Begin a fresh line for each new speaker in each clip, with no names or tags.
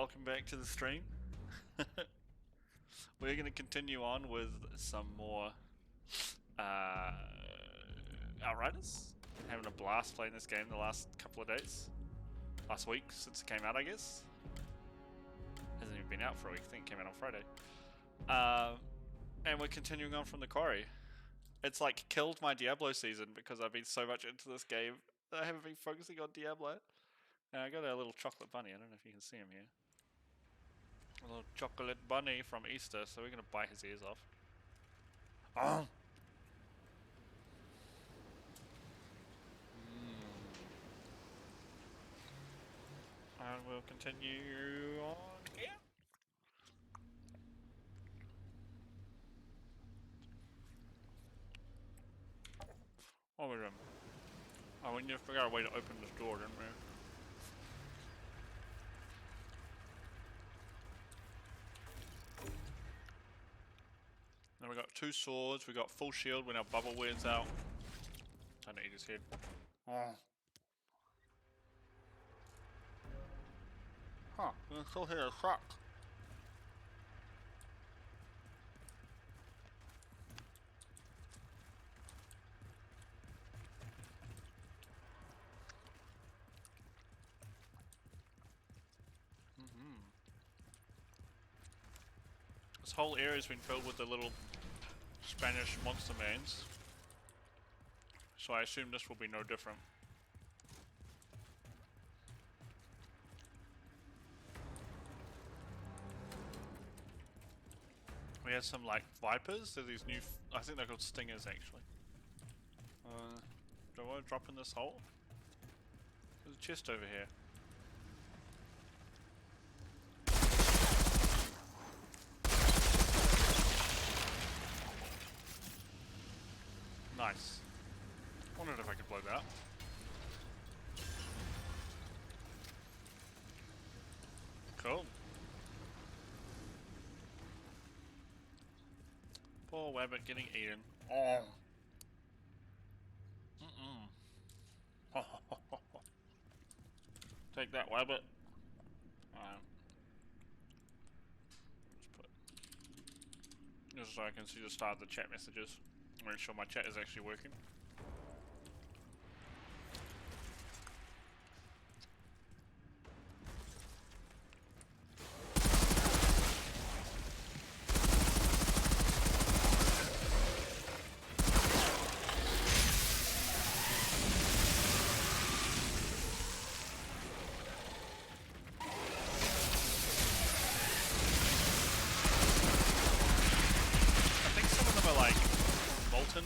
welcome back to the stream. We're going to continue on with some more Outriders. Having a blast playing this game the last couple of days. Last week since it came out, I guess. Hasn't even been out for a week, I think it came out on Friday. And we're continuing on from the Quarry. It's like killed my Diablo season because I've been so much into this game that I haven't been focusing on Diablo. Now I got a little chocolate bunny, I don't know if you can see him here. A little chocolate bunny from Easter, so we're gonna bite his ears off. Oh! And we'll continue on here. What are we doing? Oh, we need to figure out a way to open this door, didn't we? Now we got 2 swords, we got full shield when our bubble wears out. Time to eat his head. Oh. Huh, you can still hear a shock. This whole area's been filled with the little Spanish monster mans. So I assume this will be no different. We have some like vipers. They're these new. I think they're called stingers actually. Do I want to drop in this hole? There's a chest over here. Nice. Wondered if I could blow that up. Cool. Poor Wabbit getting eaten. Oh. Take that, Wabbit. Just put just so I can see the start of the chat messages. Make sure my chat is actually working.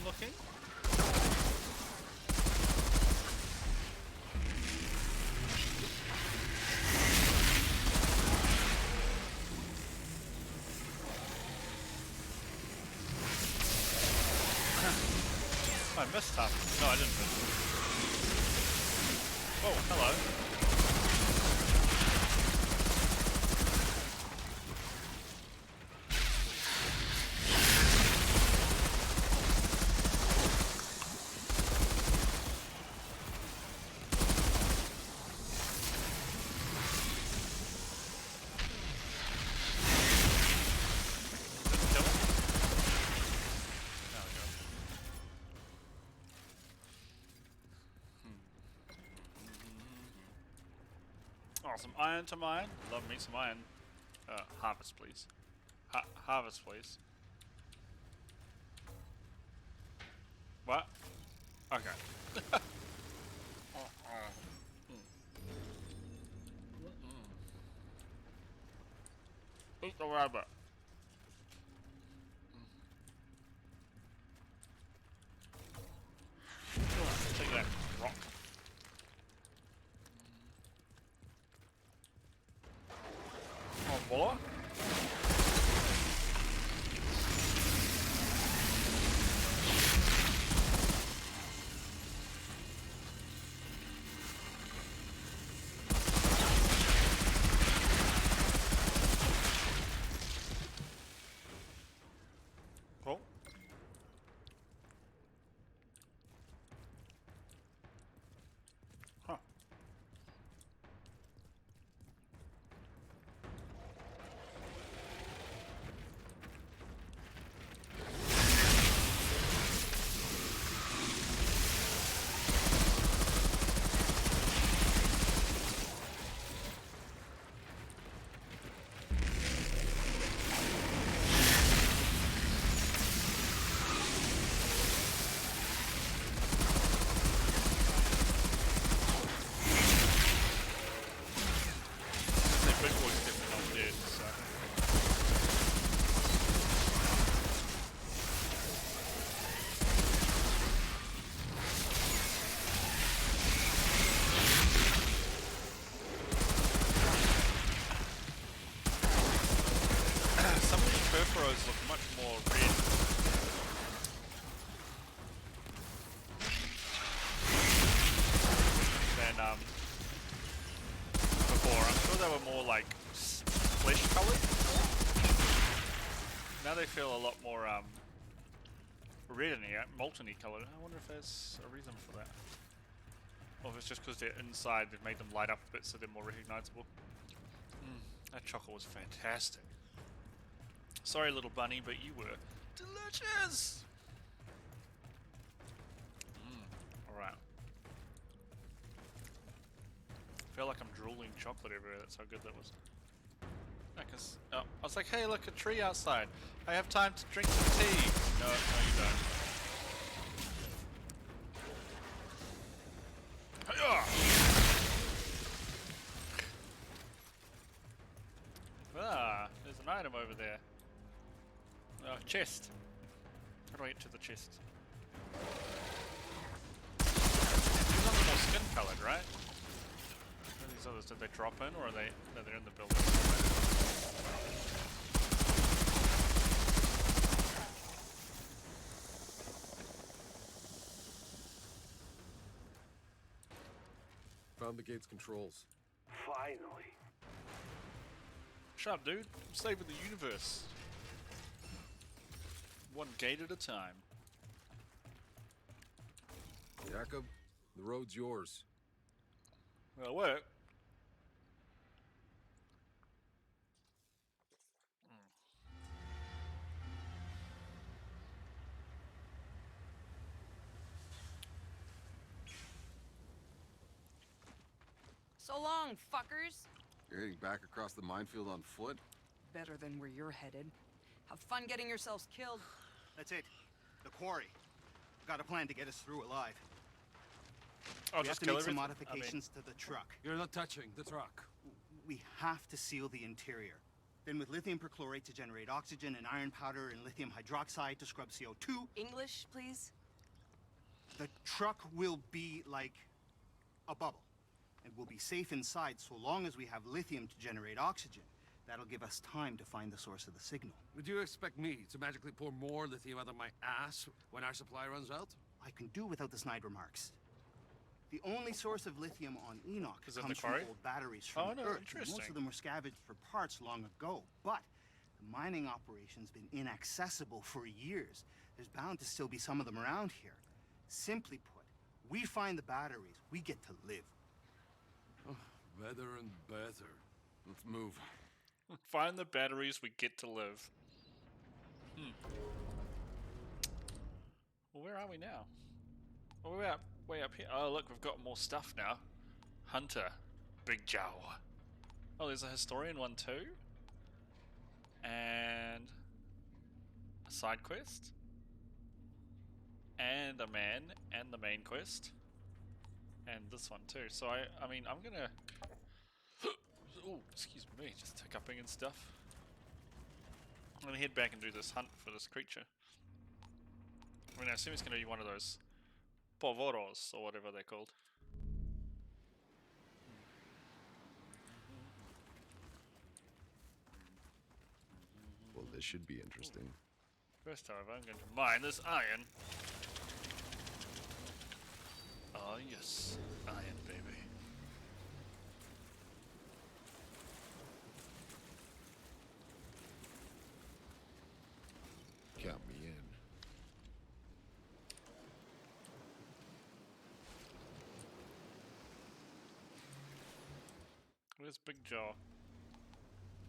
Looking. I missed that. No, I didn't miss. Oh, hello. Some iron to mine. Love me some iron. Harvest, please. Harvest, please. What? Okay. Eat the rabbit. Take that rock. Boy. than before. I'm sure they were more like flesh coloured. Now they feel a lot more redeny, molten-y coloured. I wonder if there's a reason for that. Or if it's just because they're inside, they've made them light up a bit so they're more recognisable. That chocolate was fantastic. Sorry, little bunny, but you were delicious! Alright. I feel like I'm drooling chocolate everywhere, that's how good that was. I was like, hey, look, a tree outside. I have time to drink some tea. No, you don't. Ah, there's an item over there. Chest. How do I get to the chest? These ones are more skin colored, right? What are these others? Did they drop in, or are they? No, they're in the building.
Found the gate's controls.
Finally.
Shut up, dude. I'm saving the universe. One gate at a time.
Jacob, the road's yours.
That'll work.
So long, fuckers.
You're heading back across the minefield on foot?
Better than where you're headed. Have fun getting yourselves killed.
That's it. The quarry. Got a plan to get us through alive.
I'll
We have
just
to
kill
make some
everything.
modifications to the truck.
You're not touching the truck.
We have to seal the interior. Then with lithium perchlorate to generate oxygen and iron powder and lithium hydroxide to scrub CO2.
English, please?
The truck will be like a bubble. And we'll be safe inside so long as we have lithium to generate oxygen. That'll give us time to find the source of the signal.
Would you expect me to magically pour more lithium out of my ass when our supply runs out?
I can do without the snide remarks. The only source of lithium on Enoch
Is it the
comes from
quarry?
old batteries from
Oh, no,
Earth.
interesting.
Most of them were scavenged for parts long ago, but the mining operation's been inaccessible for years. There's bound to still be some of them around here. Simply put, we find the batteries, we get to live.
Oh, better and better.
Let's move.
Find the batteries, we get to live. Well, where are we now? Oh, we're way up here. Oh, look, we've got more stuff now. Hunter. Big Jow. Oh, there's a historian one too. And a side quest. And a man, and the main quest. And this one too. So I mean, I'm gonna... Oh, excuse me, just hiccuping and stuff. I'm gonna head back and do this hunt for this creature. I mean, I assume it's gonna be one of those povoros, or whatever they're called.
Well, this should be interesting.
First, however, I'm going to mine this iron. Oh yes, iron, baby.
Count me in.
Where's Big Jaw?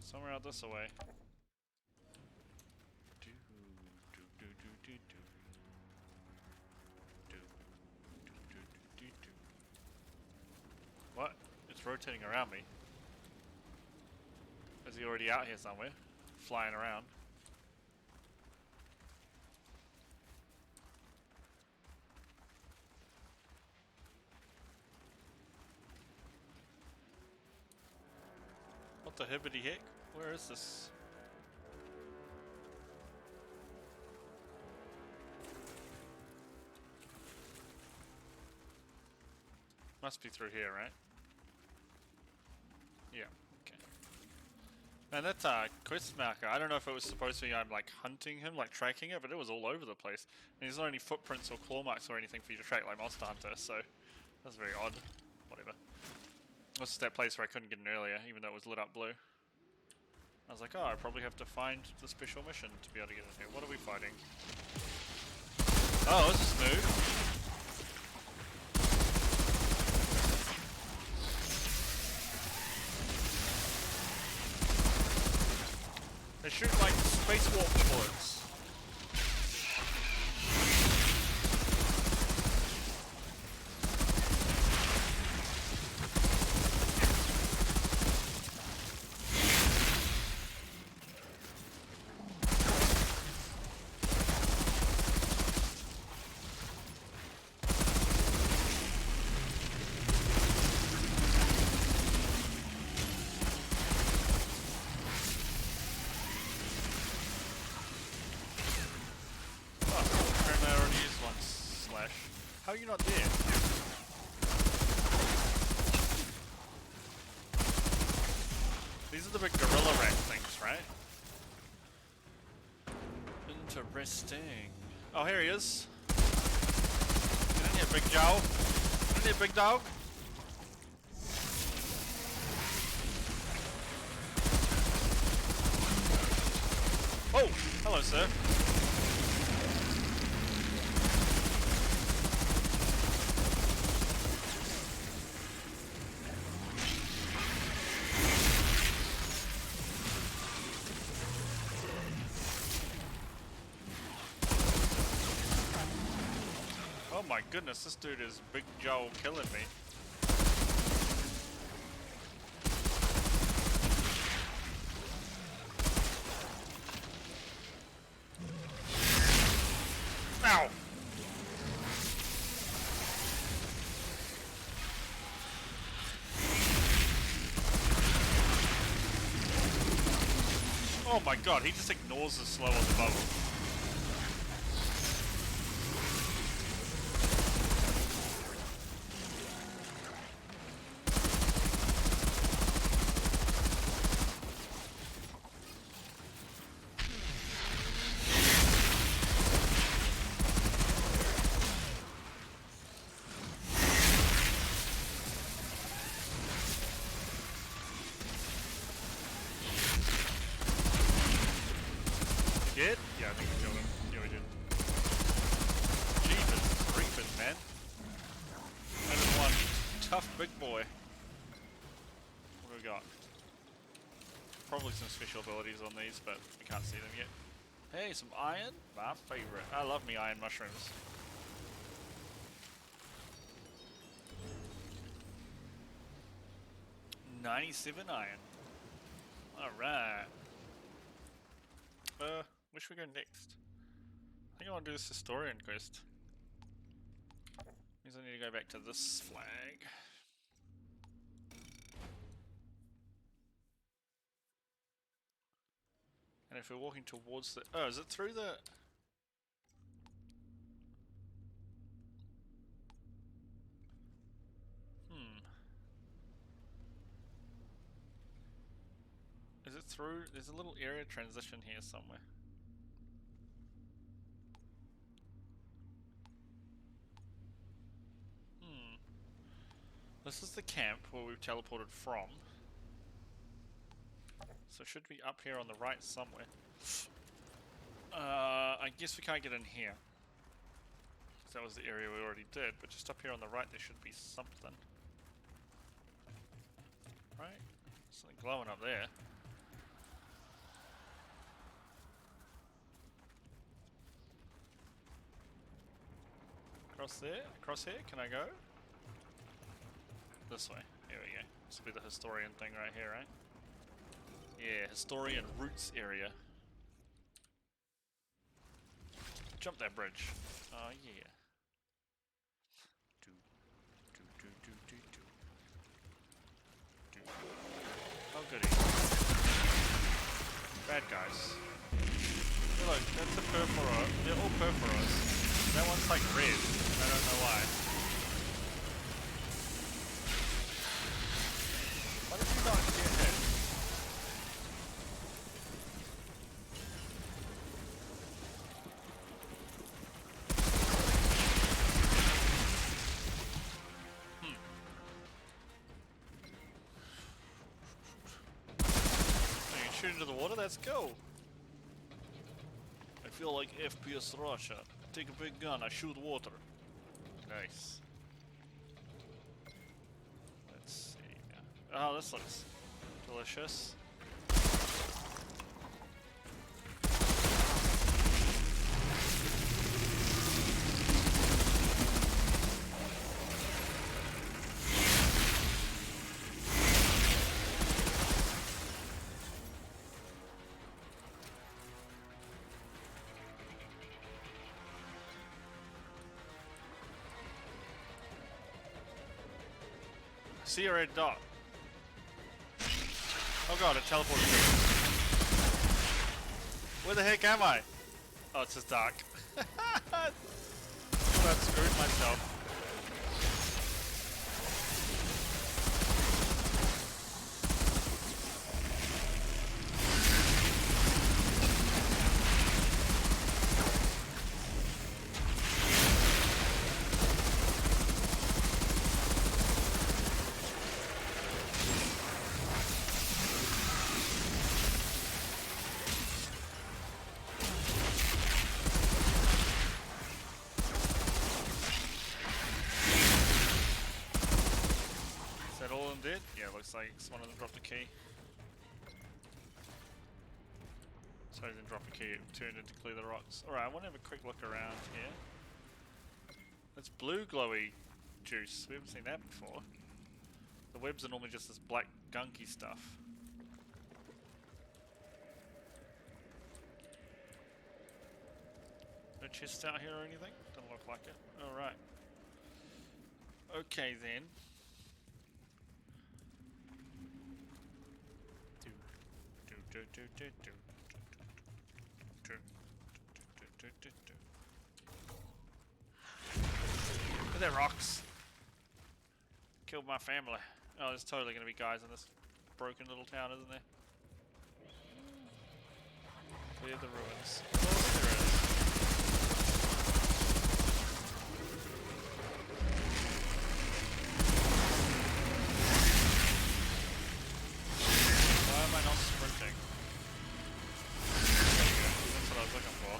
Somewhere out this way. What? It's rotating around me. Is he already out here somewhere? Flying around. What the hibbity heck? Where is this? Must be through here, right? Yeah, okay. And that's a quest marker. I don't know if it was supposed to be I'm like hunting him, like tracking it, but it was all over the place. And there's not any footprints or claw marks or anything for you to track like Monster Hunter, so that's very odd. Whatever. This is that place where I couldn't get in earlier, even though it was lit up blue. I was like, oh, I probably have to find the special mission to be able to get in here. What are we fighting? Oh, this is smooth. They shoot like space warp bullets. How are you not dead? These are the big gorilla rat things, right? Interesting. Oh, here he is. Get in here, big Joe. Get in here, big dog. Oh, hello, sir. Oh my goodness, this dude is Big Joe killing me. Ow! Oh my god, he just ignores the slow on the bubble. Did? Yeah, I think we killed him. Yeah, we did. Jeepers creepers, man. That is one tough big boy. What do we got? Probably some special abilities on these, but we can't see them yet. Hey, some iron? My favorite. I love me iron mushrooms. $97 iron. Alright. Where should we go next? I think I want to do this historian quest. Means I need to go back to this flag. And if we're walking towards the... Oh, is it through the... Is it through... There's a little area transition here somewhere. This is the camp where we've teleported from. So it should be up here on the right somewhere. I guess we can't get in here. That was the area we already did, but just up here on the right there should be something. Right? Something glowing up there. Across there? Across here? Can I go? This way. Here we go. This will be the historian thing right here, right? Yeah, historian roots area. Jump that bridge. Oh yeah. Oh goody. Bad guys. Hey, look, that's a Purpura. They're all Purpuras. That one's like red. I don't know why. Why did you not get hit? shoot into the water. Let's go. I feel like FPS Russia. Take a big gun, I shoot water. Nice. Let's see. Oh, this looks delicious. See a red dot. Oh god, it teleported me. Where the heck am I? Oh, it's just dark. I screwed myself. Did? Yeah, looks like one of them dropped a key. Sorry, didn't drop a key, it turned in to clear the rocks. Alright, I want to have a quick look around here. It's blue glowy juice, we haven't seen that before. The webs are normally just this black gunky stuff. No chests out here or anything? Doesn't look like it. Alright. Okay then. Look at that rocks. Killed my family. Oh, there's totally gonna be guys in this broken little town, isn't there? Clear the ruins. Of course there is. Why am I not sprinting? That's what I was looking for.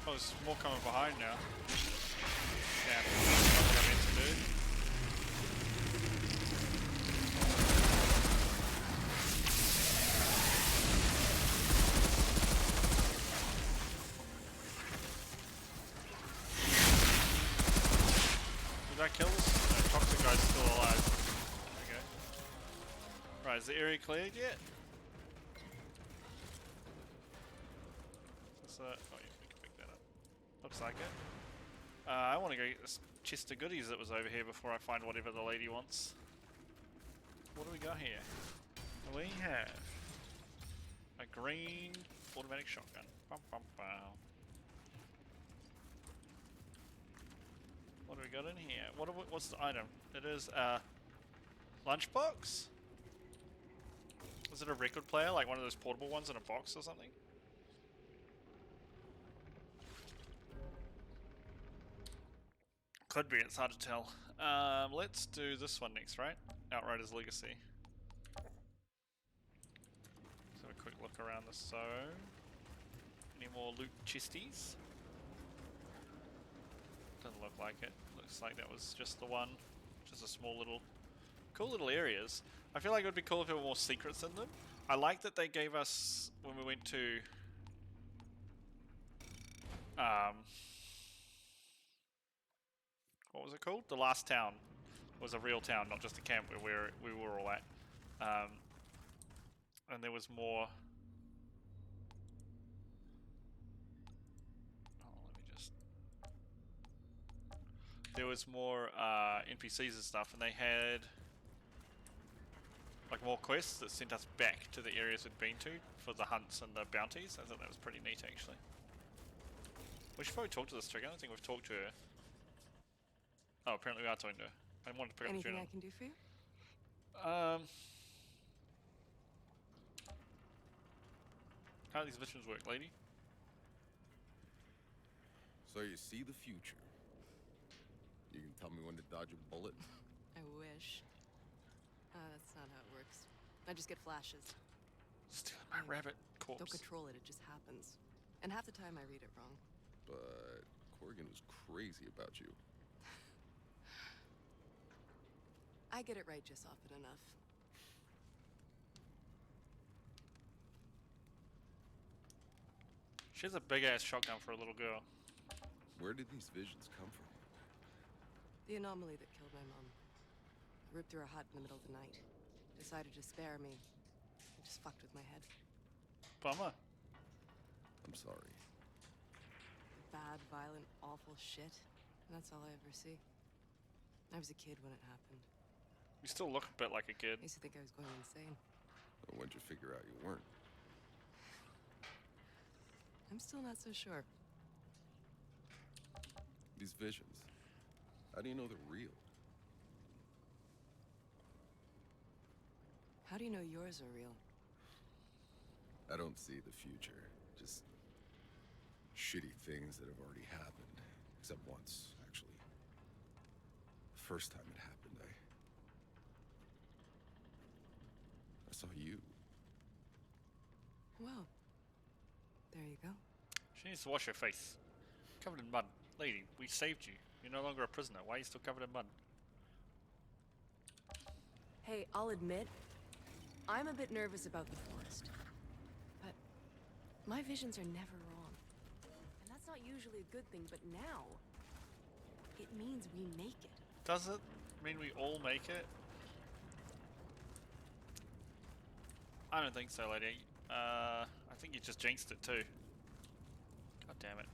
Oh, there's more coming behind now. Damn, that's what I meant to do. Did I kill this? No, toxic guy's still alive. Okay. Right, is the area cleared yet? Is this, oh yeah, we can pick that up. Looks like it. I want to go get this chest of goodies that was over here before I find whatever the lady wants. What do we got here? We have a green automatic shotgun. Bum, bum, bum. What do we got in here? What's the item? It is a lunchbox? Is it a record player? Like one of those portable ones in a box or something? Could be, it's hard to tell. Let's do this one next, right? Outriders Legacy. Let's have a quick look around the zone. Any more loot chesties? Doesn't look like it. Looks like that was just the one. Just a small little... Cool little areas. I feel like it would be cool if there were more secrets in them. I like that they gave us, when we went to... what was it called? The last town was a real town, not just a camp where we were all at. And there was more... Oh, let me just... There was more NPCs and stuff, and they had like more quests that sent us back to the areas we'd been to for the hunts and the bounties. I thought that was pretty neat, actually. We should probably talk to this chick. I don't think we've talked to her. Oh, apparently we are talking to her. I wanted to pick
Anything
up
I can do for you?
the journal. How do these visions work, lady?
So you see the future. You can tell me when to dodge a bullet?
I wish. That's not how it works. I just get flashes.
Stealing my rabbit corpse.
Don't control it, it just happens. And half the time I read it wrong.
But Corrigan was crazy about you.
I get it right just often enough.
She has a big ass shotgun for a little girl.
Where did these visions come from?
The anomaly that killed my mom. Ripped through her hut in the middle of the night. Decided to spare me. It just fucked with my head.
Bummer.
I'm sorry.
Bad, violent, awful shit. And that's all I ever see. I was a kid when it happened.
You still look a bit like a kid.
I used to think I was going insane.
Or when'd you figure out you weren't?
I'm still not so sure.
These visions. How do you know they're real?
How do you know yours are real?
I don't see the future. Just shitty things that have already happened. Except once, actually. The first time it happened, I saw you.
Well, there you go.
She needs to wash her face. Covered in mud. Lady, we saved you. You're no longer a prisoner. Why are you still covered in mud?
Hey, I'll admit, I'm a bit nervous about the forest. But my visions are never wrong. And that's not usually a good thing, but now, it means we make it.
Does it mean we all make it? I don't think so, lady. I think you just jinxed it too. God damn it.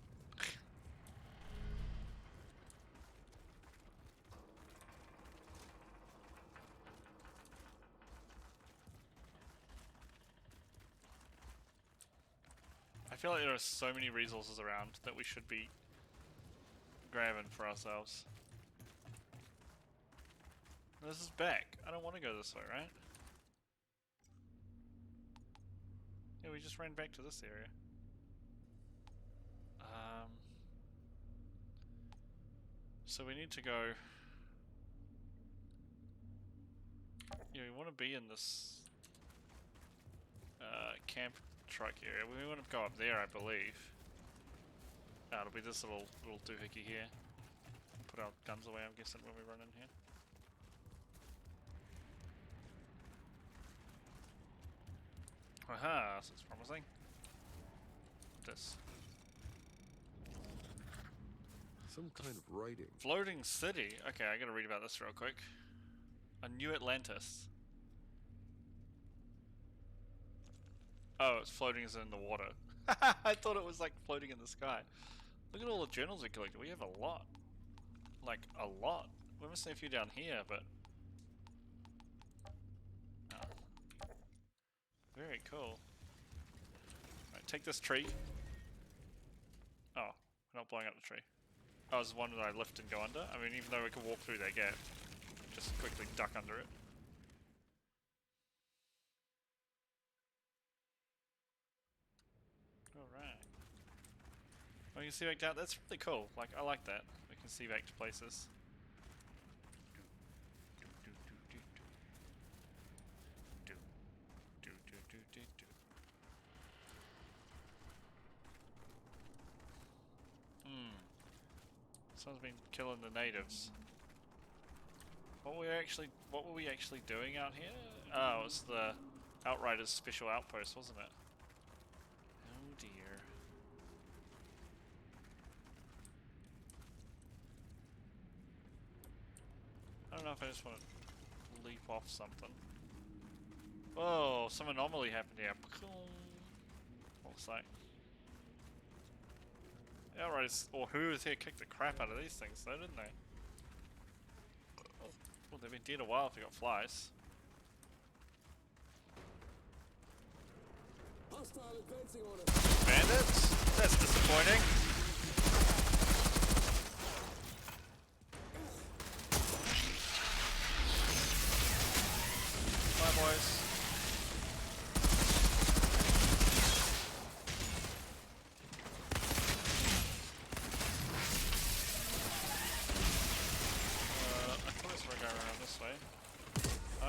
I feel like there are so many resources around that we should be grabbing for ourselves. This is back. I don't want to go this way, right? Yeah, we just ran back to this area. So we need to go... Yeah, we want to be in this camp truck area. We want to go up there, I believe. It'll be this little doohickey here. Put our guns away, I'm guessing, when we run in here. Aha, so it's promising. This.
Some kind of writing.
Floating city. Okay, I gotta read about this real quick. A new Atlantis. Oh, it's floating as in the water. I thought it was like floating in the sky. Look at all the journals we collected. We have a lot. Like, a lot. We're missing a few down here, but... Oh. Very cool. Right, take this tree. Oh, we're not blowing up the tree. I was wondering I lift and go under. I mean, even though we can walk through that gap, just quickly duck under it. Alright. Oh, you can see back down. That's really cool. Like, I like that. We can see back to places. Someone's been killing the natives. What were we actually doing out here? Oh, it was the Outriders special outpost, wasn't it? Oh dear. I don't know if I just want to leap off something. Whoa, some anomaly happened here. Looks like. The Outriders, or who was here, kicked the crap out of these things though, didn't they? Well, they've been dead a while if they got flies. Bandits? That's disappointing.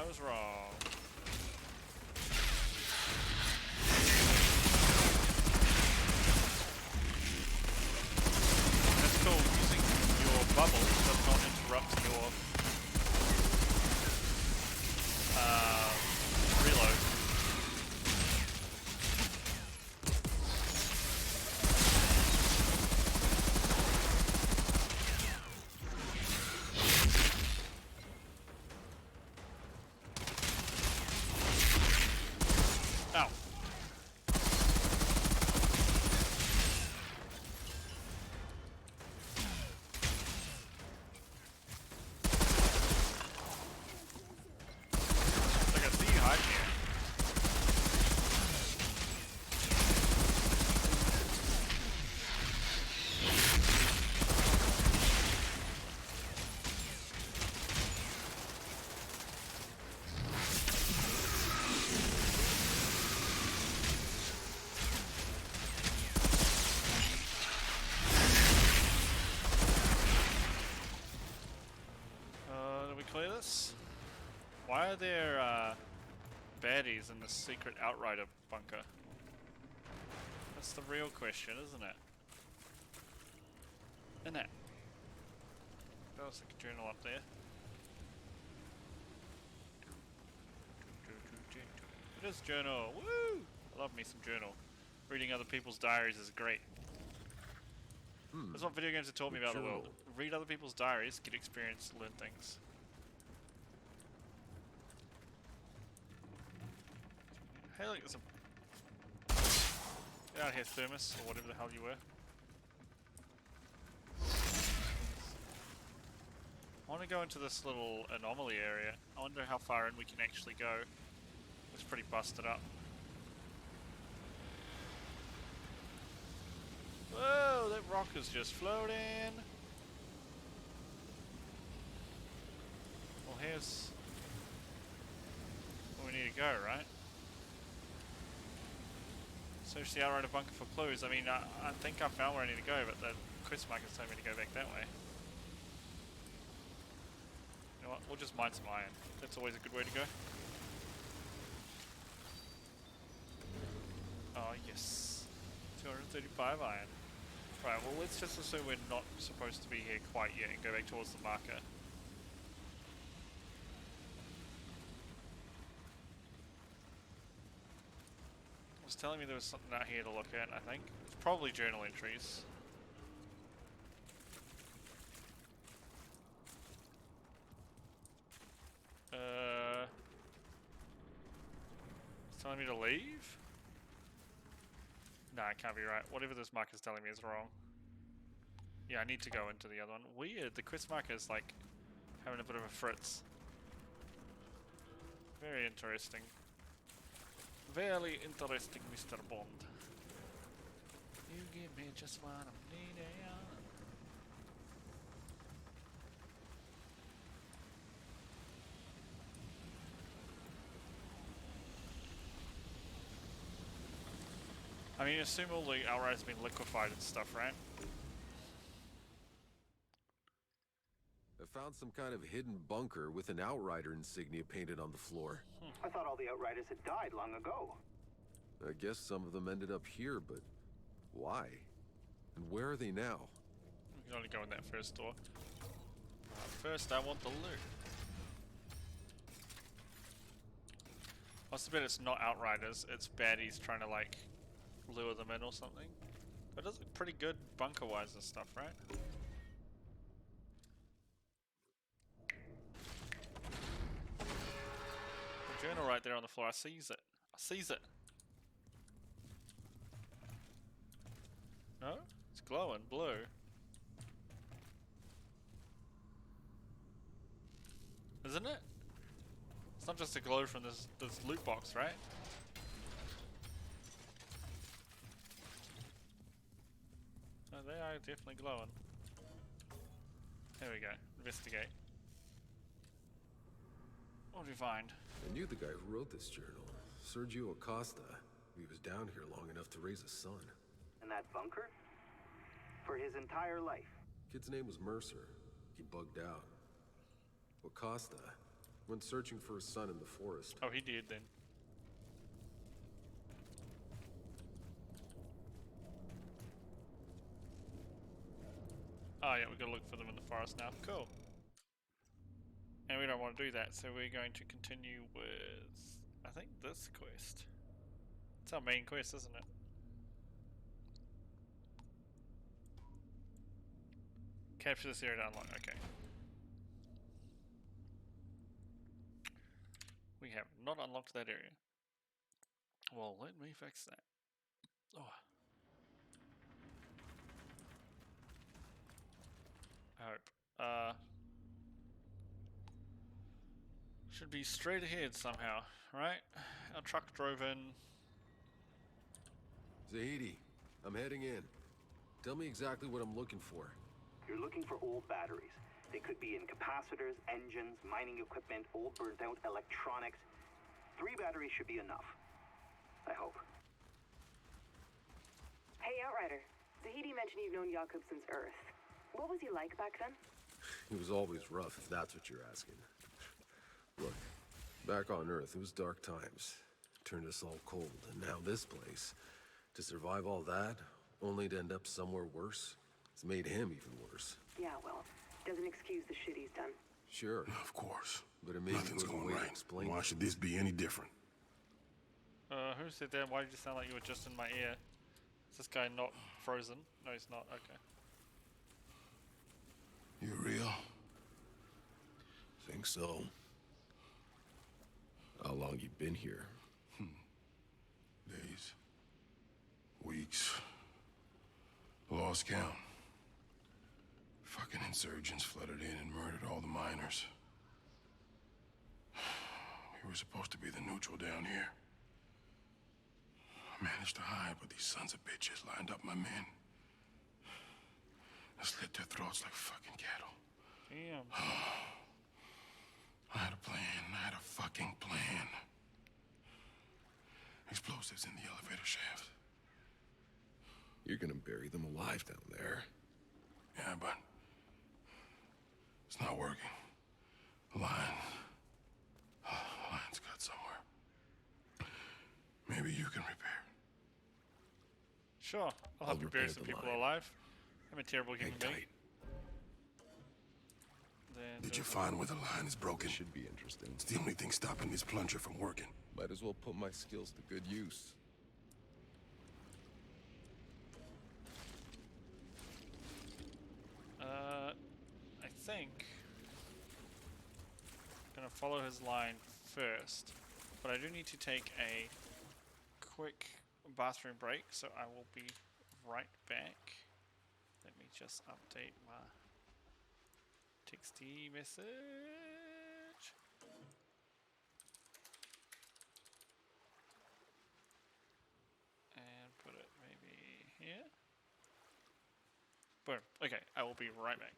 I was wrong. That's cool. Using your bubble does not interrupt your reload. Ow. It's like I see you hiding here. Did we clear this? Why are there baddies in the secret outrider bunker? That's the real question, isn't it? Isn't it? That was like a journal up there. It is journal. Woo! I love me some journal. Reading other people's diaries is great. That's what video games have taught me about the world. Read other people's diaries, get experience, learn things. Hey, look, there's a... Get out here, Thermos, or whatever the hell you were. I want to go into this little anomaly area. I wonder how far in we can actually go. It's pretty busted up. Whoa, that rock is just floating. Well, here's where we need to go, right? Search the outrider bunker for clues. I mean, I think I found where I need to go, but the quest marker's telling me to go back that way. You know what? We'll just mine some iron. That's always a good way to go. Oh, yes. 235 iron. Right, well, let's just assume we're not supposed to be here quite yet and go back towards the marker. It was telling me there was something out here to look at, I think. It's probably journal entries. It's telling me to leave? Nah, it can't be right. Whatever this marker's telling me is wrong. Yeah, I need to go into the other one. Weird, the quest marker is like having a bit of a fritz. Very interesting. Very interesting, Mr. Bond. You give me just what I'm needing. I mean, assume all the outriders have been liquefied and stuff, right?
I found some kind of hidden bunker with an outrider insignia painted on the floor.
I thought all the outriders had died long ago.
I guess some of them ended up here, but why? And where are they now?
You can only go in that first door. First, I want the loot. What's the bet it's not outriders, it's baddies trying to like lure them in or something. But it does look pretty good bunker-wise and stuff, right? The journal right there on the floor, I sees it. I sees it. No? It's glowing blue. Isn't it? It's not just a glow from this loot box, right? Oh, they are definitely glowing. There we go. Investigate. What do we find?
I knew the guy who wrote this journal. Sergio Acosta. He was down here long enough to raise a son.
In that bunker? For his entire life.
Kid's name was Mercer. He bugged out. Acosta. Went searching for his son in the forest.
Oh, he did then. Oh yeah, we gotta look for them in the forest now. Cool. And we don't want to do that, so we're going to continue with, I think, this quest. It's our main quest, isn't it? Capture this area to unlock. Okay. We have not unlocked that area. Well, let me fix that. Oh. I hope. Should be straight ahead somehow, right? Our truck drove in.
Zahidi, I'm heading in. Tell me exactly what I'm looking for.
You're looking for old batteries. They could be in capacitors, engines, mining equipment, old burnt out electronics. 3 batteries should be enough. I hope.
Hey, Outrider. Zahidi mentioned you've known Jakub since Earth. What was he like back then?
He was always rough, if that's what you're asking. Look, back on Earth, it was dark times. Turned us all cold, and now this place. To survive all that, only to end up somewhere worse, it's made him even worse.
Yeah, well, doesn't excuse the shit he's done.
Sure,
Of course.
but it maybe
Nothing's
goes a
going
way to
right.
explain
Why
it.
should this be any different?
Who said that? Why did you sound like you were just in my ear? Is this guy not frozen? No, he's not. Okay.
You real?
Think so. How long you been here?
Days. Weeks. Lost count. Fucking insurgents flooded in and murdered all the miners. We were supposed to be the neutral down here. I managed to hide, but these sons of bitches lined up my men. I slit their throats like fucking cattle.
Damn.
I had a plan. I had a fucking plan. Explosives in the elevator shaft.
You're gonna bury them alive down there.
Yeah, but it's not working. The line's cut somewhere. Maybe you can repair.
Sure. I'll
I'll
help you bury
repair
some
the
people
line.
alive. I'm a terrible
Hang
human being.
tight.
Then
Did you
there's-
find where the line is broken?
This should be interesting.
It's the only thing stopping this plunger from working.
Might as well put my skills to good use.
I think I'm gonna follow his line first, but I do need to take a quick bathroom break, so I will be right back. Let me just update my texty message. And put it maybe here. Boom. Okay, I will be right back.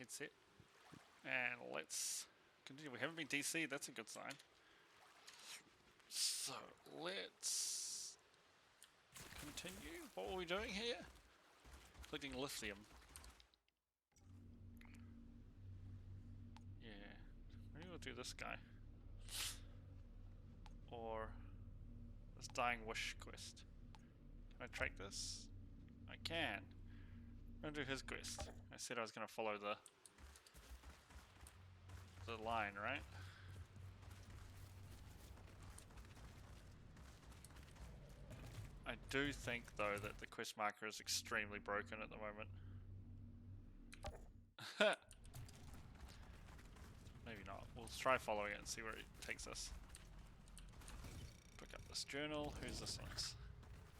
headset. And let's continue. We haven't been DC'd, that's a good sign. So, let's continue. What were we doing here? Collecting lithium. Yeah. Maybe we'll do this guy. Or this Dying Wish quest. Can I track this? I can. I'm gonna do his quest. I said I was gonna follow the line, right? I do think though that the quest marker is extremely broken at the moment. Maybe not. We'll try following it and see where it takes us. Pick up this journal. Who's this one?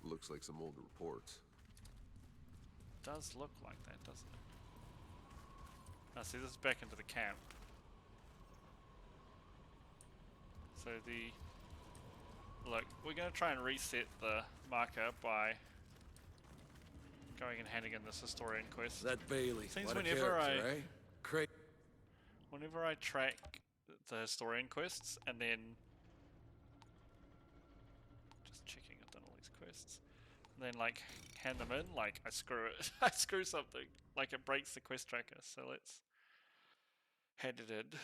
Looks like some old reports.
Does look like that, doesn't it? Now see, this is back into the camp. So look, we're going to try and reset the marker by going and handing in this historian quest.
That Bailey.
Seems
what a
whenever
character, eh?
Whenever I track the historian quests and then just checking I've done all these quests, and then like hand them in, like I screw it. I screw something. Like it breaks the quest tracker. So let's hand it in.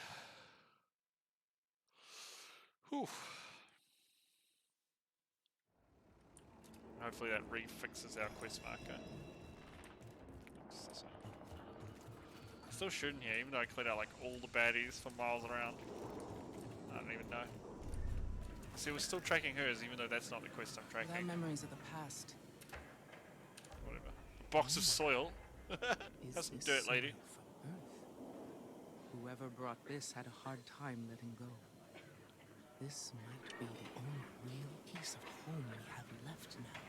Whew. Hopefully that refixes our quest marker. Still shooting here, even though I cleared out like all the baddies for miles around. I don't even know. See, we're still tracking hers, even though that's not the quest I'm tracking.
Without memories of the past.
Whatever. A box of soil. That's some dirt, lady.
From Earth. Whoever brought this had a hard time letting go. This might be the only real piece of home we have left now.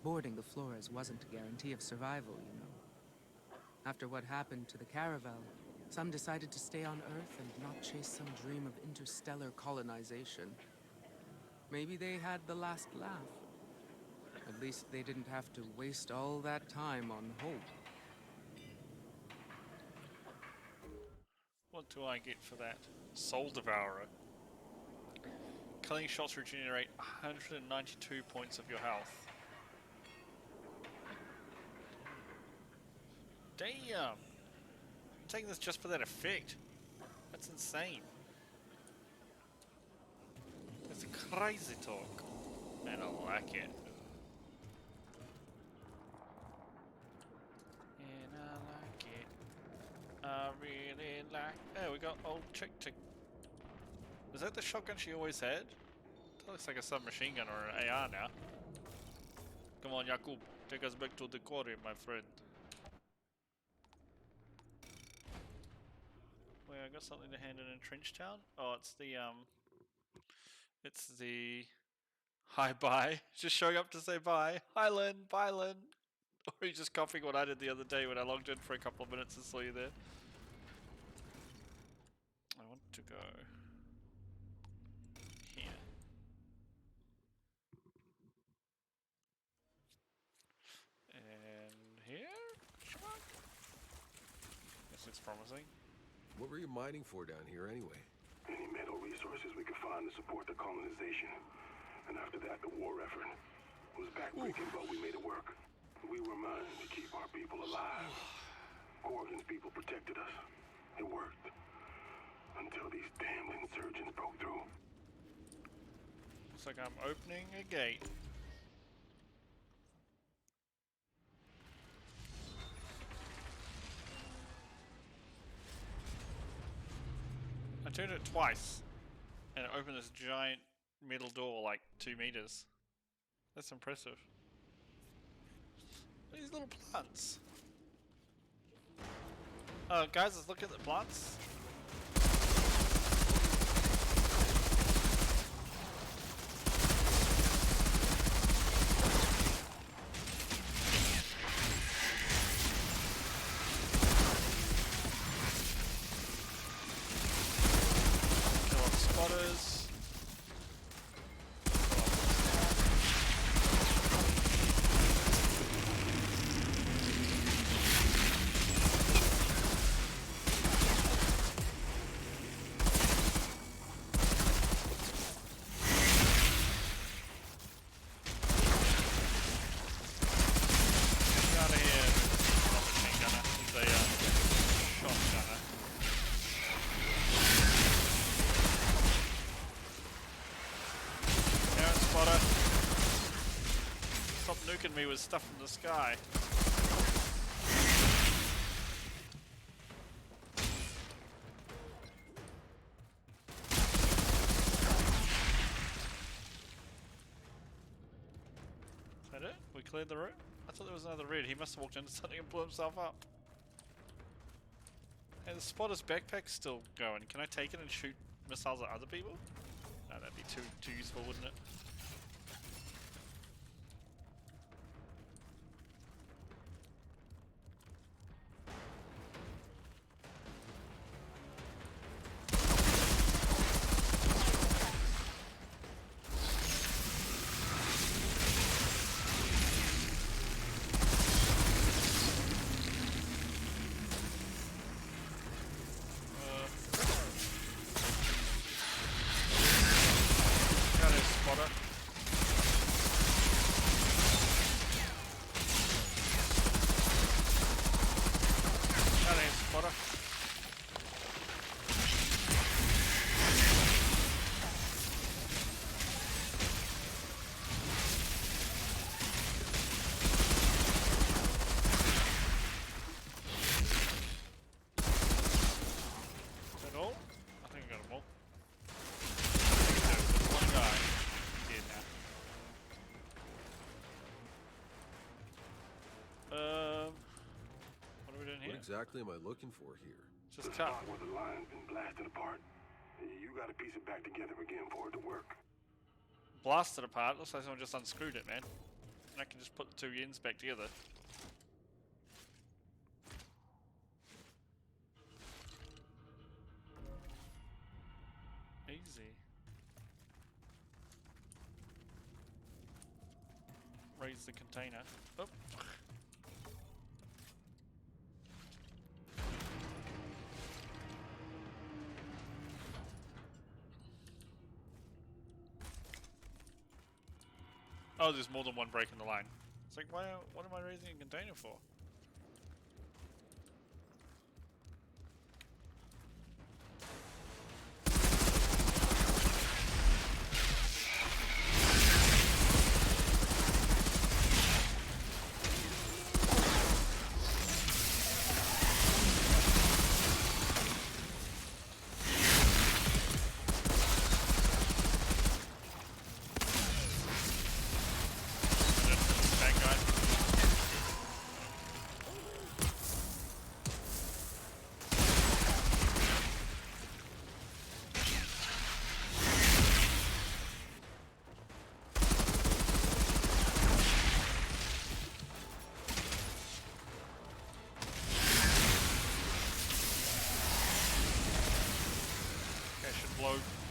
Boarding the Flores wasn't a guarantee of survival, you know. After what happened to the Caravel, some decided to stay on Earth and not chase some dream of interstellar colonization. Maybe they had the last laugh. At least they didn't have to waste all that time on hope.
What do I get for that? Soul Devourer. Killing shots regenerate 192 points of your health. Damn! I'm taking this just for that effect. That's insane. That's crazy talk. And I like it. And I like it. I really like... Oh, we got old chick tick. Is that the shotgun she always had? That looks like a submachine gun or an AR now. Come on, Jakub. Take us back to the quarry, my friend. Wait, I got something to hand in Trenchtown? Oh, it's the hi bye. Just showing up to say bye. Hi Lynn, bye Lynn. Or are you just copying what I did the other day when I logged in for a couple of minutes and saw you there? I want to go here. And here? This looks promising.
What were you mining for down here anyway?
Any metal resources we could find to support the colonization. And after that, the war effort. It was backbreaking, but we made it work. We were mining to keep our people alive. Corgan's people protected us. It worked. Until these damn insurgents broke through.
Looks like I'm opening a gate. I turned it twice and it opened this giant metal door like 2 meters. That's impressive. These little plants. Oh, guys, let's look at the plants. Stop nuking me with stuff from the sky. Is that it? We cleared the room? I thought there was another red. He must have walked into something and blew himself up. Hey, the spotter's backpack's still going. Can I take it and shoot missiles at other people? No, that'd be too useful, wouldn't it?
Exactly am I looking for here?
Just
the spot where the line's been blasted apart. You gotta piece it back together again for it to work.
Blasted apart? Looks like someone just unscrewed it, man. And I can just put the two ends back together. Easy. Raise the container. Oh. Oh, there's more than one break in the line. It's like, what am I raising a container for?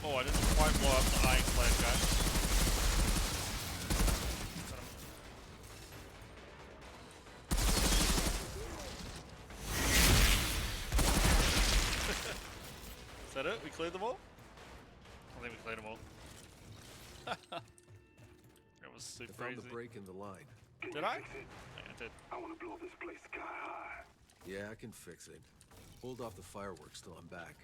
Oh, I didn't quite blow up the ironclad, guys. Is that it? We cleared them all? I think we cleared them all. That was super
I found
easy.
the break in the line.
Did I? Yeah, I did.
I want to blow this place sky high.
Yeah, I can fix it. Hold off the fireworks till I'm back.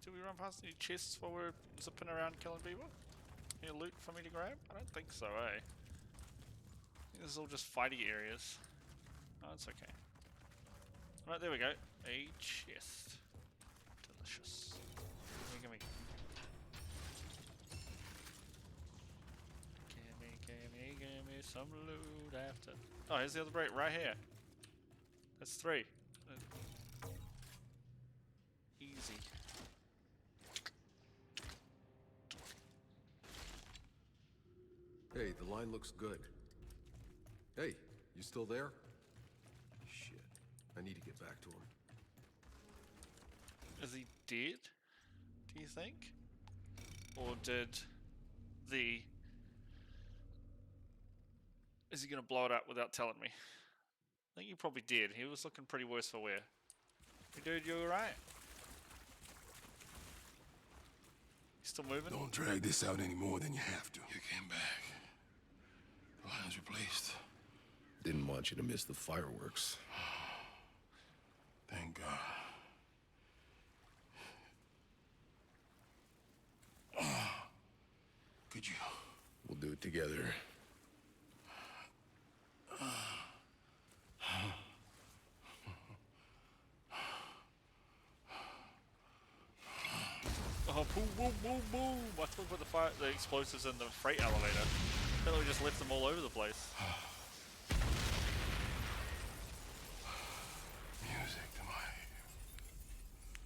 Do we run past any chests while we're zipping around killing people? Any loot for me to grab? I don't think so, eh? I think this is all just fighty areas. Oh, it's okay. Alright, there we go. A chest. Delicious. Gimme. Gimme some loot after. Oh, here's the other break right here. That's 3. Easy.
Hey, the line looks good. Hey, you still there? Shit. I need to get back to him.
Is he dead? Do you think? Or did the... Is he gonna blow it up without telling me? I think he probably did. He was looking pretty worse for wear. Hey dude, you alright? You still moving?
Don't drag this out any more than you have to. You came back. The line's replaced.
Didn't want you to miss the fireworks.
Could you?
We'll do it together.
Oh, boom, boom, boom, boom! I thought we put the explosives in the freight elevator. I thought we just left them all over the place.
Music to my...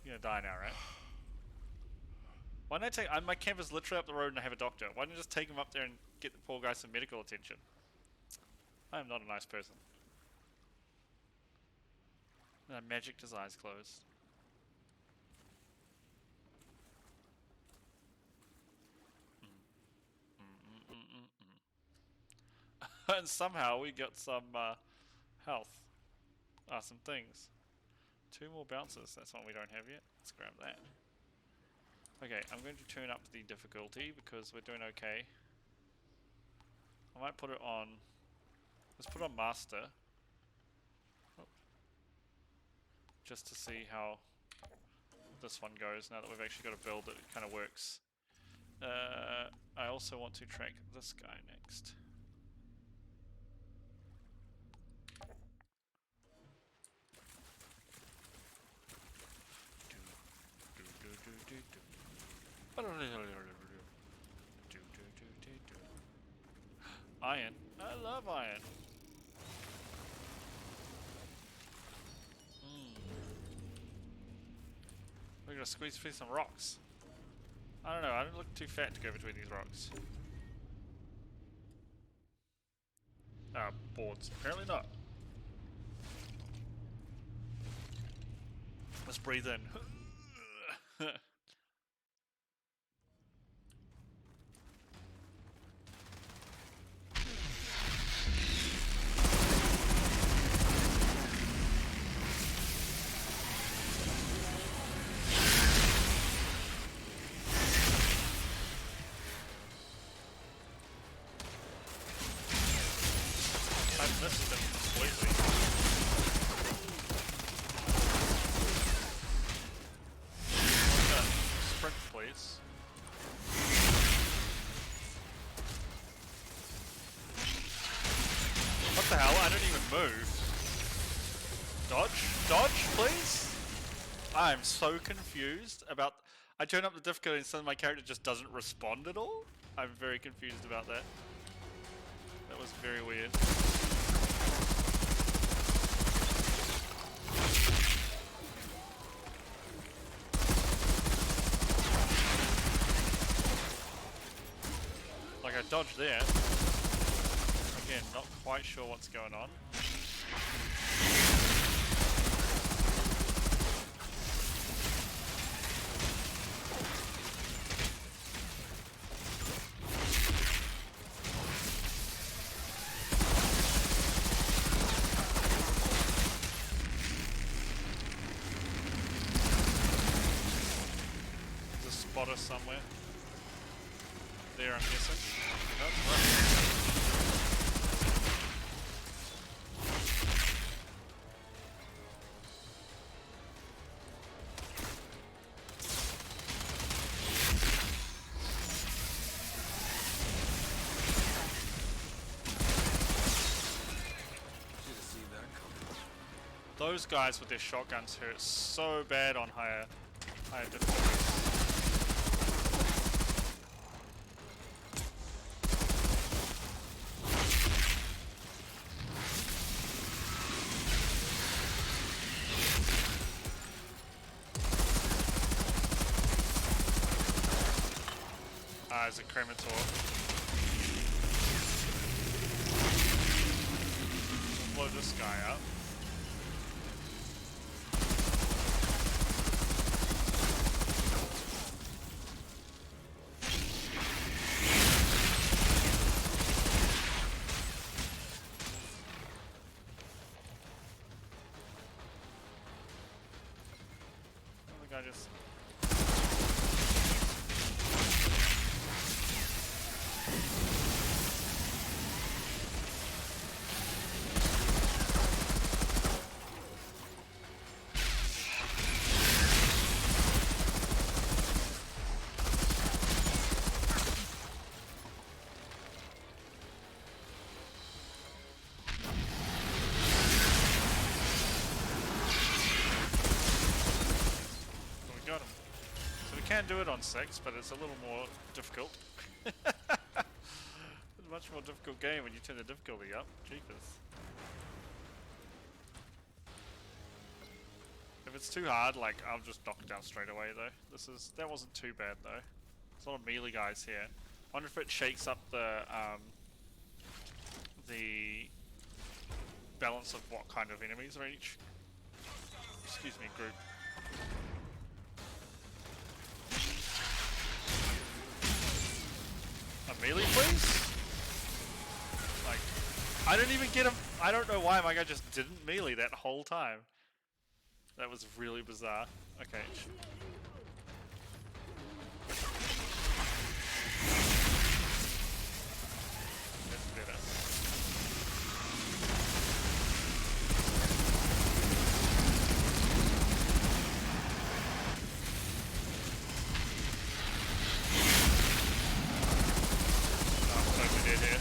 You're gonna die now, right? Why don't I take... my camp is literally up the road and I have a doctor. Why don't I just take him up there and get the poor guy some medical attention? I am not a nice person. Magic his eyes closed. And somehow we got some health. Some things. 2 more bouncers. That's one we don't have yet. Let's grab that. Okay, I'm going to turn up the difficulty because we're doing okay. I might put it on... Let's put it on master. Oh. Just to see how this one goes now that we've actually got a build that kind of works. I also want to track this guy next. Iron. I love iron. We're gonna squeeze through some rocks. I don't know, I don't look too fat to go between these rocks. Boards. Apparently not. Let's breathe in. I missed them completely. Sprint, please. What the hell? I don't even move. Dodge? Dodge, please? I'm so confused about... I turn up the difficulty and suddenly my character just doesn't respond at all? I'm very confused about that. That was very weird. Like I dodged there. Again, not quite sure what's going on. There's a spotter somewhere. There, I'm guessing. That's right. Those guys with their shotguns hurt so bad on higher difficulties. There's a cremator. Blow this guy up. The guy just... can do it on 6, but it's a little more difficult. It's a much more difficult game when you turn the difficulty up. Jeepers. If it's too hard, like, I'll just knock it down straight away though. That wasn't too bad though. There's a lot of melee guys here. I wonder if it shakes up the balance of what kind of enemies are in each, excuse me, group. A melee, please? Like, I don't even get him. I don't know why my guy just didn't melee that whole time. That was really bizarre. Okay. That's better. I'm totally dead here.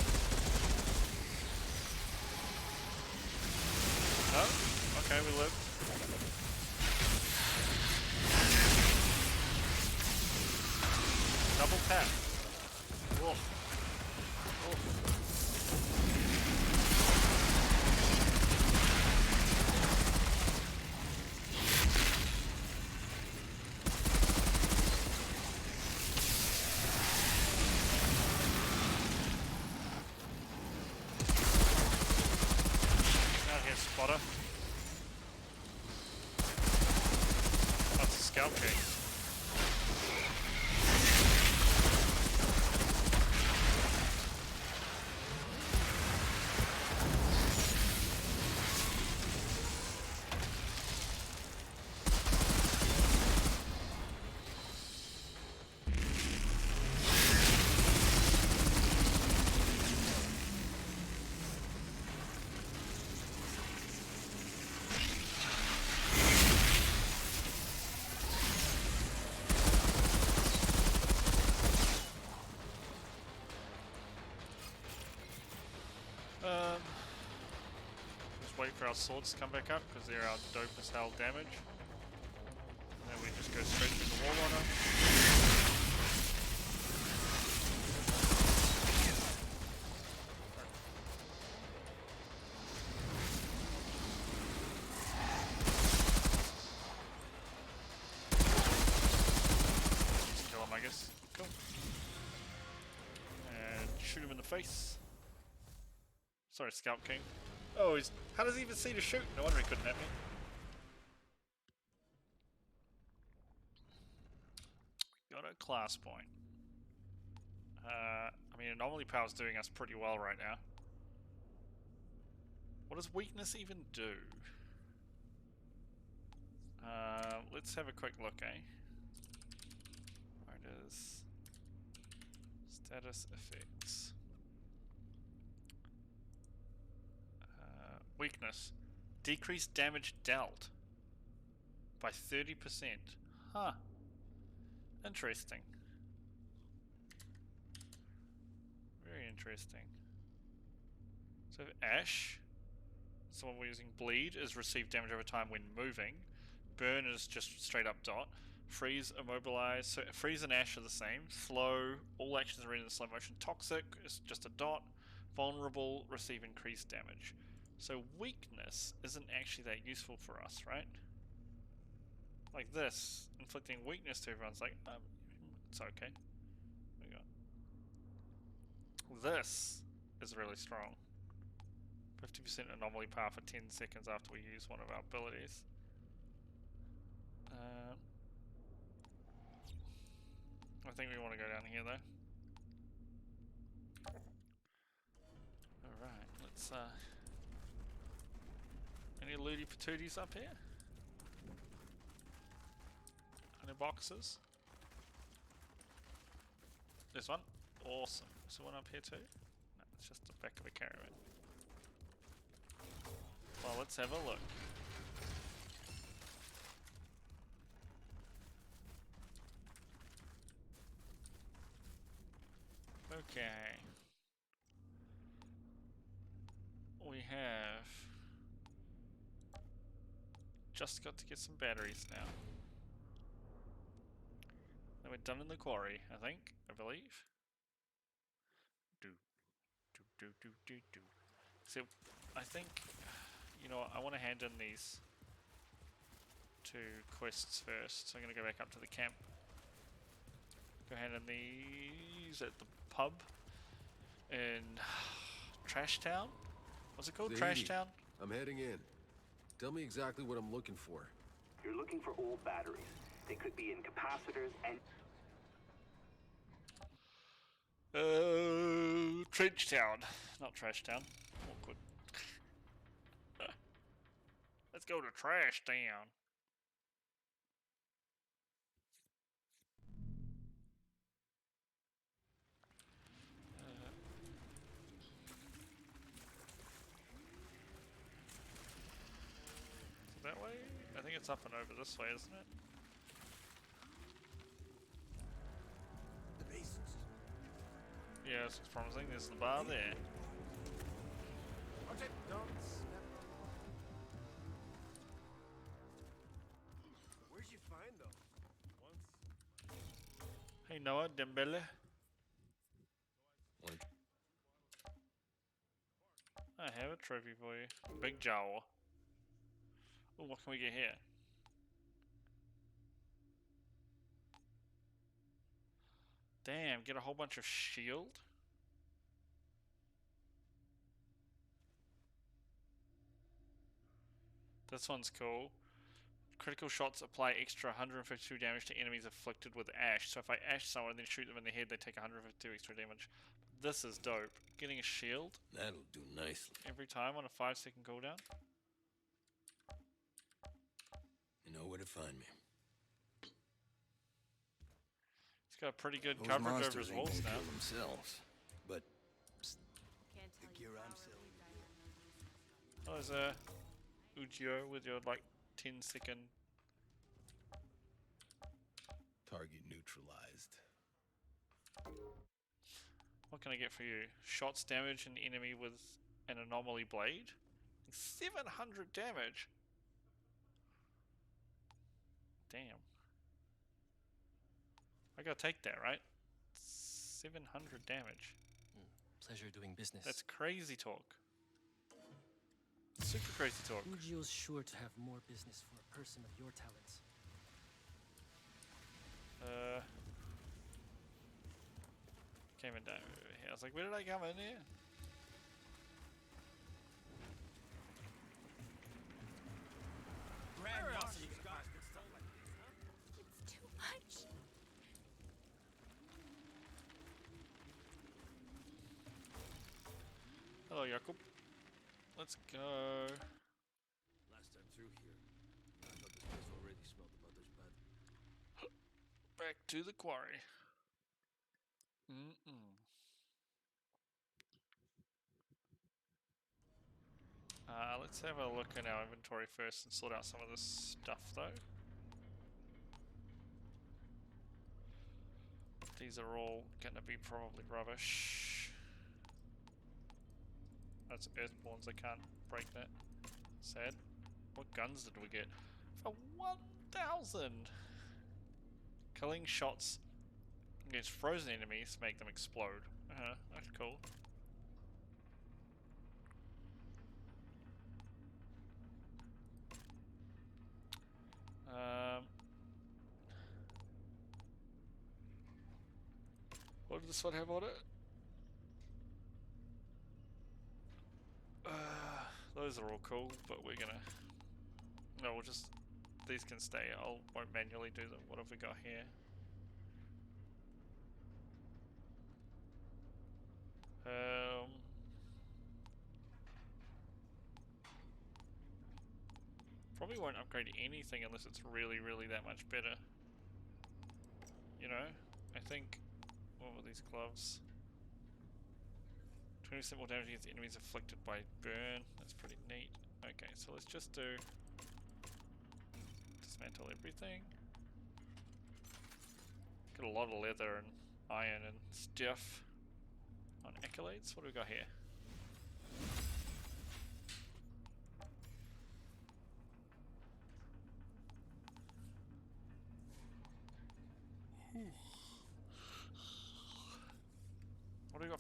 Oh, okay, we lived. Double tap. Whoa. Whoa. Out here, spotter. That's a scout king. Just wait for our swords to come back up because they're our dope as hell damage. And then we just go straight through the wall on them. Just kill him, I guess. Cool. And shoot him in the face. Sorry, Scout King. Oh, how does he even see to shoot? No wonder he couldn't hit me. Got a class point. I mean, Anomaly Power's doing us pretty well right now. What does weakness even do? Let's have a quick look, eh? Where it is. Status effects. Weakness. Decreased damage dealt by 30%. Huh. Interesting. Very interesting. So Ash, so when we're using Bleed, is receive damage over time when moving. Burn is just straight up dot. Freeze, Immobilize. So Freeze and Ash are the same. Slow, all actions are in slow motion. Toxic is just a dot. Vulnerable, receive increased damage. So weakness isn't actually that useful for us, right? Like this, inflicting weakness to everyone's like, it's okay. We got this is really strong. 50% anomaly power for 10 seconds after we use one of our abilities. I think we want to go down here though. Alright, let's any looty patooties up here? Any boxes? There's one. Awesome. Is there one up here too? No, it's just the back of a caravan. Well, let's have a look. Okay. We have just got to get some batteries now. Then we're done in the quarry, I believe. Do, do. So, I think, you know what, I want to hand in these 2 quests first. So I'm going to go back up to the camp. Go hand in these at the pub in Trash Town. What's it called? Trash
Zahedi,
Town?
I'm heading in. Tell me exactly what I'm looking for.
You're looking for old batteries. They could be in capacitors and...
Trench Town, not Trash Town. Awkward. Let's go to Trash Town. That way? I think it's up and over this way, isn't it?
The basics.
Yeah, this looks promising. There's the bar there.
Okay, don't step on. Where'd you find them? Once.
Hey Noah, Dembele. I have a trophy for you. Big Jaw. Oh, what can we get here? Damn, get a whole bunch of shield? This one's cool. Critical shots apply extra 152 damage to enemies afflicted with ash. So if I ash someone and then shoot them in the head, they take 152 extra damage. This is dope. Getting a shield.
That'll do nicely.
Every time on a 5-second cooldown.
You know where to find me.
He's got pretty good
Those
coverage over
monsters
his
ain't
walls
gonna
now.
kill themselves, but
Can't
the
tell
gear
you
I'm
how
selling.
Oh, there's a Ujio with your like 10-second.
Target neutralized.
What can I get for you? Shots damage an enemy with an anomaly blade. 700 damage. Damn. I gotta take that, right? 700 damage.
Pleasure doing business.
That's crazy talk. Super crazy talk.
Ujio's sure to have more business for a person of your talents.
Came in down over here. I was like, where did I come in here?
It's too much.
Hello, Jakob. Let's go.
Last time through here, I thought this place already smelled the mother's bed.
Back to the quarry. Let's have a look at our inventory first and sort out some of this stuff, though. These are all gonna be probably rubbish. That's Earthborns, I can't break that. Sad. What guns did we get? For 1,000! Killing shots against frozen enemies make them explode. That's cool. What did this one have on it? Those are all cool, but we're gonna... No, we'll just... These can stay. Won't manually do them. What have we got here? Probably won't upgrade anything unless it's really, really that much better. You know? I think... What were these gloves? 20% more damage against enemies afflicted by burn. That's pretty neat. Okay, so let's just do... Dismantle everything. Got a lot of leather and iron and stuff. On accolades, what do we got here?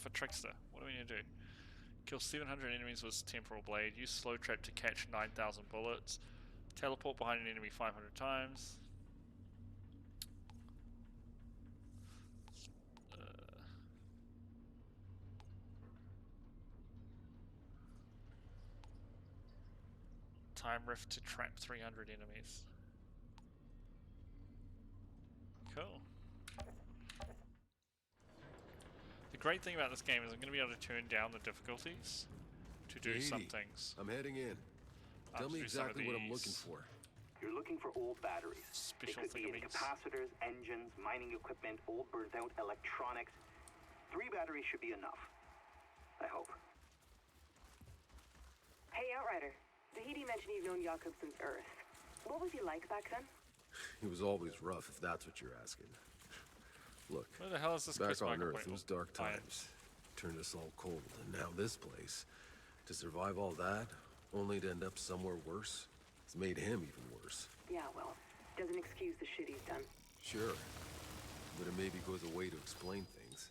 for Trickster. What do we need to do? Kill 700 enemies with Temporal Blade. Use Slow Trap to catch 9,000 bullets. Teleport behind an enemy 500 times. Time Rift to trap 300 enemies. Cool. The great thing about this game is I'm going to be able to turn down the difficulties to do some things.
I'm heading in. Tell me exactly what I'm looking for.
You're looking for old batteries.
Special
they could be in capacitors, engines, mining equipment, old burnt out electronics. 3 batteries should be enough. I hope.
Hey, Outrider. Zahidi mentioned you've known Jakob since Earth. What was he like back then?
He was always rough, if that's what you're asking. Look,
Where the hell is this
back on Earth, it was dark times. Turned us all cold, and now this place, to survive all that, only to end up somewhere worse, it's made him even worse.
Yeah, well, doesn't excuse the shit he's done.
Sure, but it maybe goes a way to explain things.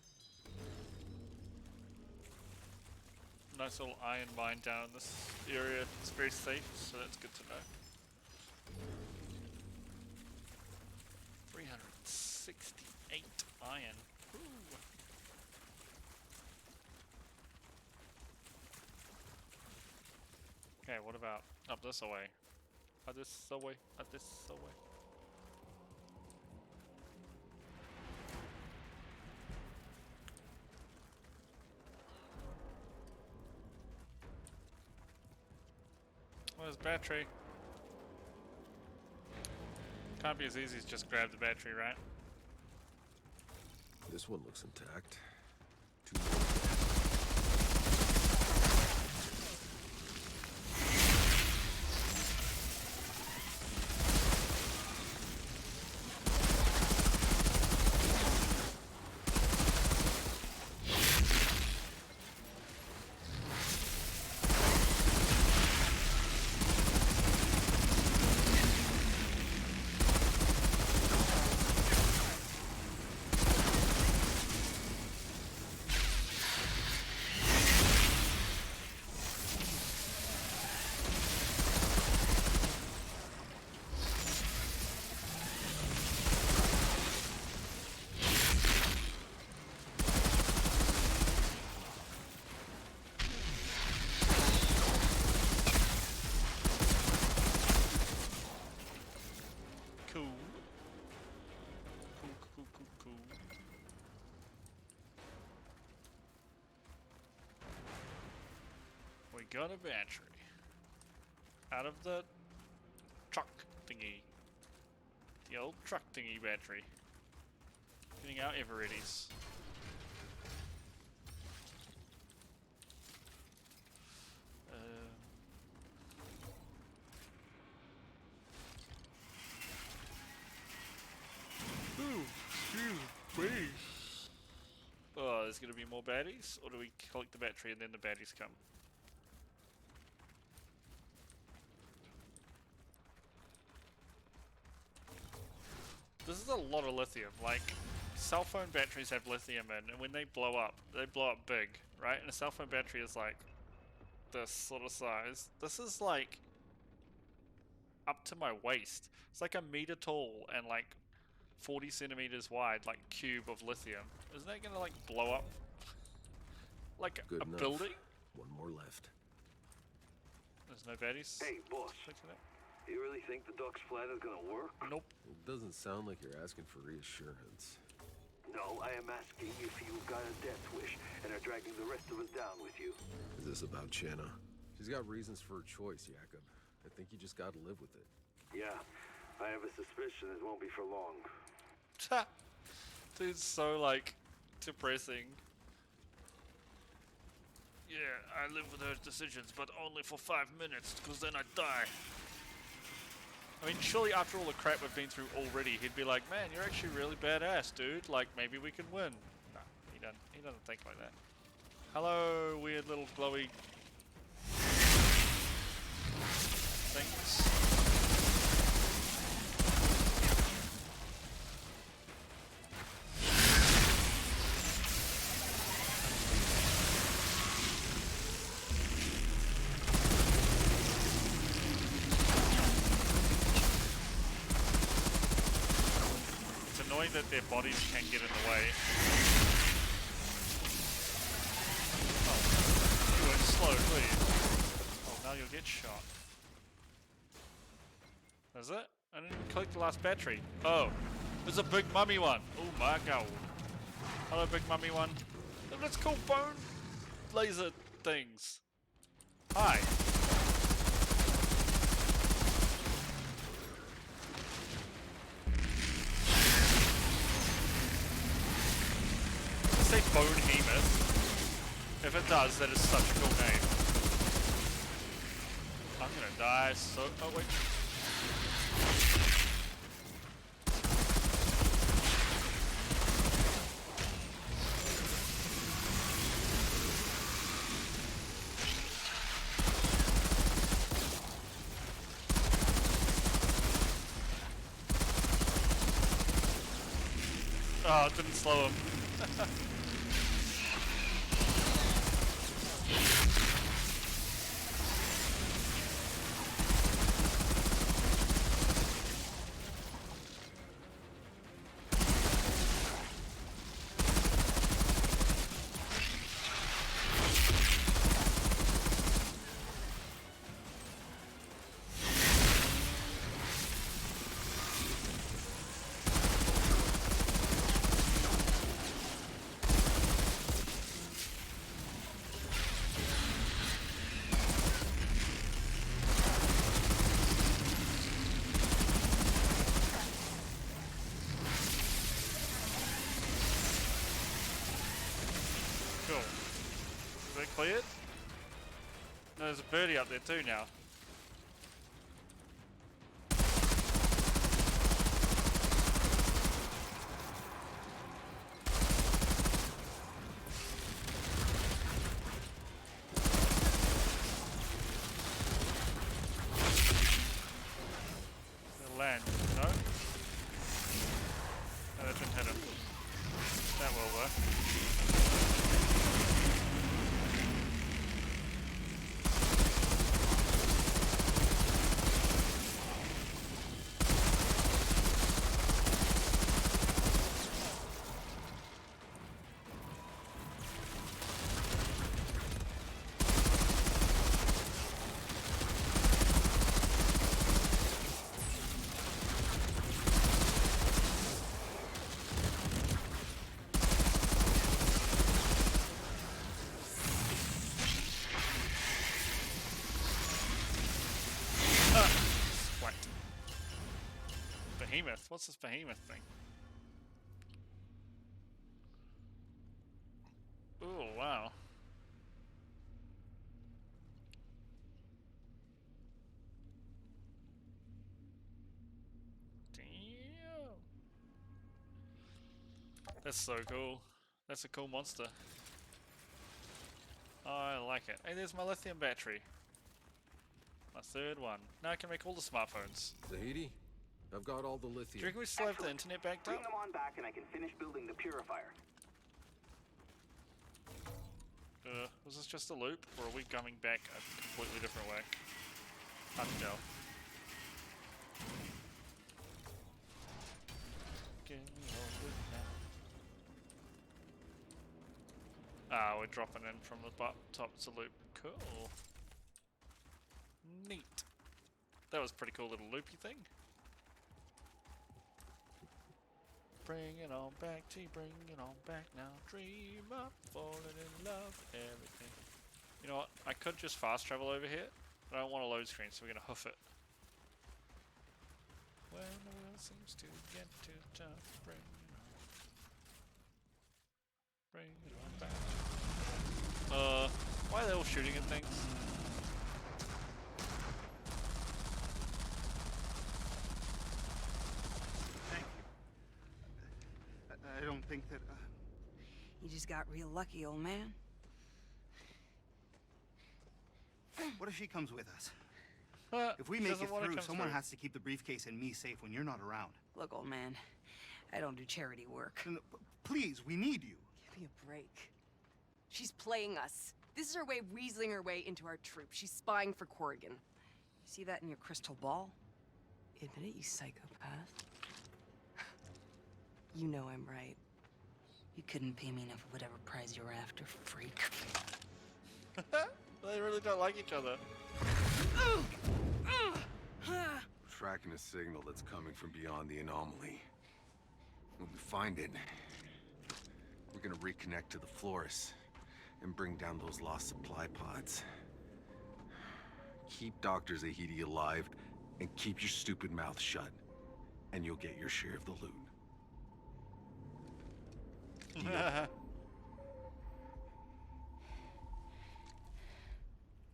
Nice little iron mine down in this area. It's very safe, so that's good to know. 368 iron. Ooh. Okay, what about up this away? Up this away? Up this away? Where's battery? Can't be as easy as just grab the battery, right?
This one looks intact. Got a battery out of the truck thingy, the old truck thingy battery. Getting out Eveready's. Oh, there's gonna be more baddies, or do we collect the battery and then the baddies come? This is a lot of lithium. Like, cell phone batteries have lithium in, and when they blow up big, right? And a cell phone battery is like this sort of size. This is like up to my waist. It's like a meter tall and like 40 centimeters wide, like cube of lithium. Isn't that gonna like blow up like Good
a
enough.
building?
One more left.
There's no baddies.
Hey, boss. You really think the Duck's plan is gonna work?
Nope.
It doesn't sound like you're asking for reassurance.
No, I am asking if you've got a death wish and are dragging the rest of us down with you.
Is this about Channa? She's got reasons for her choice, Jakob. I think you just gotta live with it.
Yeah, I have a suspicion it won't be for long.
Dude's so like depressing. Yeah, I live with her decisions, but only for 5 minutes, because then I die. I mean, surely after all the crap we've been through already, he'd be like, man, you're actually really badass, dude. Like, maybe we can win. No, he doesn't think like that. Hello, weird little glowy things. annoying that their bodies can get in the way. Oh, you weren't slow, were you? Oh, now you'll get shot. Is it? I didn't even collect the last battery. Oh, there's a big mummy one. Oh my god. Hello, big mummy one. Look, it's cool bone laser things. Hi. Does it say bone behemoth? If it does, that is such a cool name. I'm gonna die so. Oh wait. Oh, it didn't slow him. Cool. Is that cleared? No, there's a birdie up there too now. It'll land. No? No, that didn't hit him. That will work. Splat. Behemoth? What's this behemoth thing? Ooh, wow. Damn. That's so cool. That's a cool monster. Oh, I like it. Hey, there's my lithium battery. My third one. Now I can make all the smartphones.
Zahidi, I've got all the
Do you
lithium.
reckon we still have the internet backed
Bring
up?
them on back and I can finish building the purifier.
Was this just a loop, or are we coming back a completely different way? Hard to tell. Ah, we're dropping in from the top to loop. Cool. Neat. That was a pretty cool little loopy thing. Bring it on back, T, bring it on back now. Dream up, falling in love, everything. You know what? I could just fast travel over here, but I don't want a load screen, so we're gonna hoof it. When the world seems to get too tough, bring it on. Bring it on back. Why are they all shooting at things?
Thank you. I don't think that.
You just got real lucky, old man.
What if she comes with us? If we
She
make
doesn't
it
wanna
through,
come
someone
through.
has to keep the briefcase and me safe when you're not around.
Look, old man, I don't do charity work.
No, please, we need you.
Give me a break. She's playing us. This is her way of weaseling her way into our troop. She's spying for Corrigan.
You see that in your crystal ball? Admit it, you psychopath. You know I'm right. You couldn't pay me enough of whatever prize you're after, freak.
They really don't like each other.
Tracking a signal that's coming from beyond the anomaly. When we find it, we're gonna reconnect to the Flores and bring down those lost supply pods. Keep Dr. Zahidi alive and keep your stupid mouth shut, and you'll get your share of the loot.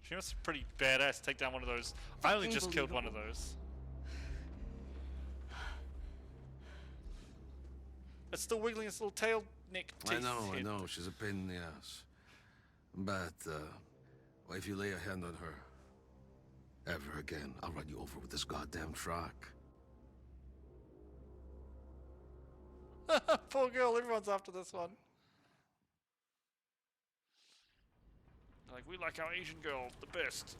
She must be pretty badass. Take down one of those. I only just killed one of those. It's still wiggling its little tail, Nick.
I know. She's a pain in the ass. But, well, if you lay a hand on her ever again, I'll run you over with this goddamn truck.
Poor girl, everyone's after this one. Like, we like our Asian girl the best.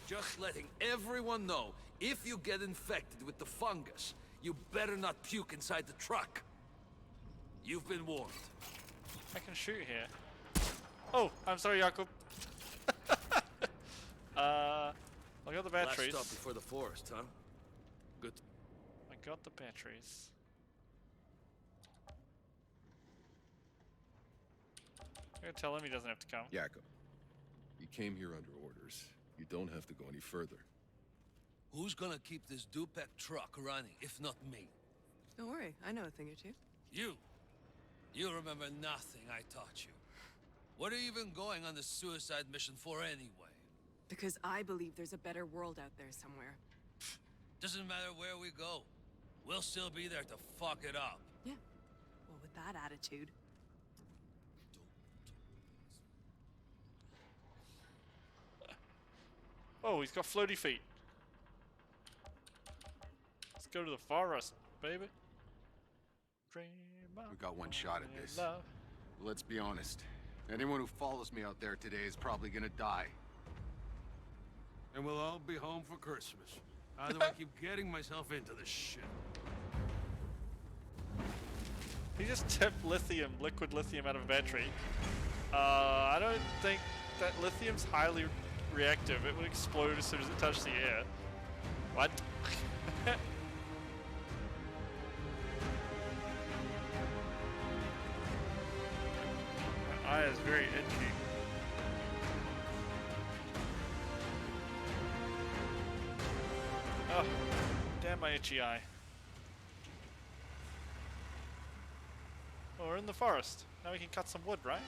Just letting everyone know, if you get infected with the fungus, you better not puke inside the truck. You've been warned.
I can shoot here. Oh, I'm sorry, Jakub. I got the batteries.
Last stop before the forest, huh? Good.
I got the batteries. I'm gonna tell him he doesn't have to come.
Jakob, you came here under orders. You don't have to go any further.
Who's gonna keep this Dupek truck running, if not me?
Don't worry, I know a thing or two.
You remember nothing I taught you. What are you even going on the suicide mission for anyway?
Because I believe there's a better world out there somewhere.
Doesn't matter where we go. We'll still be there to fuck it up.
Yeah. Well, with that attitude.
Oh, he's got floaty feet. Let's go to the forest, baby.
We got one shot at this. Let's be honest. Anyone who follows me out there today is probably gonna die.
And we'll all be home for Christmas. How do I keep getting myself into this shit?
He just tipped lithium, liquid lithium out of a battery. I don't think that lithium's highly reactive. It would explode as soon as it touched the air. What? My eye is very itchy. Oh, damn my itchy eye. Oh, we're in the forest. Now we can cut some wood, right?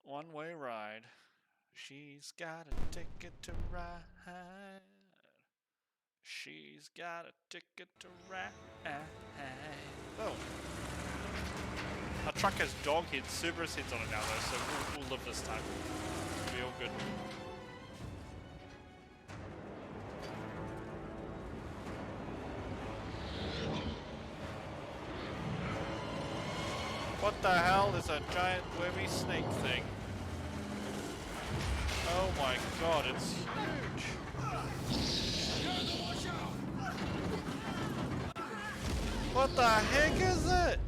One-way ride. She's got a ticket to ride. She's got a ticket to ride. Oh. Our truck has dog heads, Cerberus heads on it now though, so we'll live this time. It'll be all good. What the hell is a giant wormy snake thing? Oh my god, it's huge! What the heck is it?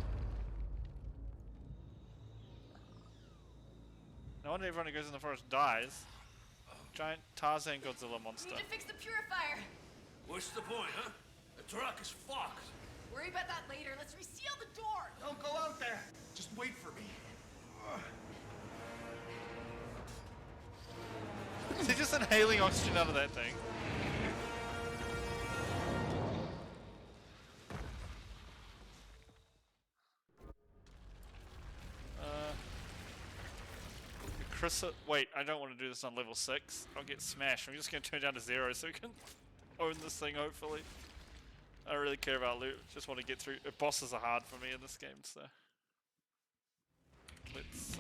No wonder everyone who goes in the forest dies. Giant Tarzan Godzilla monster.
We need to fix the purifier.
What's the point, huh? The truck is fucked.
Worry about that later. Let's reseal the door.
Don't go out there. Just wait for me.
Is he just inhaling oxygen out of that thing? Wait, I don't want to do this on level 6. I'll get smashed. I'm just going to turn it down to 0 so we can own this thing, hopefully. I don't really care about loot. Just want to get through. Bosses are hard for me in this game, so. Let's,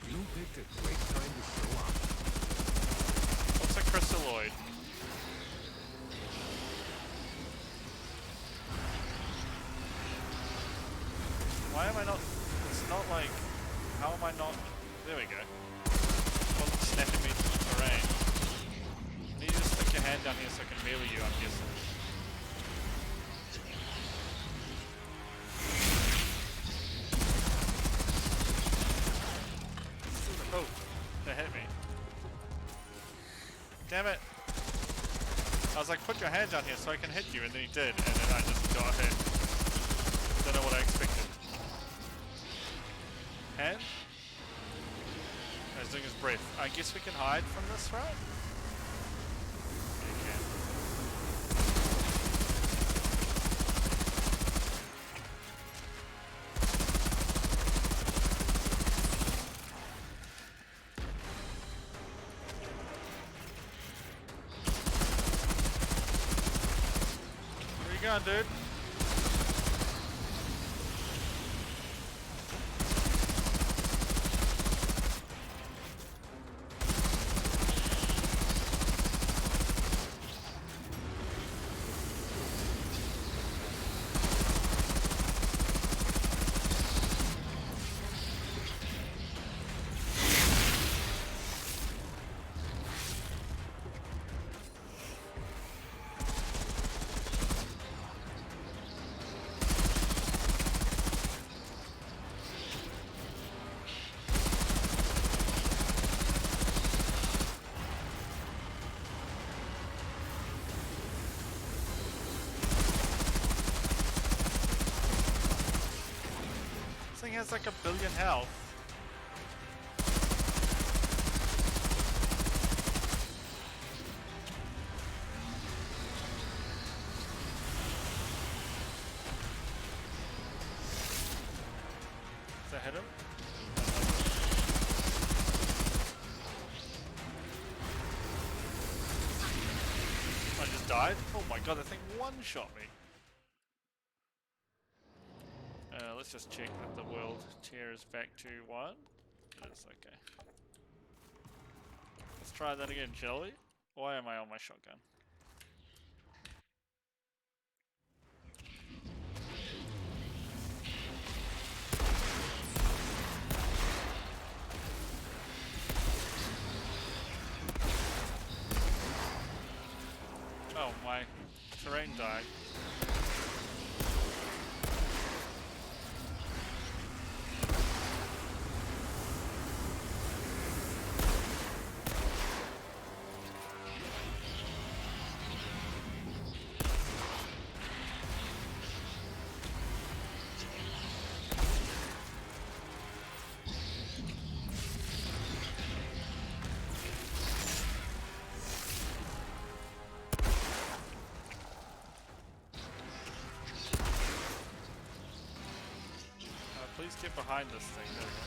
You picked a great time to show up.
What's a crystalloid? Why am I not... It's not like... How am I not? There we go. Wasn't snapping me to the terrain. I need you to stick your hand down here so I can melee you, I'm guessing. Oh, that hit me. Damn it! I was like, put your hand down here so I can hit you, and then he did, and then I just got hit. Don't know what I expected. Hand? He's doing his breath. I guess we can hide from this, right? Yeah, we can. Where you going, dude? This thing has like 1 billion health. Does that hit him? I just died? Oh my god, that thing one-shot me. Let's just check that the world tier is back to 1. It is, okay. Let's try that again, shall we? Why am I on my shotgun? Oh, my terrain died. Please get behind this thing. There we go.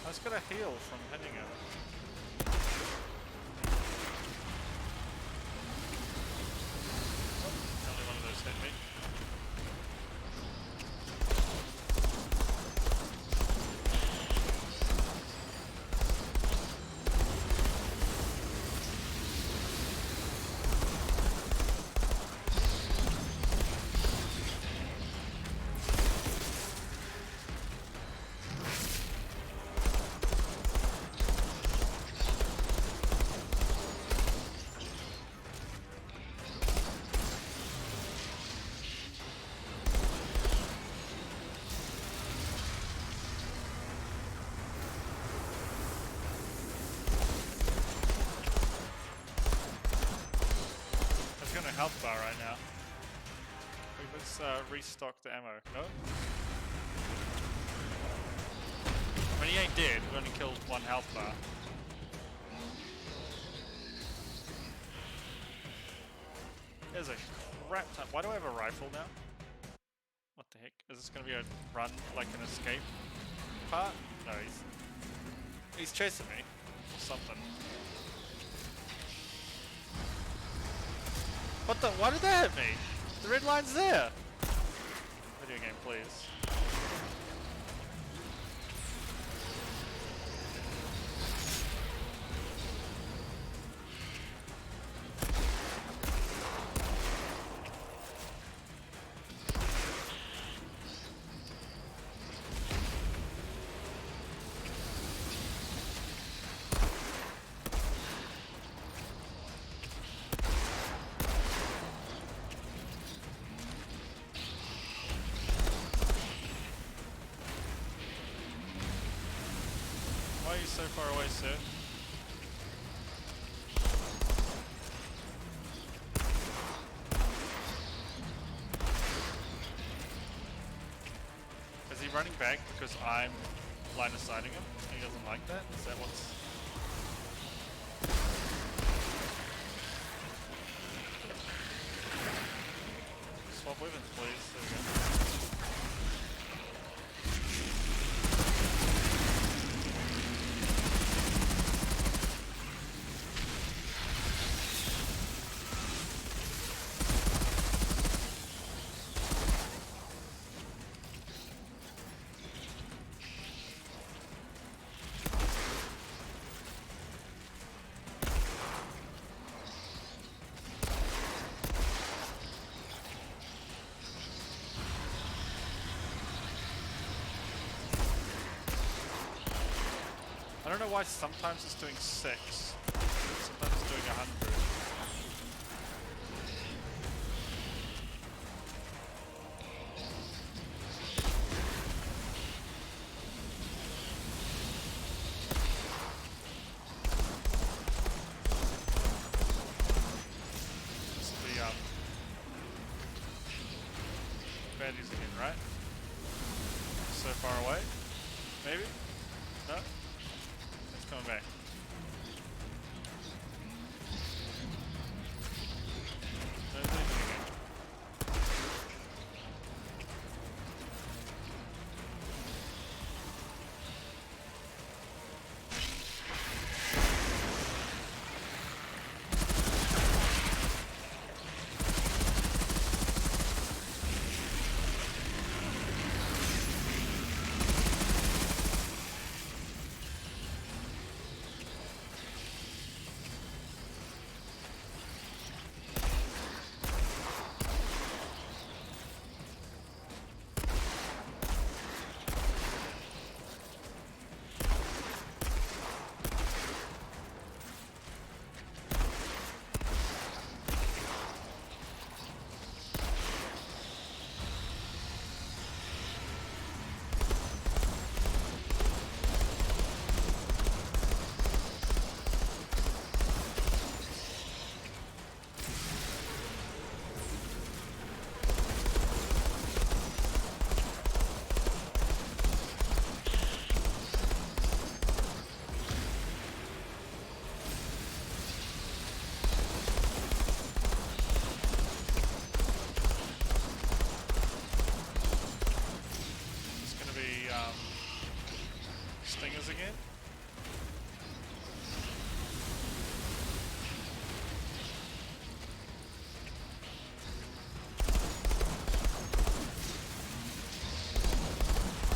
I was gonna heal from hitting it. Hit me. Health bar right now. Let's restock the ammo. No? I mean, he ain't dead. We only killed 1 health bar. There's a crap ton. Why do I have a rifle now? What the heck? Is this gonna be a run, like an escape part? No, he's chasing me. Or something. What the? Why did that hit me? The red line's there. Video game, please. Why are you so far away, sir? Is he running back because I'm line of sighting him? He doesn't like that? Is that what's... Swap weapons, please. There we go. I don't know why sometimes it's doing 6, sometimes it's doing 100. This is the baddies again, right? So far away? Maybe? No? It's coming back. There's anything again. Stingers again.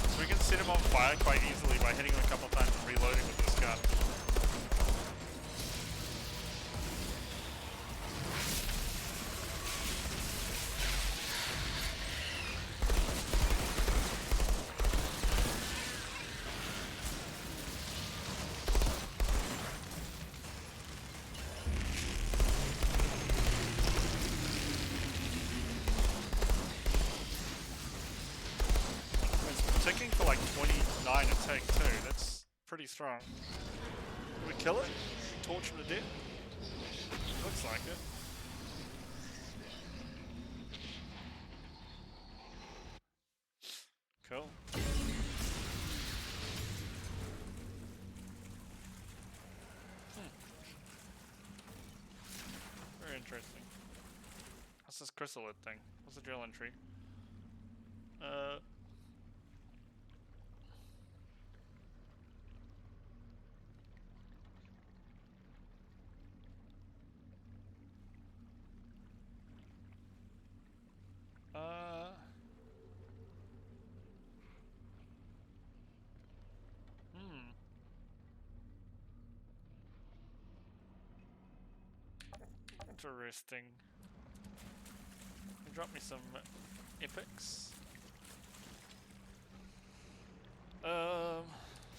So we can set him on fire quite easily by hitting him a couple times and reloading with this gun. Ticking for like 29 attack too, that's pretty strong. Did we kill it? Torch him to death? Looks like it. Cool. Very interesting. What's this chrysalid thing? What's the journal entry? Interesting. Drop me some epics.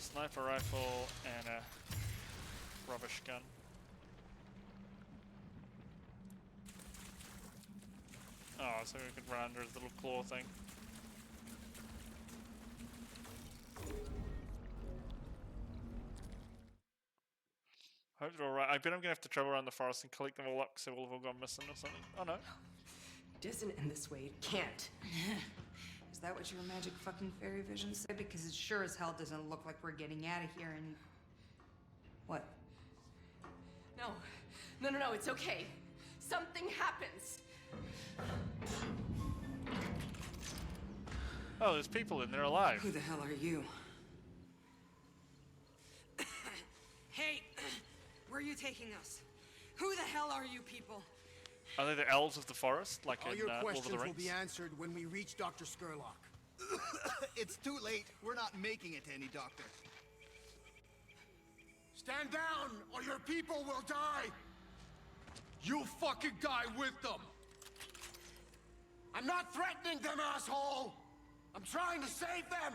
Sniper rifle and a rubbish gun. Oh, so we could run under his little claw thing. Hope they're alright. I bet I'm gonna have to travel around the forest and collect them all up because they've all gone missing or something. Oh no.
It doesn't end this way. It can't.
Is that what your magic fucking fairy vision said? Because it sure as hell doesn't look like we're getting out of here and... What?
No. No, it's okay. Something happens.
Oh, there's people in there alive.
Who the hell are you? Hey! Where are you taking us? Who the hell are you people?
Are they the elves of the forest, like
All
in
your
Lord of the
questions will
Rings?
be answered when we reach Dr. Skurlock. It's too late. We're not making it to any doctor.
Stand down, or your people will die! You'll fucking die with them! I'm not threatening them, asshole! I'm trying to save them!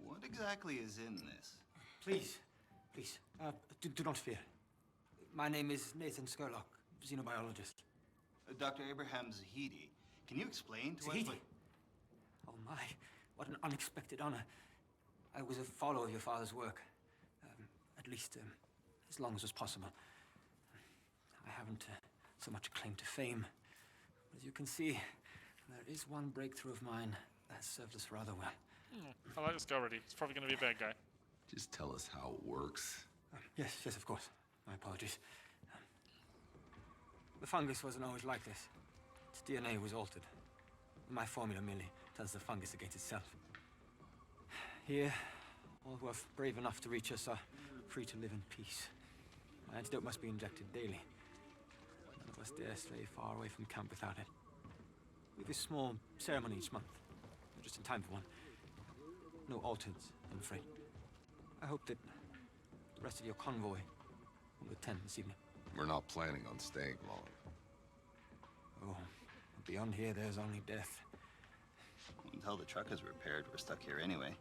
What exactly is in this?
Please, do not fear. My name is Nathan Skurlock, xenobiologist.
Dr. Abraham Zahidi. Can you explain to us
Zahidi?
what...
Oh my, what an unexpected honor. I was a follower of your father's work. At least, as long as was possible. I haven't so much claim to fame. As you can see, there is one breakthrough of mine that has served us rather well.
I like this guy already. He's probably going to be a bad guy.
Just tell us how it works.
Yes, of course. My apologies. The fungus wasn't always like this. Its DNA was altered. My formula merely turns the fungus against itself. Here, all who are brave enough to reach us are free to live in peace. My antidote must be injected daily. None of us dare stray far away from camp without it. We have a small ceremony each month. We're just in time for one. No altars, I'm afraid. I hope that the rest of your convoy will attend this evening.
We're not planning on staying long.
Oh, beyond here, there's only death.
Until the truck is repaired, we're stuck here anyway.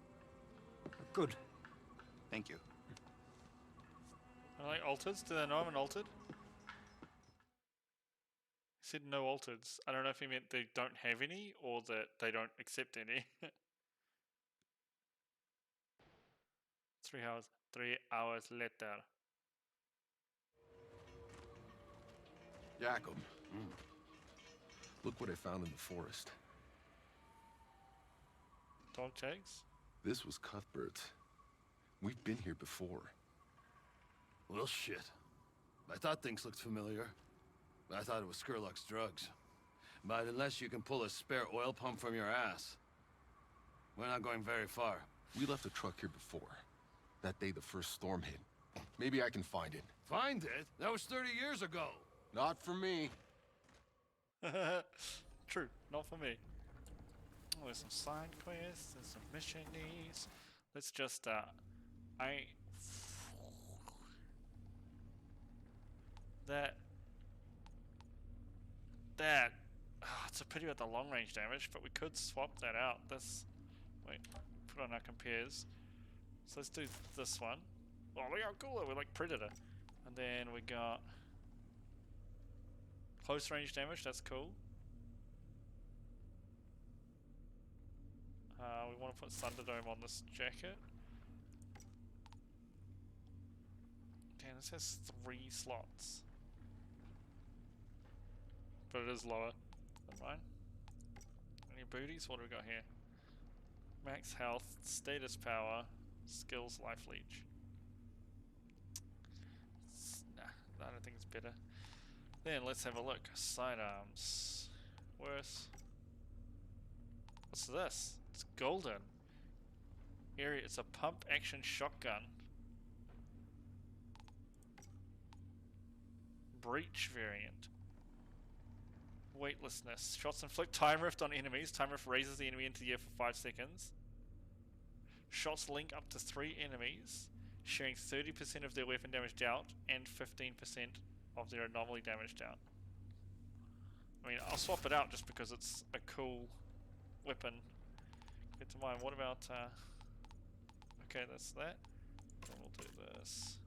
Good.
Thank you.
Are they alters? Do they know I'm an altered? He said no alters. I don't know if he meant they don't have any or that they don't accept any. 3 hours later.
Jacob. Look what I found in the forest.
Dog tags?
This was Cuthbert's. We've been here before.
Well, shit. I thought things looked familiar. I thought it was Skurlock's drugs. But unless you can pull a spare oil pump from your ass, we're not going very far.
We left a truck here before. That day the first storm hit. Maybe I can find it.
Find it? That was 30 years ago.
Not for me.
True, not for me. Oh, there's some side quests, there's some missions. Let's just, it's a pity about the long range damage, but we could swap that out. Wait, put on our compares. So let's do this one. Oh, look how cool we're like Predator. And then we got close range damage, that's cool. We want to put Thunderdome on this jacket. Damn, this has 3 slots. But it is lower than mine. Any booties? What do we got here? Max health, status power, skills, life leech. Nah, I don't think it's better. Then let's have a look. Sidearms. Worse. What's this? It's golden. Area. It's a pump action shotgun. Breach variant. Weightlessness. Shots inflict time rift on enemies. Time rift raises the enemy into the air for 5 seconds. Shots link up to 3 enemies, sharing 30% of their weapon damage dealt and 15% of their anomaly damage dealt. I mean, I'll swap it out just because it's a cool weapon. Get to mine. What about, okay, that's that. Then we'll do this.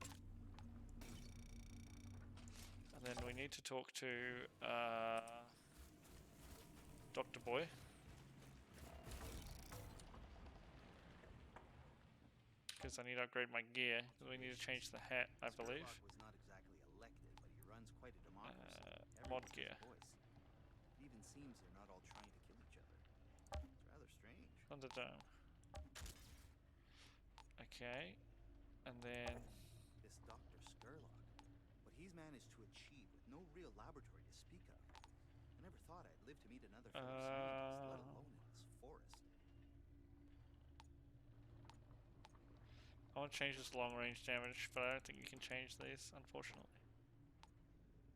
And then we need to talk to, Dr. Boy. Because I need to upgrade my gear. Because we need to change the hat, I believe.
Was not exactly elected, but he runs quite a democracy.
Mod gear.
It even seems they're not all trying to kill each other. It's rather strange.
Thunderdome. Okay. And then...
This Dr. Skurlock, what he's managed to achieve with no real laboratory to speak of. I never thought I'd live to meet another fellow scientist, let alone in this forest.
I want to change this long range damage, but I don't think you can change these, unfortunately.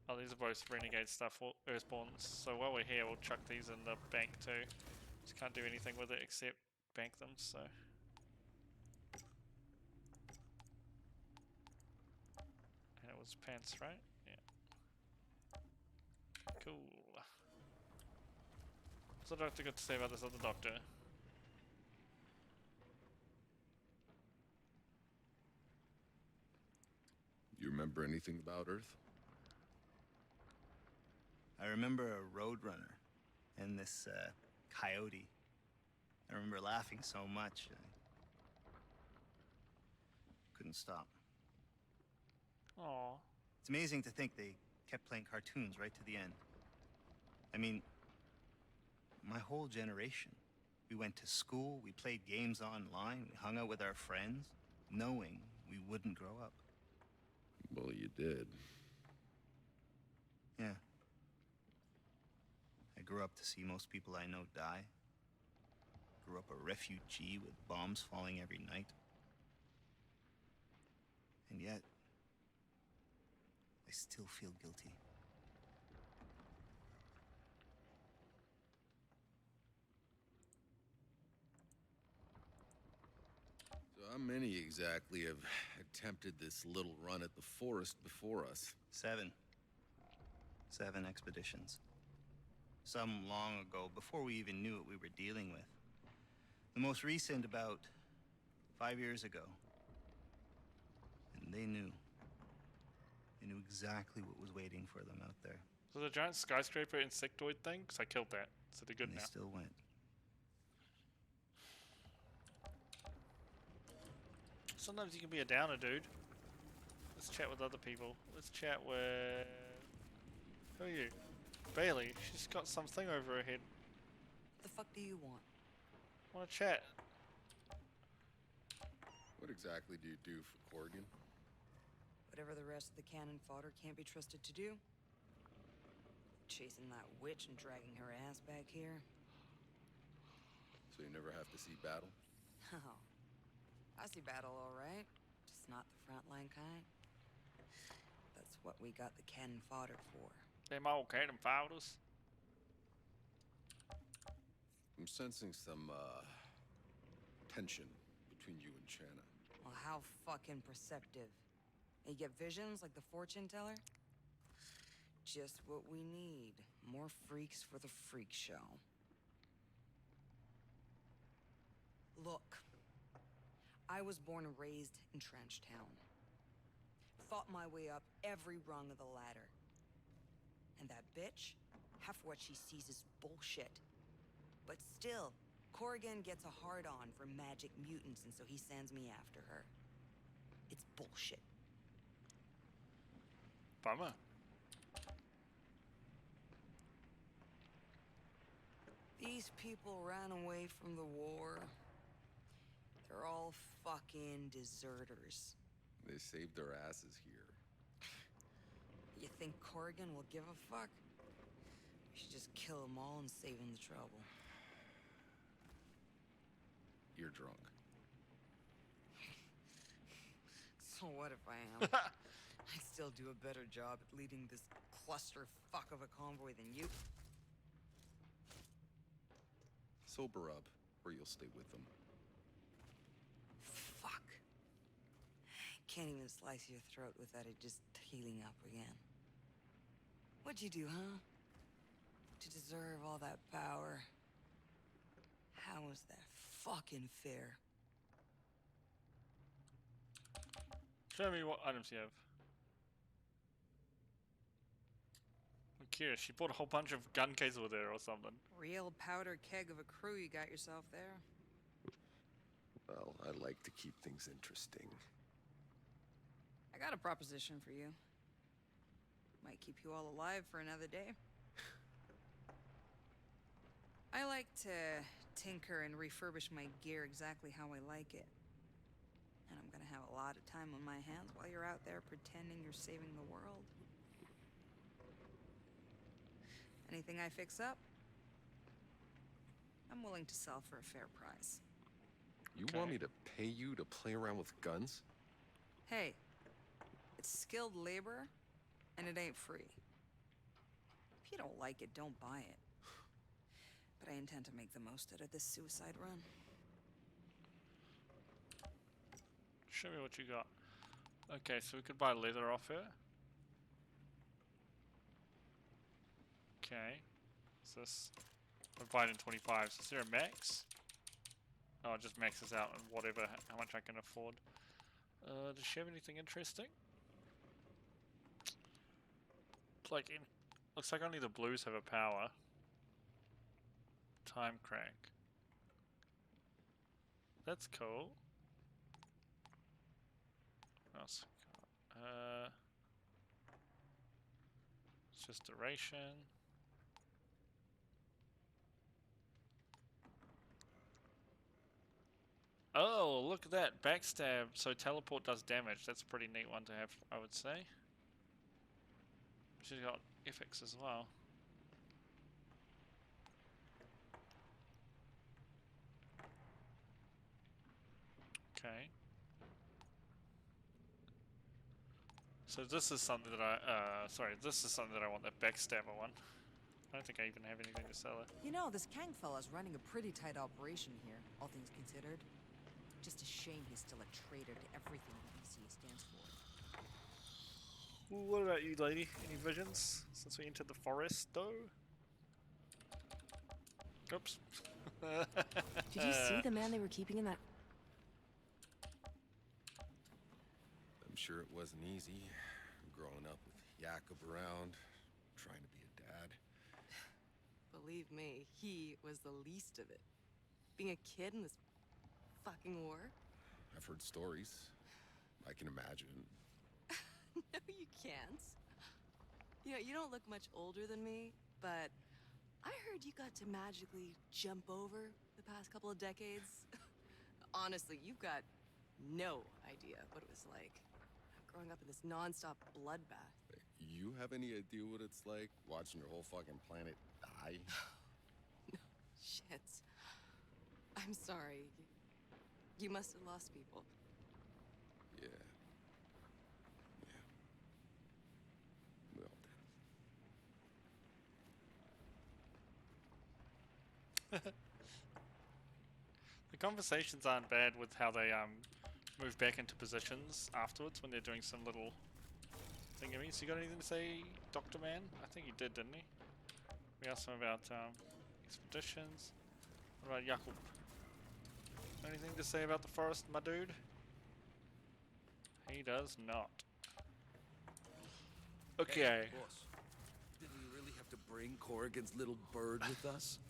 Oh, these are both renegade stuff, Earthborns. So while we're here, we'll chuck these in the bank too. Just can't do anything with it except bank them, so. And it was pants, right? Yeah. Cool. What's the doctor got to say about this other doctor?
You remember anything about Earth?
I remember a roadrunner and this coyote. I remember laughing so much I couldn't stop.
Aww.
It's amazing to think they kept playing cartoons right to the end. I mean, my whole generation. We went to school, we played games online, we hung out with our friends, knowing we wouldn't grow up.
Well, you did.
Yeah. I grew up to see most people I know die. Grew up a refugee with bombs falling every night. And yet, I still feel guilty.
So how many exactly have attempted this little run at the forest before us?
7. 7 expeditions. Some long ago, before we even knew what we were dealing with. The most recent about 5 years ago. And they knew. They knew exactly what was waiting for them out there.
So the giant skyscraper insectoid thing? Because I killed that, so they're good
And
now.
they still went.
Sometimes you can be a downer, dude. Let's chat with other people. Let's chat with... Who are you? Bailey. She's got something over her head.
The fuck do you want?
Want to chat?
What exactly do you do for Corrigan?
Whatever the rest of the cannon fodder can't be trusted to do. Chasing that witch and dragging her ass back here.
So you never have to see battle?
Oh. I see battle all right. Just not the frontline kind. That's what we got the cannon fodder for.
Them old cannon fodders.
I'm sensing some, tension between you and Shanna.
Well, how fucking perceptive. You get visions like the fortune teller? Just what we need. More freaks for the freak show. Look. I was born and raised in Trench Town. Fought my way up every rung of the ladder. And that bitch, half what she sees is bullshit. But still, Corrigan gets a hard-on for magic mutants, and so he sends me after her. It's bullshit.
Bummer.
These people ran away from the war. They're all fucking deserters.
They saved their asses here.
You think Corrigan will give a fuck? We should just kill them all and save him the trouble.
You're drunk.
So what if I am? I still do a better job at leading this clusterfuck of a convoy than you.
Sober up, or you'll stay with them.
can't even slice your throat without it just healing up again. What'd you do, huh? To deserve all that power? How was that fucking fair?
Show me what items you have. I'm curious, she bought a whole bunch of gun cases with her or something.
Real powder keg of a crew you got yourself there.
Well, I like to keep things interesting.
I got a proposition for you. Might keep you all alive for another day. I like to tinker and refurbish my gear exactly how I like it. And I'm gonna have a lot of time on my hands while you're out there pretending you're saving the world. Anything I fix up, I'm willing to sell for a fair price.
You want me to pay you to play around with guns?
Hey, it's skilled labor, and it ain't free. If you don't like it, don't buy it. But I intend to make the most out of this suicide run.
Show me what you got. Okay, so we could buy leather off her. Okay. What's this? We're buying in 25s. Is there a max? Oh, it just maxes out on whatever, how much I can afford. Does she have anything interesting? Like, looks like only the blues have a power. Time crank. That's cool. What else we got? It's just duration. Oh, look at that. Backstab. So teleport does damage. That's a pretty neat one to have, I would say. She's got Epoch as well. Okay. So this is something that this is something that I want, that backstabber one. I don't think I even have anything to sell it.
You know, this Kang fella's running a pretty tight operation here, all things considered. Just a shame he's still a traitor to everything the EC stands for.
Well, what about you, lady? Any visions since we entered the forest, though? Oops.
Did you see the man they were keeping in that?
I'm sure it wasn't easy, growing up with Jakob around, trying to be a dad.
Believe me, he was the least of it. Being a kid in this fucking war?
I've heard stories. I can imagine.
No, you can't. You know, you don't look much older than me, but I heard you got to magically jump over the past couple of decades. Honestly, you've got no idea what it was like growing up in this non-stop bloodbath.
You have any idea what it's like watching your whole fucking planet die?
No, shit. I'm sorry. You must have lost people.
Yeah. We all did.
The conversations aren't bad with how they move back into positions afterwards when they're doing some little thingy. So you got anything to say, Dr. Man? I think you did, didn't he? We asked him about expeditions. What about Jakob? Anything to say about the forest, my dude? He does not. Okay.
Hey, boss. Did we really have to bring Corrigan's little bird with us?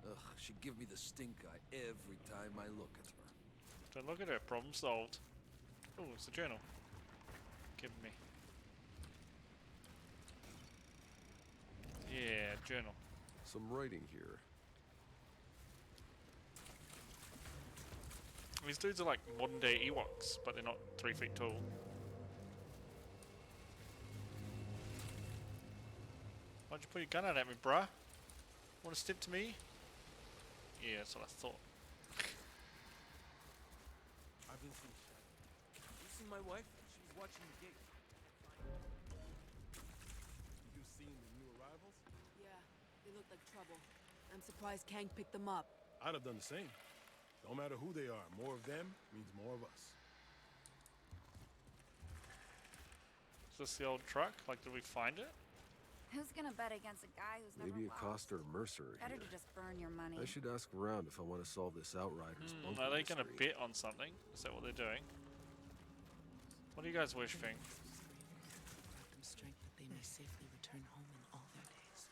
Ugh, she give me the stink eye every time I look at her.
Don't look at her. Problem solved. Oh, it's a journal. Give me. Yeah, journal.
Some writing here.
These dudes are like modern day Ewoks, but they're not 3 feet tall. Why'd you put your gun out at me, bruh? Want to step to me? Yeah, that's what I thought.
I've been through. You seen my wife? She was watching the gate.
You seen the new arrivals?
Yeah, they look like trouble. I'm surprised Kang picked them up.
I'd have done the same. No matter who they are, more of them means more of us.
this the old truck? Like, did we find it?
Who's gonna bet against a guy who's
Maybe
never
Acosta or Mercer are
Better
here.
to just burn your money.
I should ask around if I want to solve this Outriders bunker
Are they gonna
mystery.
bet on something? Is that what they're doing? What do you guys wish, Fink?
Them strength that they may safely return home in all their days.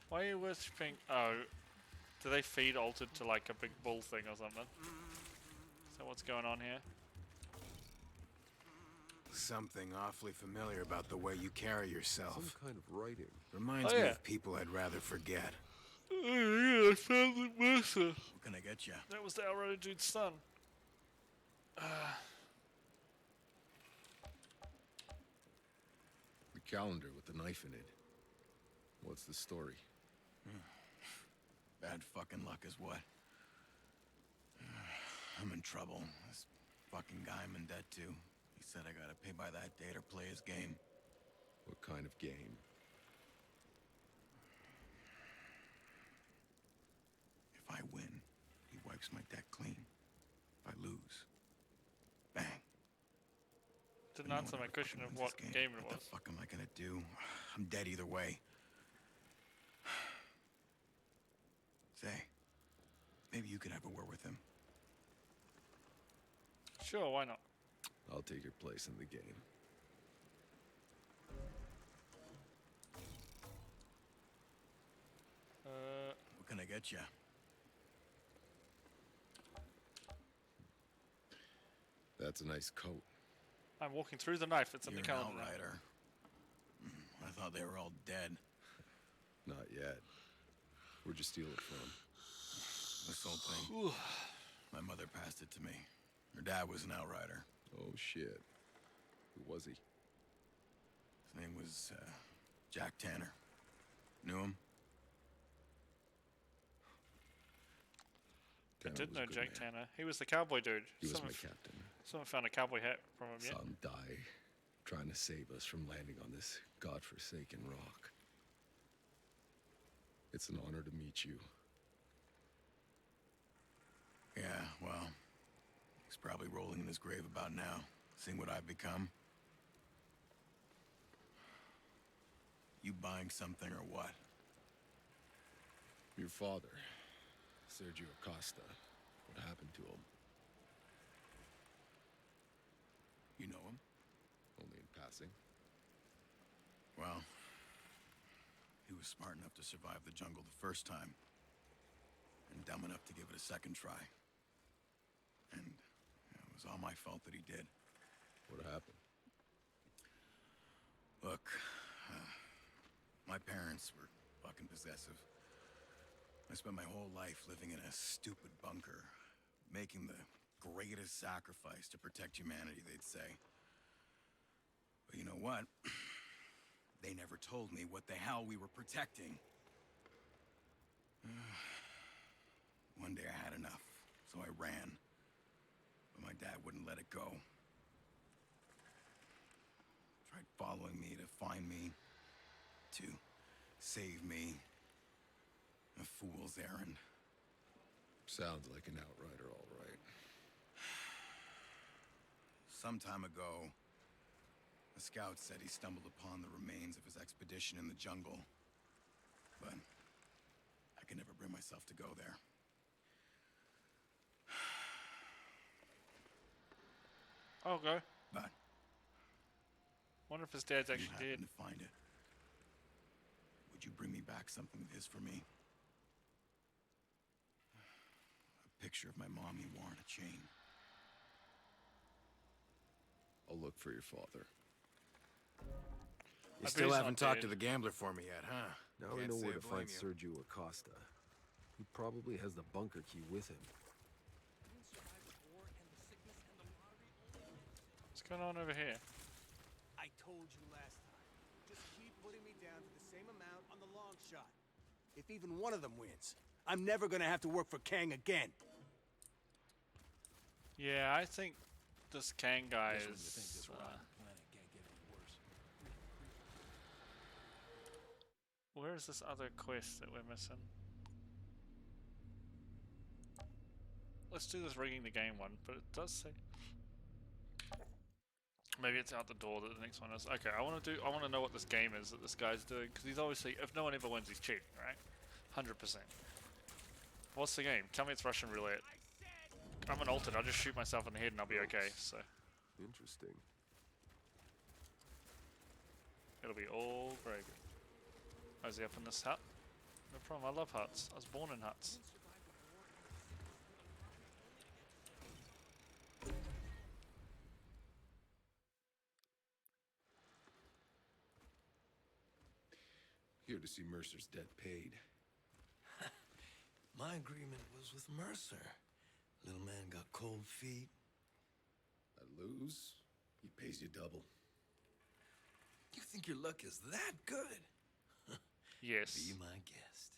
Why are you wish, Fink? Oh, do they feed altered to like a big bull thing or something? Is that what's going on here?
Something awfully familiar about the way you carry yourself.
Some kind of writing.
Reminds
Oh,
me
yeah.
of people I'd rather forget.
Oh yeah, I found the Mercer.
What can I get you?
That was the Outrider dude's son.
The calendar with the knife in it. What's the story?
Bad fucking luck is what? I'm in trouble. This fucking guy I'm in debt to. He said I gotta pay by that date or play his game.
What kind of game?
If I win, he wipes my debt clean. If I lose, bang.
Didn't
No
answer
one
my
ever
question
fucking
of
wins
what
this
game it
What
was.
the fuck am I gonna do? I'm dead either way. Say, maybe you could have a word with him.
Sure, why not?
I'll take your place in the game.
What can I get you?
That's a nice coat.
I'm walking through the knife. It's in
You're
the
an
calendar.
outrider. I thought they were all dead.
Not yet. Where'd you steal it from?
This old thing. My mother passed it to me. Her dad was an outrider.
Oh shit. Who was he?
His name was Jack Tanner. Knew him?
I
Tanner
did
was a
know
good
Jack
man.
Tanner. He was the cowboy dude.
He was
Someone
my captain.
Someone found a cowboy hat from him, yeah?
Saw him die, trying to save us from landing on this godforsaken rock. It's an honor to meet you.
Yeah, well, he's probably rolling in his grave about now, seeing what I've become. You buying something or what?
Your father, Sergio Acosta. What happened to him?
You know him?
Only in passing.
Well, he was smart enough to survive the jungle the first time, and dumb enough to give it a second try. And it was all my fault that he did.
What happened?
Look, my parents were fucking possessive. I spent my whole life living in a stupid bunker, making the greatest sacrifice to protect humanity, they'd say. But you know what? They never told me what the hell we were protecting. One day I had enough, so I ran. But my dad wouldn't let it go. Tried following me to find me, to save me. A fool's errand.
Sounds like an outrider, all right.
Some time ago, a scout said he stumbled upon the remains of his expedition in the jungle. But I could never bring myself to go there.
Okay.
But
Wonder if his dad's
you
actually
happen
dead.
to find it. Would you bring me back something of his for me? A picture of my mom he wore on a chain.
I'll look for your father.
You
I
still
bet he's
haven't
not
talked
dead.
to the gambler for me yet, huh?
Now we
Can't
know
say
where
I
to find
blame you.
Sergio Acosta. He probably has the bunker key with him.
What's going on over here?
I told you last time. Just keep putting me down to the same amount on the long shot. If even one of them wins, I'm never gonna have to work for Kang again.
Yeah, I think this Kang guy
Guess when you think
is.
this rotten planet can't get any worse.
Where is this other quest that we're missing? Let's do this rigging the game one, but it does say. Maybe it's out the door that the next one is. Okay, I want to know what this game is that this guy's doing, because he's obviously, if no one ever wins, he's cheating, right? 100%. What's the game? Tell me it's Russian roulette. I'm an altered, I'll just shoot myself in the head and I'll be okay, so.
Interesting.
It'll be all very good. Oh, is he up in this hut? No problem, I love huts. I was born in huts.
Here to see Mercer's debt paid.
My agreement was with Mercer. Little man got cold feet.
I lose, he pays you double.
You think your luck is that good?
Yes.
Be my guest.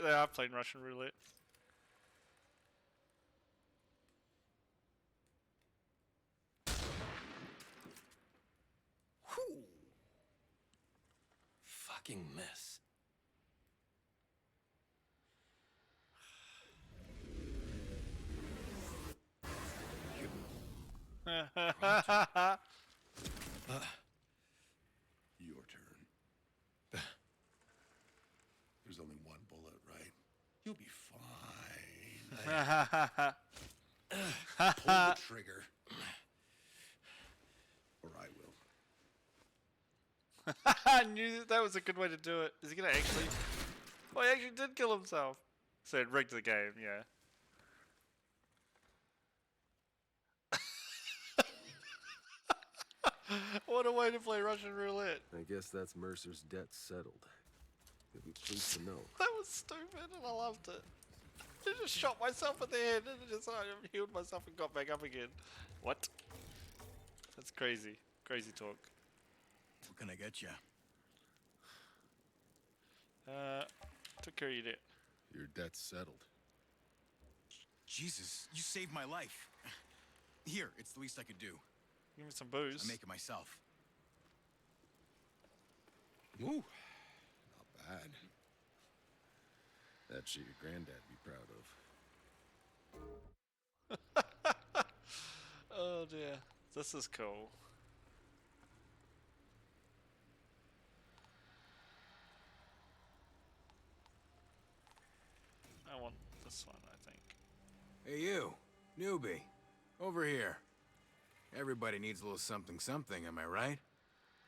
They are playing Russian roulette.
Whew. Fucking mess.
Your turn. There's only one bullet, right? You'll be fine. Pull the trigger. Or I will.
I knew that was a good way to do it. Is he gonna actually? Oh, he actually did kill himself. So it rigged the game, yeah. What a way to play Russian roulette.
I guess that's Mercer's debt settled. You'll be pleased to know.
That was stupid and I loved it. I just shot myself in the head and I healed myself and got back up again. What? That's crazy. Crazy talk.
What can I get you?
Took care of your debt.
Your debt's settled.
Jesus, you saved my life. Here, it's the least I could do.
Give me some booze.
I make it myself.
Ooh, not bad. That shit your granddad be proud of.
Oh dear. This is cool. I want this one, I think.
Hey you, newbie. Over here. Everybody needs a little something, am I right?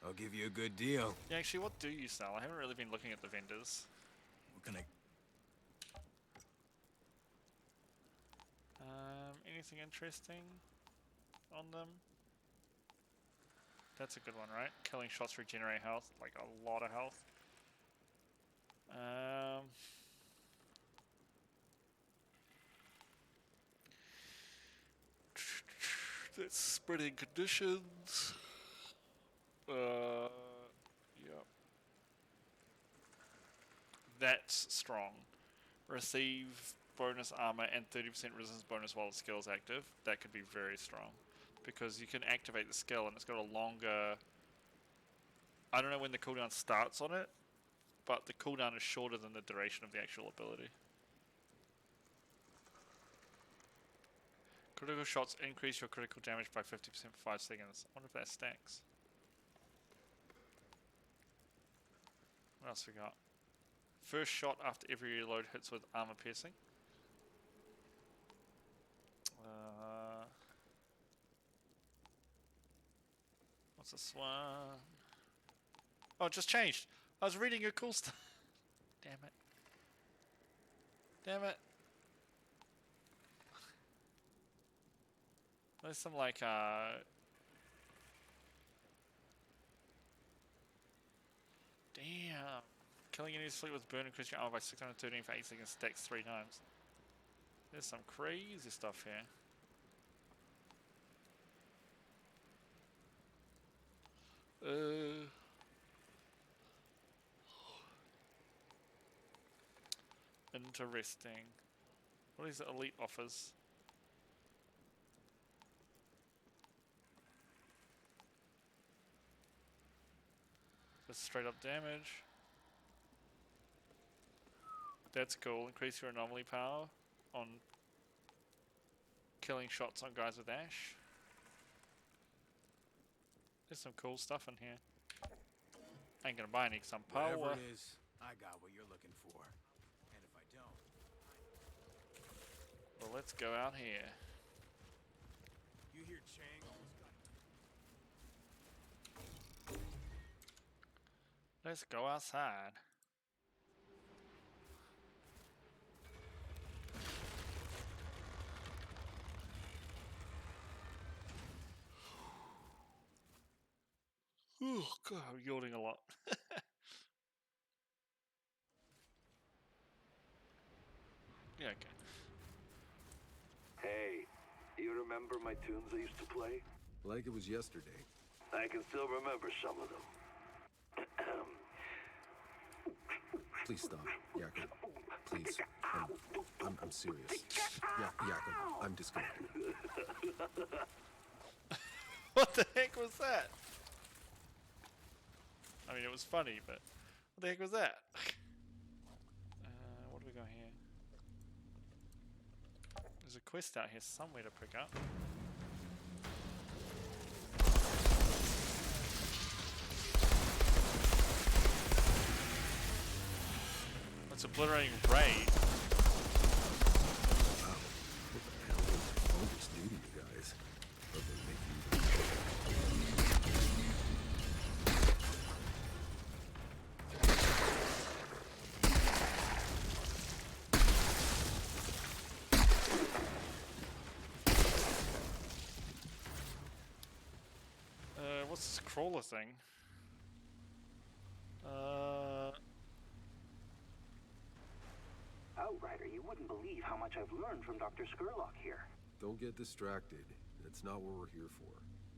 I'll give you a good deal.
Yeah, actually, what do you sell? I haven't really been looking at the vendors.
What can I...
Anything interesting on them? That's a good one, right? Killing shots regenerate health, like a lot of health. That's spreading conditions. Yep. That's strong. Receive bonus armor and 30% resistance bonus while the skill is active. That could be very strong. Because you can activate the skill and it's got a longer... I don't know when the cooldown starts on it, but the cooldown is shorter than the duration of the actual ability. Critical shots increase your critical damage by 50% for 5 seconds. I wonder if that stacks. What else we got? First shot after every reload hits with armor piercing. What's this one? Oh, it just changed. I was reading your cool stuff. Damn it. Damn it. There's some like damn. Killing enemies fleet with burn increase your armor by 613 for 8 seconds stacks 3 times. There's some crazy stuff here. Interesting. What is the elite offers? Just straight up damage. That's cool. Increase your anomaly power on killing shots on guys with Ash. There's some cool stuff in here. Ain't gonna buy any because I'm power.
Whatever it is, I got what you're looking for. And if I don't...
Well, let's go out here.
You hear Chang almost got...
Let's go outside. Oh god, I'm yawning a lot. Yeah, okay.
Hey, you remember my tunes I used to play? Like it was yesterday. I can still remember some of them. Please stop, Jakob. Please. I'm serious. Yeah, Jakob, I'm disconnected.
What the heck was that? I mean, it was funny, but what the heck was that? What do we got here? There's a quest out here somewhere to pick up. That's obliterating raid.
Wow, what the hell does fungus do to you guys? Or they make you...
What's this crawler thing?
Outrider, you wouldn't believe how much I've learned from Dr. Skurlock here.
Don't get distracted. That's not what we're here for.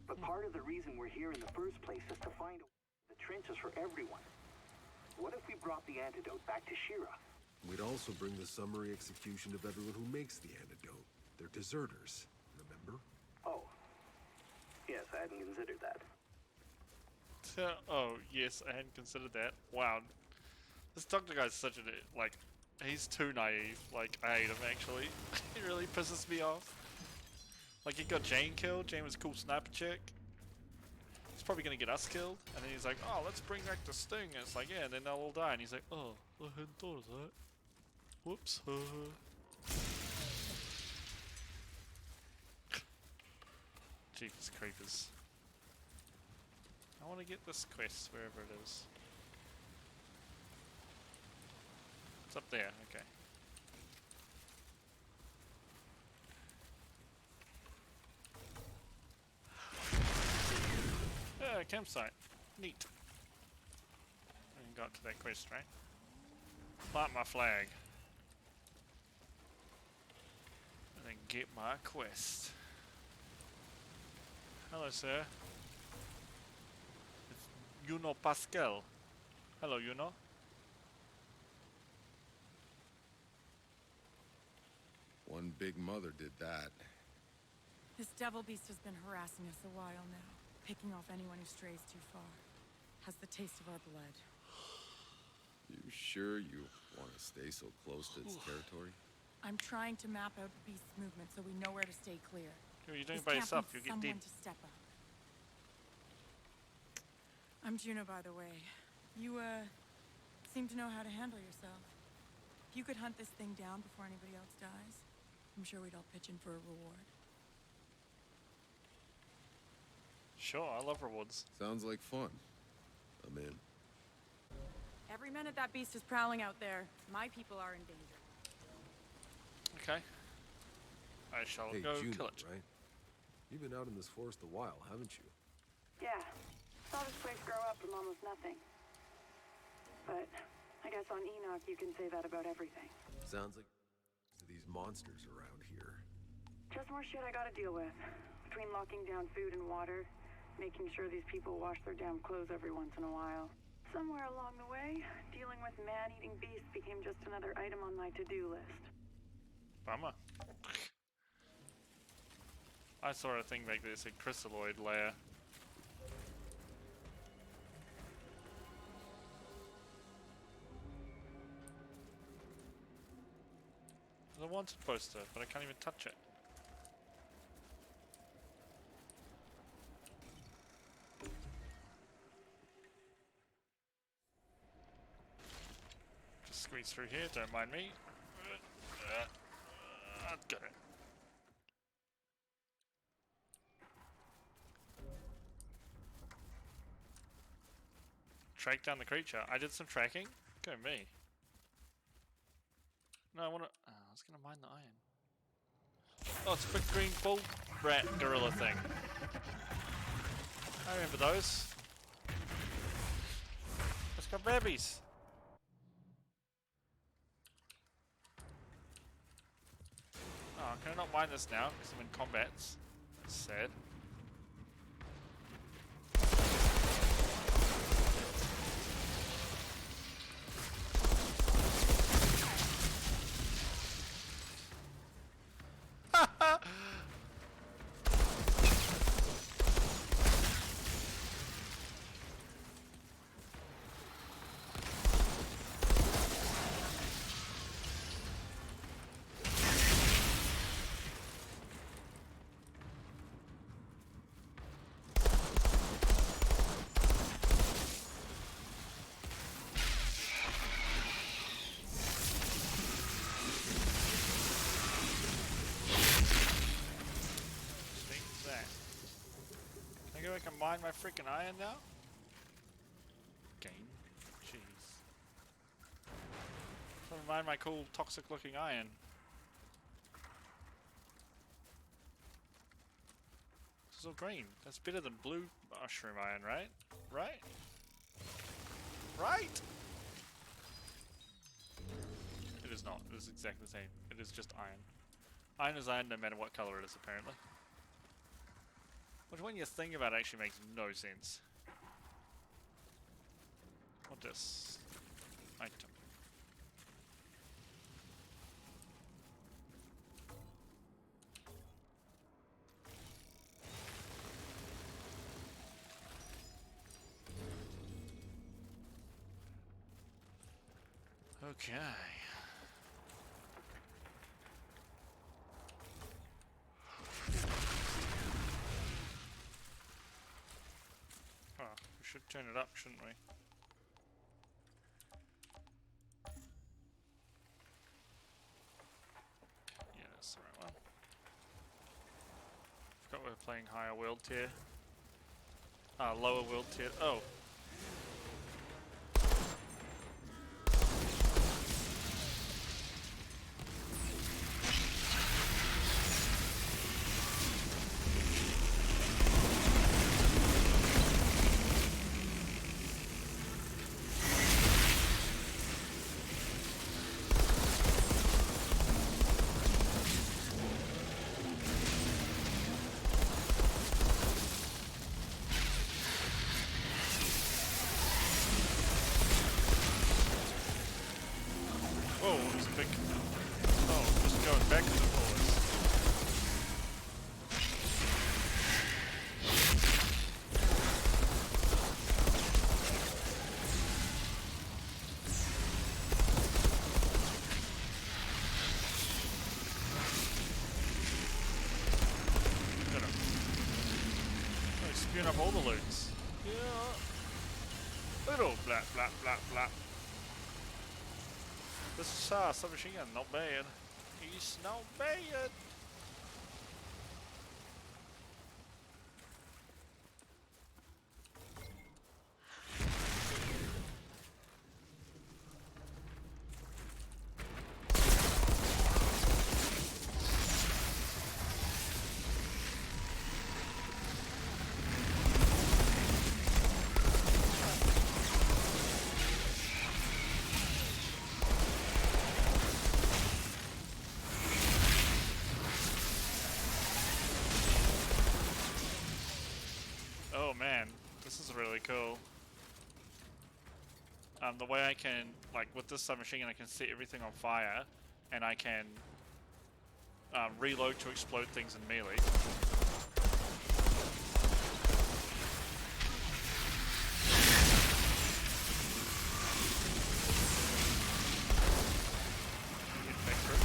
But part of the reason we're here in the first place is to find the trenches for everyone. What if we brought the antidote back to Shira?
We'd also bring the summary execution of everyone who makes the antidote. They're deserters, remember?
Oh. Yes, I hadn't considered that.
Oh, yes, I hadn't considered that. Wow. This doctor guy's such a, like, he's too naive. Like, I hate him, actually. He really pisses me off. Like, he got Jane killed. Jane was a cool sniper chick. He's probably gonna get us killed. And then he's like, oh, let's bring back the Sting. And it's like, yeah, and then they'll all die. And he's like, oh, I hadn't thought of that. Whoops. Jeepers creepers. I want to get this quest wherever it is. It's up there, okay. Yeah, campsite. Neat. I got to that quest, right? Plant my flag. And then get my quest. Hello, sir. It's Juno Pascal. Hello, Juno.
One big mother did that.
This devil beast has been harassing us a while now, picking off anyone who strays too far. Has the taste of our blood.
You sure you want to stay so close to its territory?
I'm trying to map out the beast's movement so we know where to stay clear.
You're doing it
This
by
camp
yourself,
needs
you'll get dead.
someone to step up. I'm Juno, by the way. You, seem to know how to handle yourself. If you could hunt this thing down before anybody else dies, I'm sure we'd all pitch in for a reward.
Sure, I love rewards.
Sounds like fun. I'm in.
Every minute that beast is prowling out there, my people are in danger.
Okay. I shall
Hey,
go
Juno,
kill it.
right? You've been out in this forest a while, haven't you?
Yeah. Saw this place grow up from almost nothing. But I guess on Enoch you can say that about everything.
Sounds like these monsters around here.
Just more shit I gotta deal with. Between locking down food and water, making sure these people wash their damn clothes every once in a while. Somewhere along the way, dealing with man-eating beasts became just another item on my to-do list.
Bummer. I saw a thing back there that said crystalloid layer. There's a wanted poster, but I can't even touch it. Just squeeze through here, don't mind me. Got it. Track down the creature. I did some tracking. Go me. No, I wanna. Oh, I was gonna mine the iron. Oh, it's a big green bull rat gorilla thing. I remember those. It's got babies. Oh, can I not mine this now? Because I'm in combats. That's sad. I can mine my freaking iron now? Gain? Jeez. Let me mine my cool toxic looking iron. This is all green. That's better than blue mushroom iron, right? Right? Right? It is not. It is exactly the same. It is just iron. Iron is iron no matter what color it is, apparently. Which, when you think about it, actually makes no sense. What this? Item. Okay. Oh, we should turn it up, shouldn't we? Yeah, that's the right one. Forgot we were playing higher world tier. Lower world tier. Oh. Whoa, it was a big... Oh, just going back to the forwards. Got him. Oh, he's spewing up all the loots. Yeah. Little blap, blap, blap, blap. This is submachine gun, not bad. He's not bad. Oh man, this is really cool. The way I can, like with this submachine gun, I can set everything on fire, and I can reload to explode things in melee. Get back through.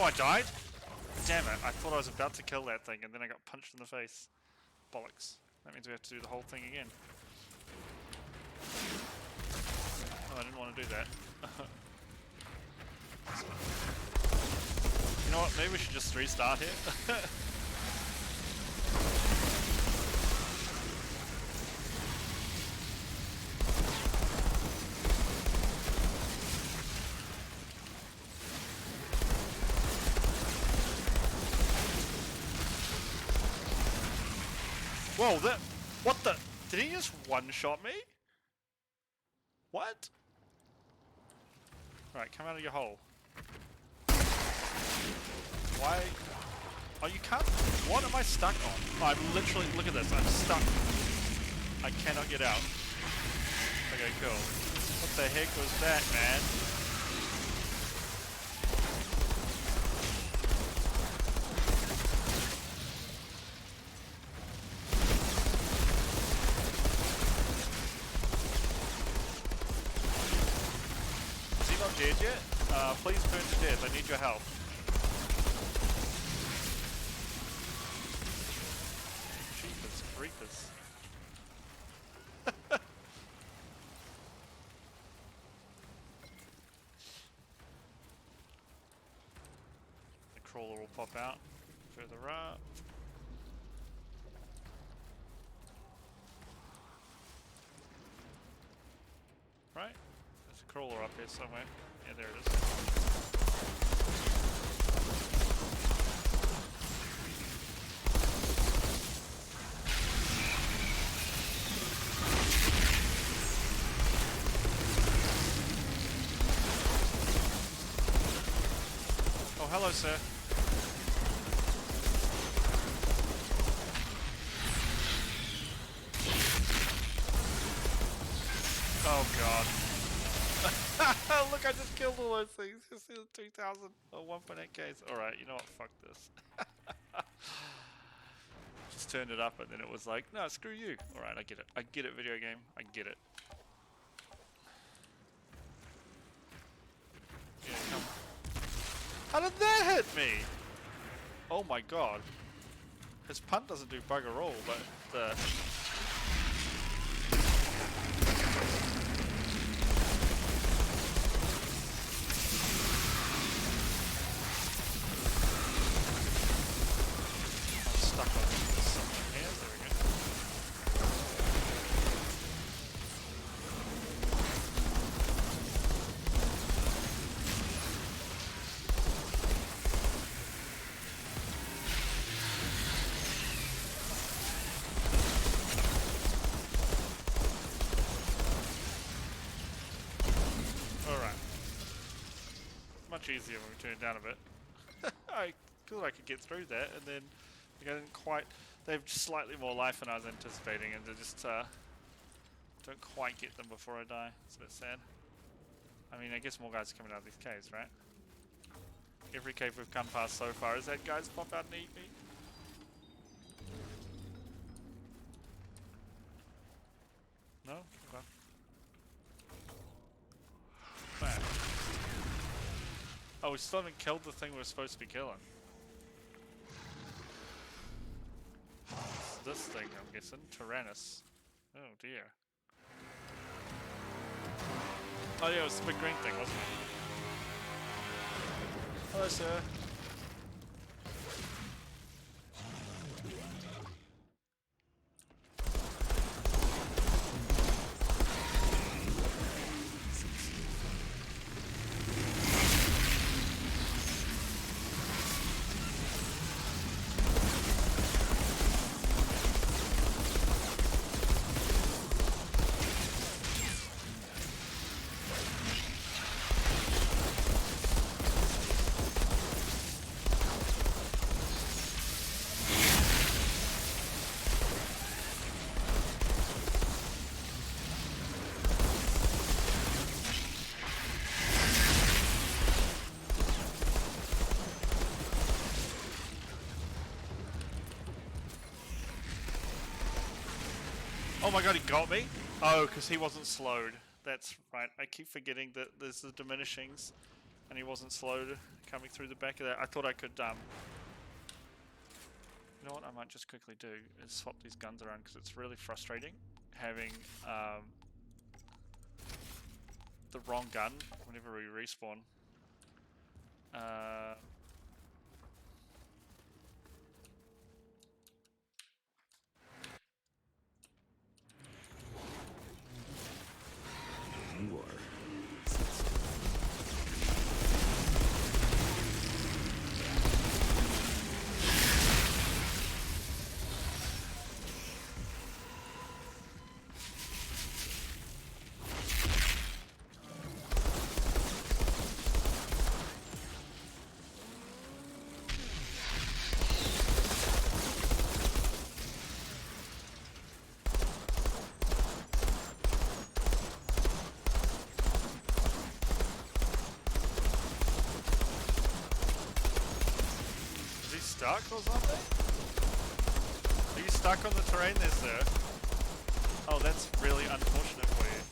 Oh, I died? Damn it, I thought I was about to kill that thing and then I got punched in the face. Bollocks. That means we have to do the whole thing again. Oh, I didn't want to do that. You know what, maybe we should just restart here. Whoa, that... What the... Did he just one-shot me? What? Right, come out of your hole. Why? Oh, you can't... What am I stuck on? Oh, I'm literally... Look at this, I'm stuck. I cannot get out. Okay, cool. What the heck was that, man? Dead yet? Please burn to death. I need your help. Jeepers creepers. The crawler will pop out further up. Right? There's a crawler up here somewhere. Yeah, there it is. Oh, hello, sir. Oh, God. Look, I just killed all those things. Just see the 2,000 or 1.8Ks. Alright, you know what? Fuck this. Just turned it up and then it was like, no, screw you. Alright, I get it. I get it, video game. I get it. Yeah, come. How did that hit me? Oh my god. His punt doesn't do bugger all, but the... easier when we turn it down a bit. I thought I could get through that, and then I didn't quite. They have slightly more life than I was anticipating, and they just don't quite get them before I die. It's a bit sad. I mean, I guess more guys are coming out of these caves, right? Every cave we've come past so far has had guys pop out and eat me. No? Okay. Man. Oh, we still haven't killed the thing we're supposed to be killing. It's this thing, I'm guessing. Tyrannus. Oh dear. Oh yeah, it was the big green thing, wasn't it? Hello, sir. Oh my god, he got me? Oh, because he wasn't slowed. That's right. I keep forgetting that there's the diminishings and he wasn't slowed coming through the back of that. I thought I could, you know what I might just quickly do is swap these guns around because it's really frustrating having the wrong gun whenever we respawn.
You are.
Stuck or something? Are you stuck on the terrain there, sir? Oh, that's really unfortunate for you.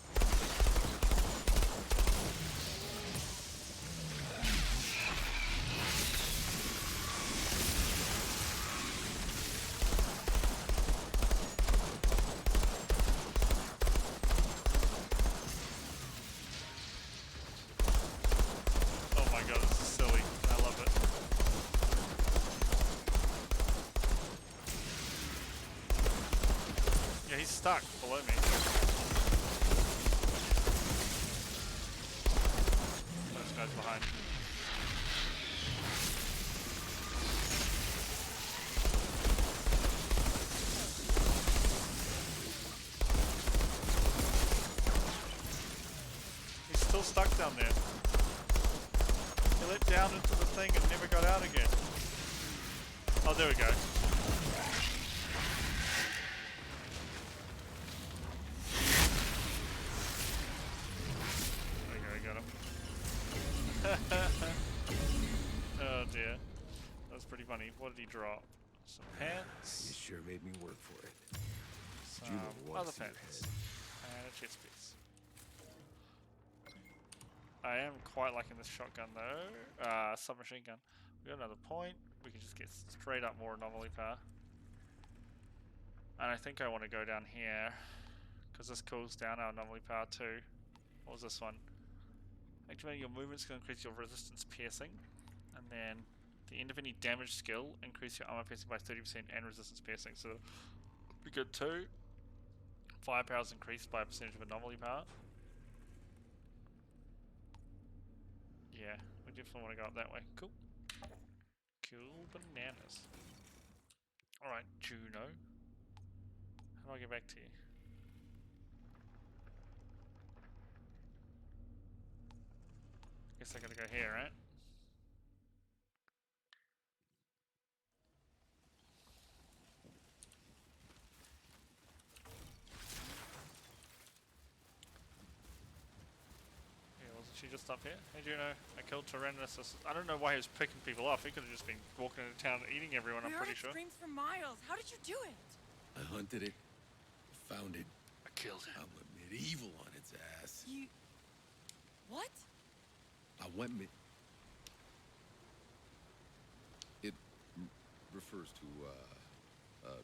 Oh my god, this is silly. I love it. Yeah, he's stuck below me. Those guys behind. He's still stuck down there. He let down into the thing and never got out again. Oh, there we go. Oh dear. That was pretty funny. What did he drop? Some pants.
You sure made me work for it.
Some
Juno wants
other
your
pants.
head.
And a chest piece. I am quite liking this shotgun though. Submachine gun. We got another point. We can just get straight up more anomaly power. And I think I want to go down here. Because this cools down our anomaly power too. What was this one? Activating your movements can increase your resistance piercing. And then the end of any damage skill, increase your armor piercing by 30% and resistance piercing. So we good too. Firepower is increased by a percentage of anomaly power. Yeah, we definitely want to go up that way. Cool. Cool bananas. Alright, Juno. How do I get back to you? Guess I gotta go here, right? Yeah, wasn't she just up here? Hey Juno, I killed Tyrannosaurus. I don't know why he was picking people off. He could have just been walking into town and eating everyone, I'm pretty sure.
Screams for miles. How did you do it?
I hunted it, found it.
I killed it.
I went medieval on its ass.
You... What?
I went It refers to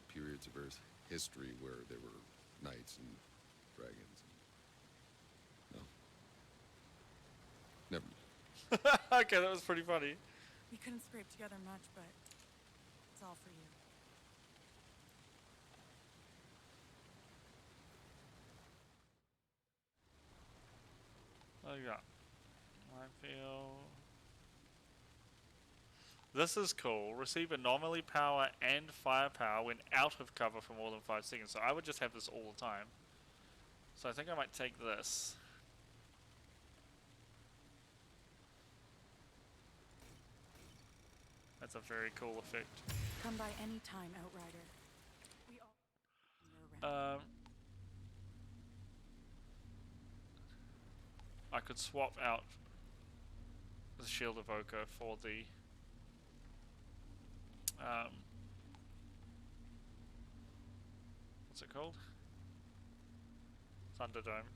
periods of Earth's history where there were knights and dragons. And... No. Never.
Okay, that was pretty funny.
We couldn't scrape together much, but it's all for you.
Oh yeah. I feel... This is cool. Receive anomaly power and firepower when out of cover for more than 5 seconds. So I would just have this all the time. So I think I might take this. That's a very cool effect.
Come by any time, Outrider. We all...
I could swap out the Shield Evoker for the what's it called? Thunderdome.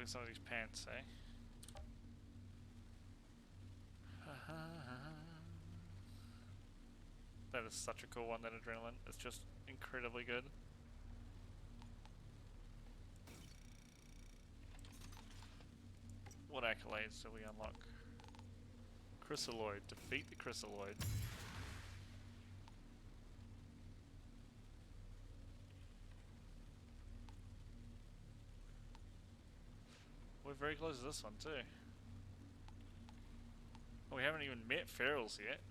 look at some of these pants, eh? That is such a cool one, that adrenaline. It's just incredibly good. What accolades do we unlock? Chrysaloid. Defeat the Chrysaloid. We're very close to this one too. Oh, we haven't even met ferals yet.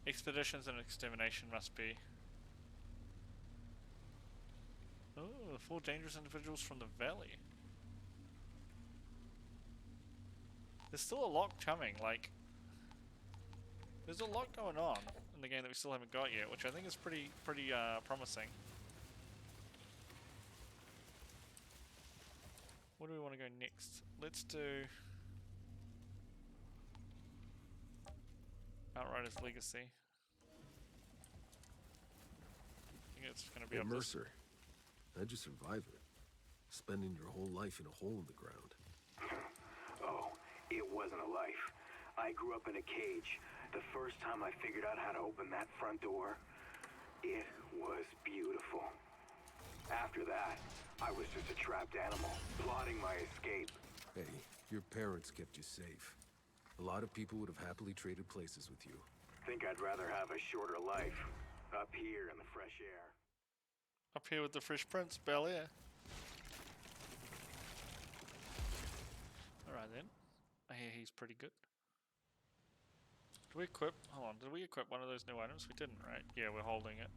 Expeditions and extermination must be. Oh, 4 dangerous individuals from the valley. There's still a lot coming, like... There's a lot going on in the game that we still haven't got yet, which I think is pretty promising. Where do we want to go next? Let's do... Outriders Legacy. I think it's gonna be
Hey,
up this.
Mercer, how'd you survive it? Spending your whole life in a hole in the ground.
Oh, it wasn't a life. I grew up in a cage. The first time I figured out how to open that front door, it was beautiful. After that, I was just a trapped animal, plotting my escape.
Hey, your parents kept you safe. A lot of people would have happily traded places with you.
Think I'd rather have a shorter life, up here in the fresh air.
Up here with the Fresh Prince, Bel Air. Alright then. I hear he's pretty good. Did we equip... Hold on, did we equip one of those new items? We didn't, right? Yeah, we're holding it.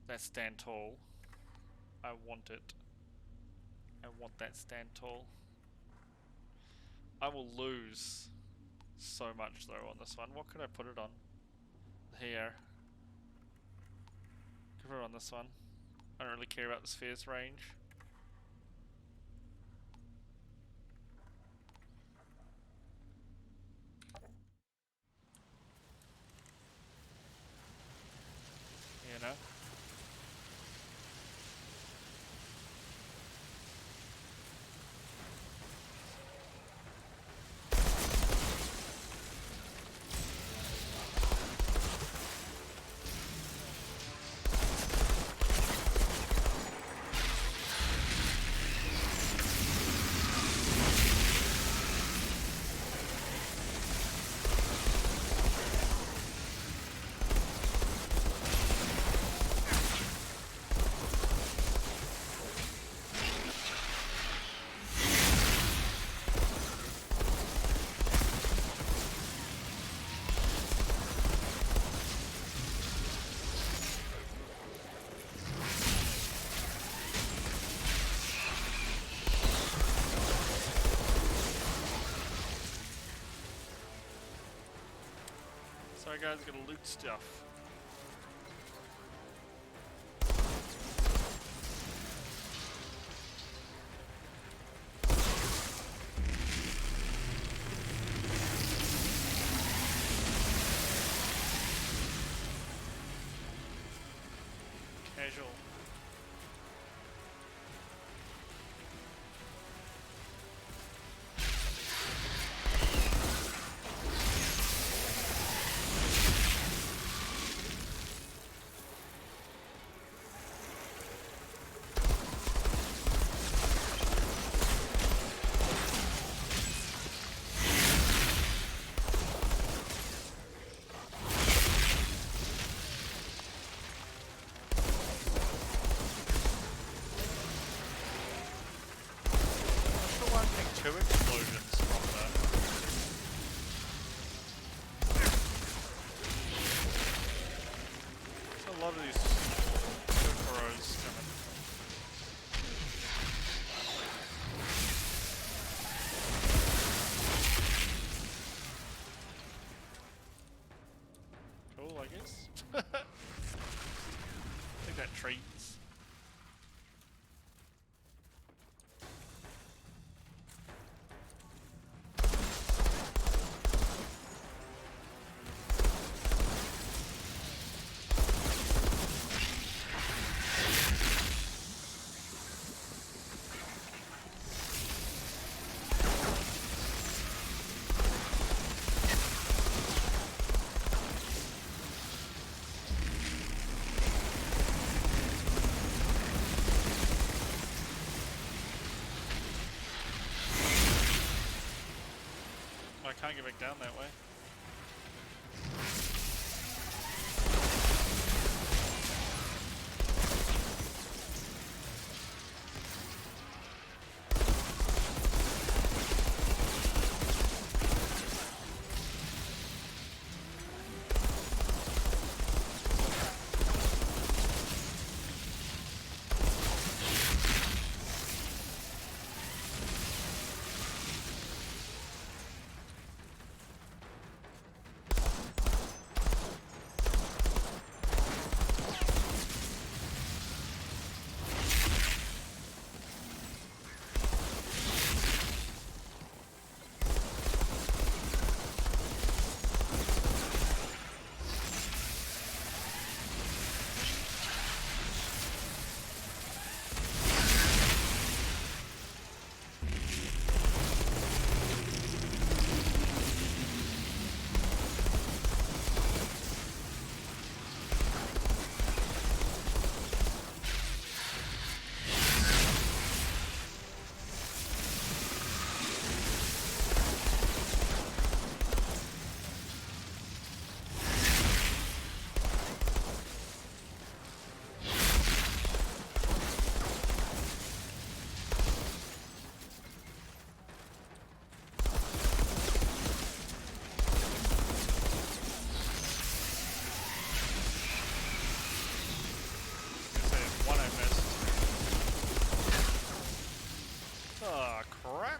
That stand tall. I want it. I want that stand tall. I will lose so much though on this one. What could I put it on? Here. Could put it on this one. I don't really care about the sphere's range. You know? Sorry guys, gotta loot stuff. Casual. Two explosions from that. There's a lot of these Kukuros coming. Cool, I guess. Take that, treats. can't get back down that way.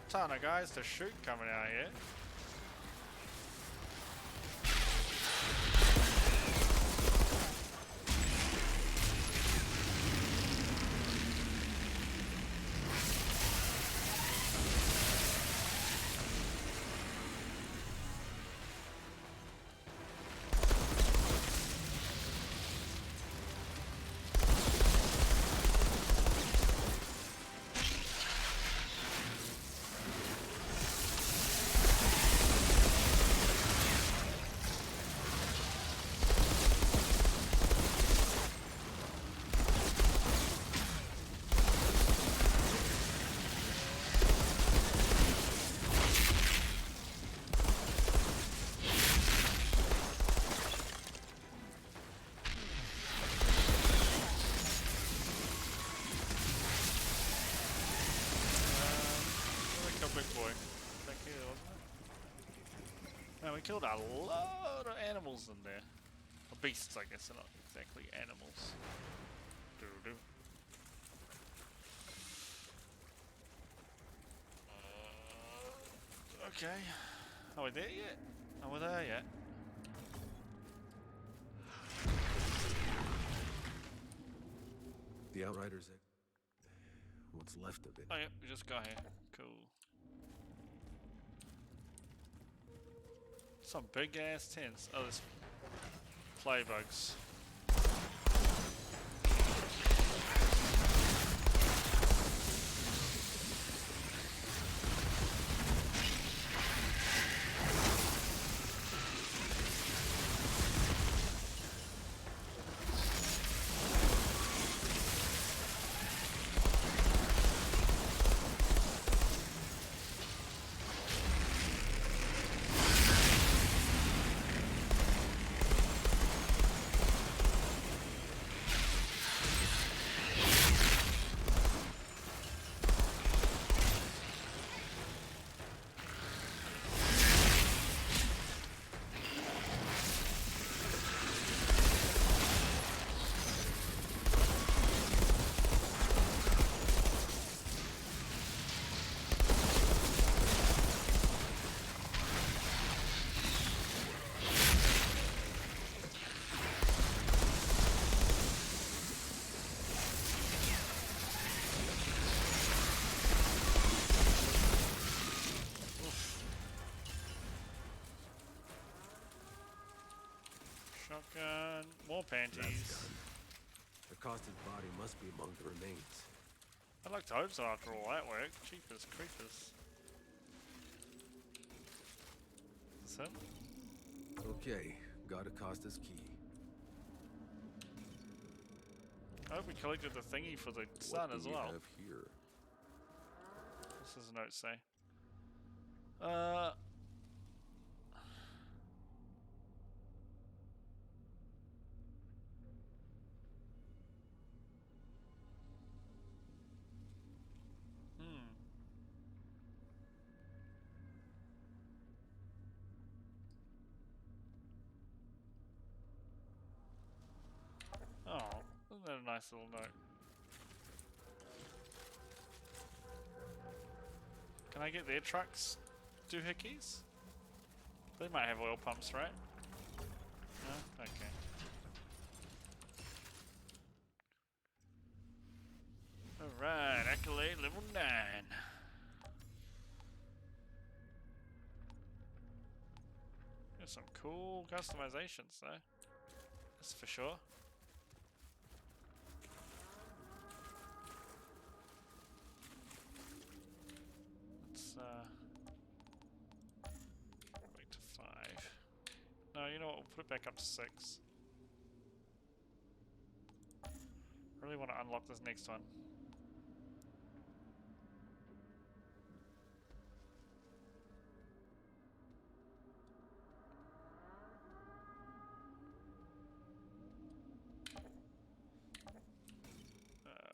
Ton of guys to shoot coming out here. Man, we killed a lot of animals in there. Or beasts, I guess, they're not exactly animals. Doo-doo. Okay. Are we there yet? Are we there yet?
The Outriders, what's left of it.
Oh, yeah, we just got here. Cool. Some big ass tents. Oh, there's clay bugs. Shotgun, more panties.
The costed body must be among the remains.
I'd like to hope so after all that work. Cheapers creepers. Is this him?
Okay, got Acosta's key.
I hope we collected the thingy for the sun as well.
What do we have here?
What does the note say? nice little note. Can I get their trucks doohickeys? They might have oil pumps, right? No? Okay. Alright, accolade level 9. There's some cool customizations though. That's for sure. Let's back to 5. No, you know what, we'll put it back up to 6. I really want to unlock this next one.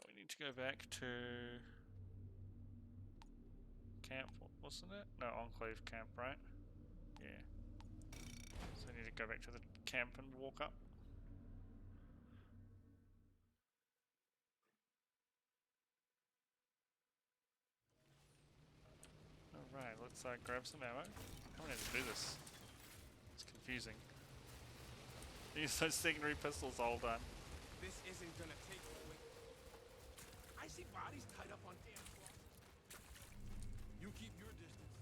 We need to go back to camp, wasn't it? No, Enclave camp, right? Yeah. So I need to go back to the camp and walk up. Alright, let's grab some ammo. I don't have to do this. It's confusing. Use those secondary pistols all done.
This isn't gonna take away. I see bodies tied up on damn cloth. You keep your distance.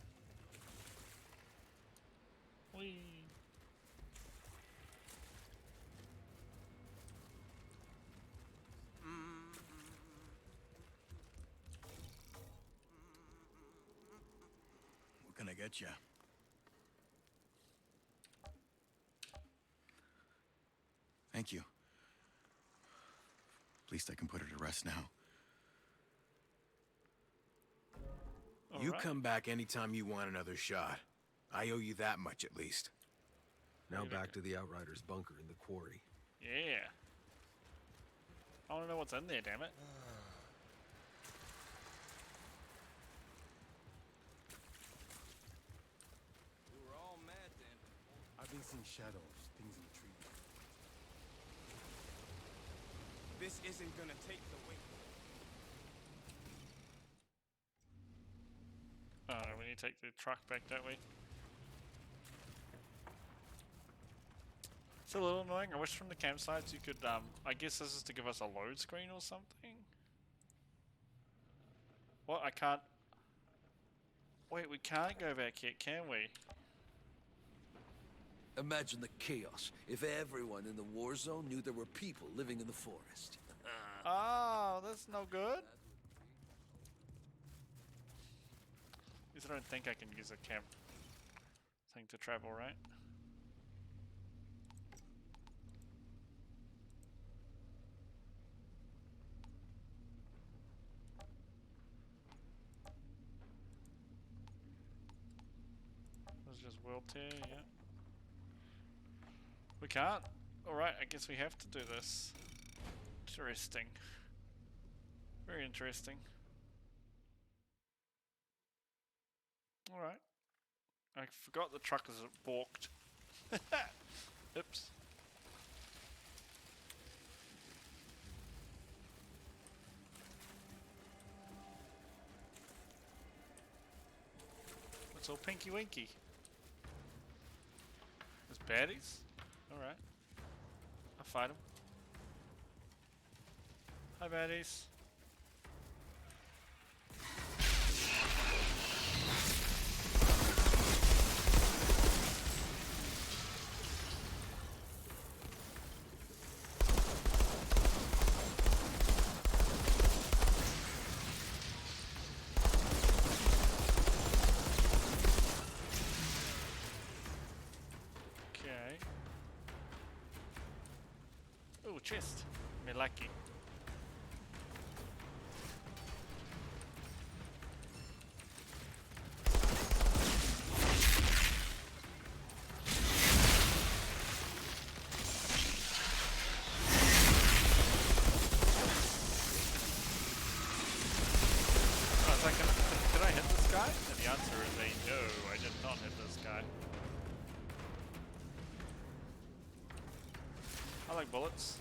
Whee!
What can I get you? Thank you. At least I can put her to rest now.
You come back anytime you want another shot. I owe you that much at least.
Now back to the Outriders' bunker in the Quarry.
Yeah. I want to know what's in there, damn it.
We were all mad then. I've been seeing shadows, things in the trees. This isn't gonna take the weight.
Oh no, we need to take the truck back, don't we? It's a little annoying. I wish from the campsites you could, I guess this is to give us a load screen or something? What? I can't... Wait, we can't go back yet, can we?
Imagine the chaos if everyone in the war zone knew there were people living in the forest.
Oh, that's no good. At least I don't think I can use a camp thing to travel, right? This is just world tier, yeah. We can't. Alright, I guess we have to do this. Interesting. Very interesting. Alright. I forgot the truck is balked. Oops. It's all pinky winky. There's baddies? Alright. I'll fight them. Hi baddies. Okay. Oh, chest. Me lucky. Did I hit this guy? And the answer is a no, I did not hit this guy. I like bullets.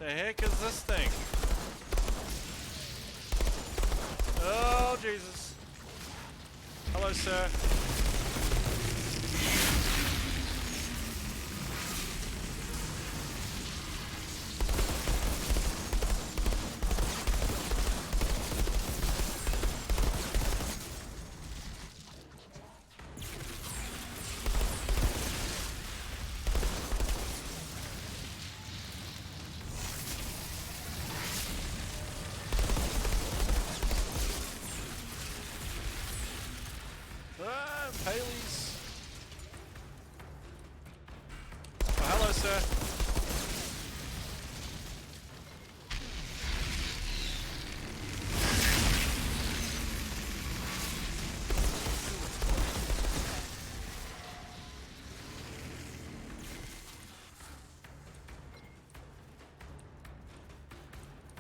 The heck is this thing? Oh, Jesus. Hello, sir. Paley's. Oh, hello, sir.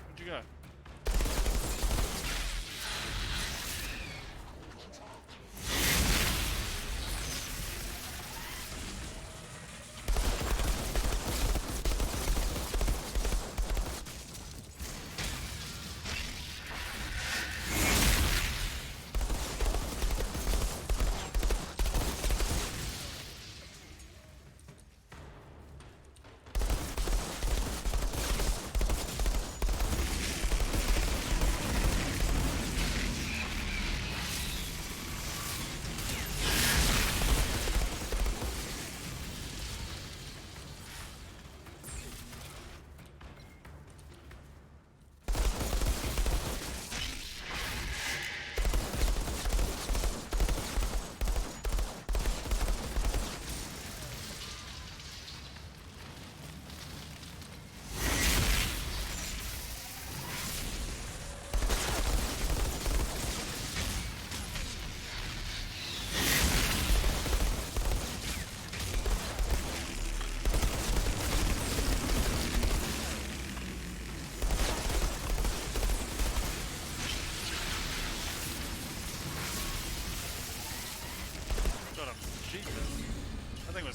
Where'd you go?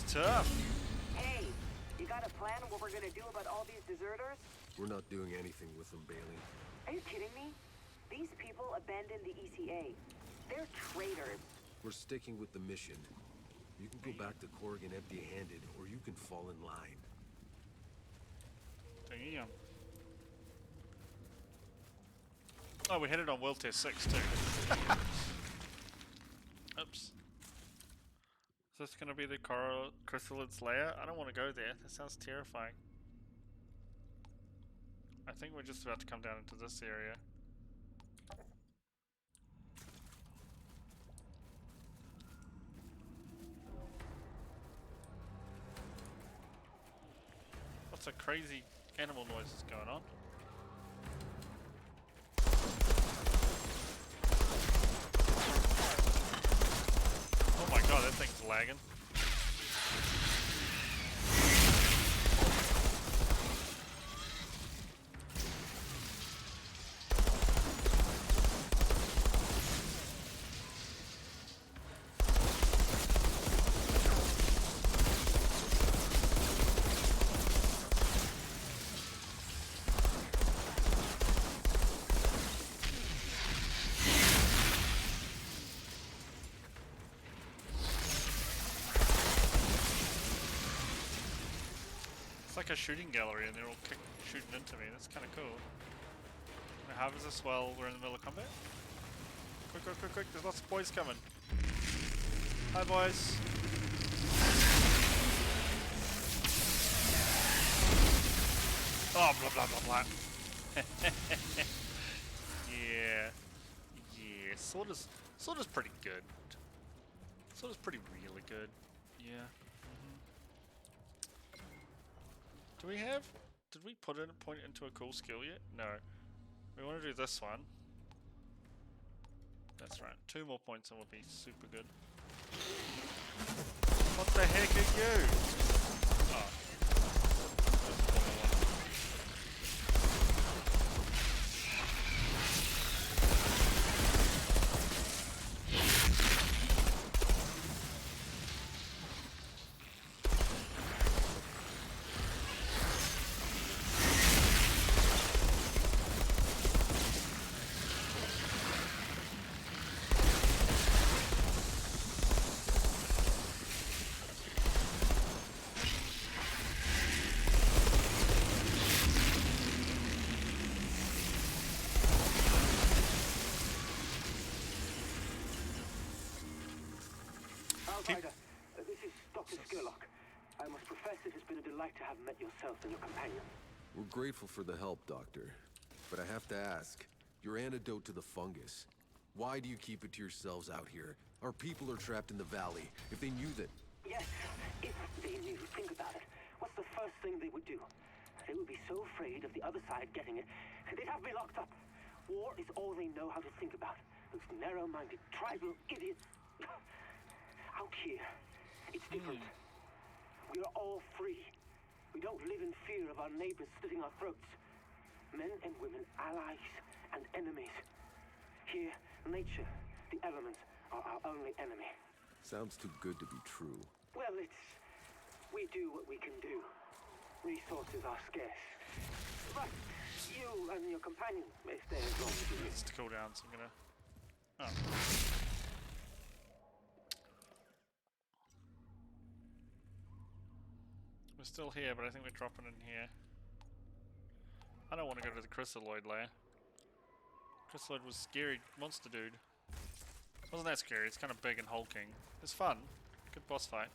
Tough.
Hey, you got a plan what we're gonna do about all these deserters?
We're not doing anything with them, Bailey.
Are you kidding me? These people abandoned the ECA. They're traitors.
We're sticking with the mission. You can go back to Corrigan empty-handed, or you can fall in line.
Damn. Oh, we hit it on World Test 6 too. Oops. Is this going to be the Chrysalids lair? I don't want to go there. That sounds terrifying. I think we're just about to come down into this area. What's a crazy animal noises going on? Oh my god, that thing's lagging. Like a shooting gallery and they're all shooting into me. That's kind of cool. Can I harvest this while we're in the middle of combat? Quick, quick, quick, quick. There's lots of boys coming. Hi, boys. Oh, blah, blah, blah, blah. Yeah. Yeah. Sorta's pretty good. Sorta's pretty really good. Yeah. Did we put in a point into a cool skill yet? No. We want to do this one. That's right. 2 more points and we'll be super good. What the heck are you? Oh.
Outsider, this is Dr. Skurlock. I must profess it has been a delight to have met yourself and your companion.
We're grateful for the help, Doctor. But I have to ask, your antidote to the fungus, why do you keep it to yourselves out here? Our people are trapped in the valley. If they knew that...
Yes, if they knew. Think about it. What's the first thing they would do? They would be so afraid of the other side getting it, they'd have me locked up. War is all they know how to think about. Those narrow-minded, tribal idiots. Out here, it's different. We are all free. We don't live in fear of our neighbors slitting our throats. Men and women, allies and enemies. Here, nature, the elements, are our only enemy.
Sounds too good to be true.
Well, we do what we can do. Resources are scarce. But you and your companion may stay as long as you wish.
It's to cool down, so I'm gonna... Oh. We're still here, but I think we're dropping in here. I don't want to go to the Chrysaloid lair. Chrysaloid was scary monster dude. Wasn't that scary? It's kind of big and hulking. It's fun. Good boss fight.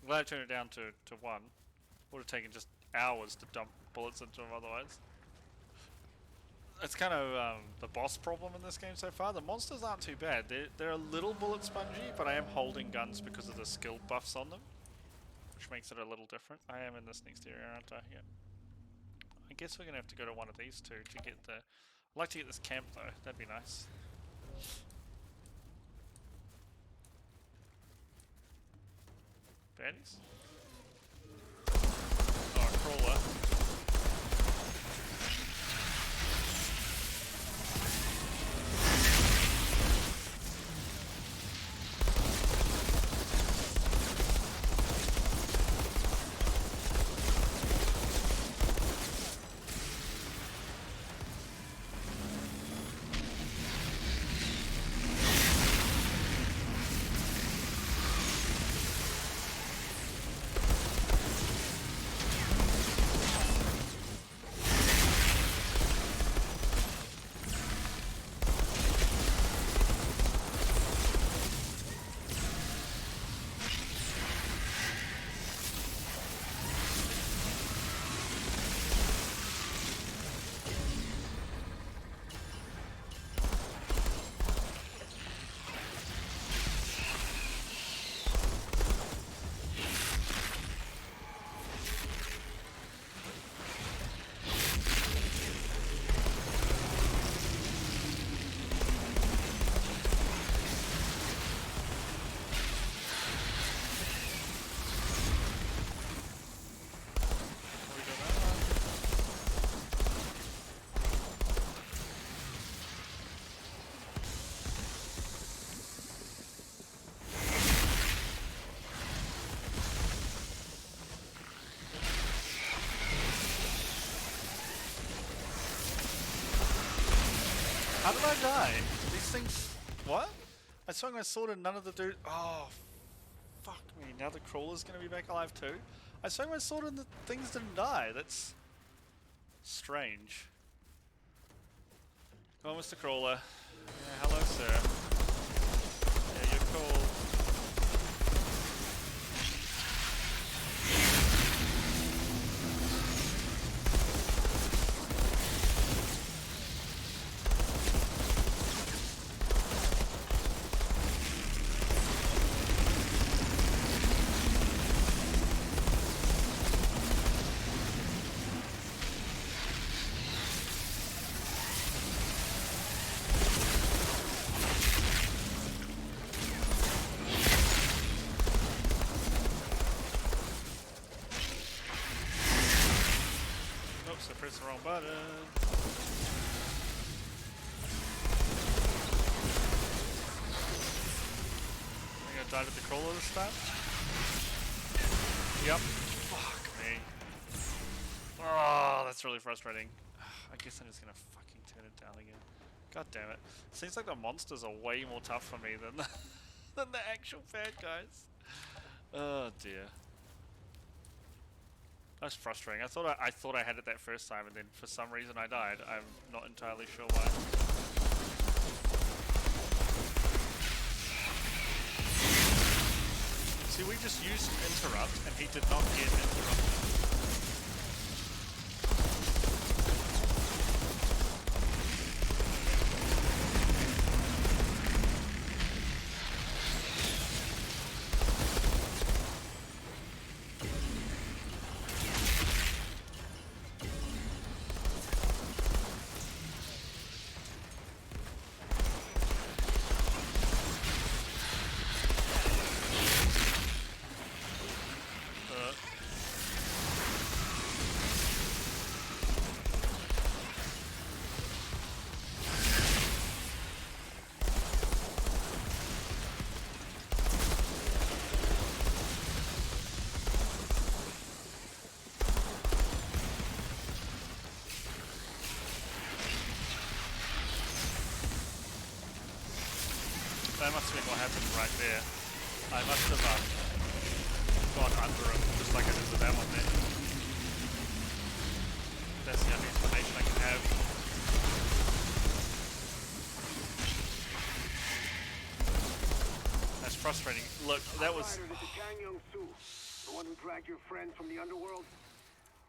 I'm glad I turned it down to 1. Would have taken just hours to dump bullets into him otherwise. It's kind of the boss problem in this game so far. The monsters aren't too bad. They're a little bullet spongy, but I am holding guns because of the skill buffs on them, which makes it a little different. I am in this next area, aren't I? Yeah. I guess we're gonna have to go to one of these two to get the... I'd like to get this camp though. That'd be nice. Baddies? Oh, a crawler. How did I die? These things... What? I swung my sword and none of the dude... Oh, fuck me. Now the crawler's gonna be back alive too? I swung my sword and the things didn't die. That's... strange. Come on, Mr. Crawler. Yeah, hello, sir. Yeah, you're cool. Press the wrong button. I think I died at the crawler this time. Yep. Fuck me. Oh, that's really frustrating. I guess I'm just gonna fucking turn it down again. God damn it. Seems like the monsters are way more tough for me than than the actual bad guys. Oh dear. That's frustrating. I thought I had it that first time, and then for some reason I died. I'm not entirely sure why. See, we just used interrupt, and he did not get interrupted. That must have been what happened right there. I must have gone under him, just like I did with that one there. That's the only explanation I can have. That's frustrating. Look, that was...
This is Kang Young-soo, the one who dragged your friends from the underworld.